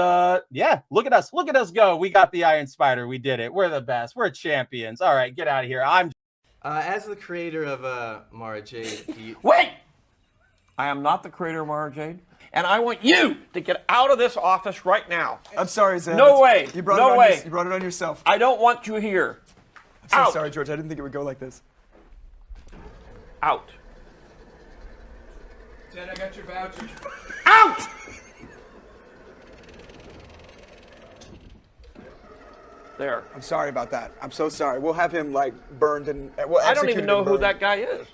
Speaker 1: yeah, look at us. Look at us go. We got the Iron Spider. We did it. We're the best. We're champions. All right, get out of here.
Speaker 8: As the creator of Mara Jade,
Speaker 9: Wait! I am not the creator of Mara Jade, and I want you to get out of this office right now.
Speaker 10: I'm sorry, Zeb.
Speaker 9: No way.
Speaker 10: You brought
Speaker 9: No
Speaker 10: it on
Speaker 9: way.
Speaker 10: You brought it on yourself.
Speaker 9: I don't want you here.
Speaker 10: I'm so
Speaker 9: Out.
Speaker 10: sorry, George. I didn't think it would go like this.
Speaker 9: Out.
Speaker 10: Ted, I got your voucher.
Speaker 9: Out! There.
Speaker 10: I'm sorry about that. I'm so sorry. We'll have him like burned and we'll
Speaker 9: I don't
Speaker 10: execute
Speaker 9: even
Speaker 10: him
Speaker 9: know
Speaker 10: and
Speaker 9: who
Speaker 10: burned.
Speaker 9: that guy is.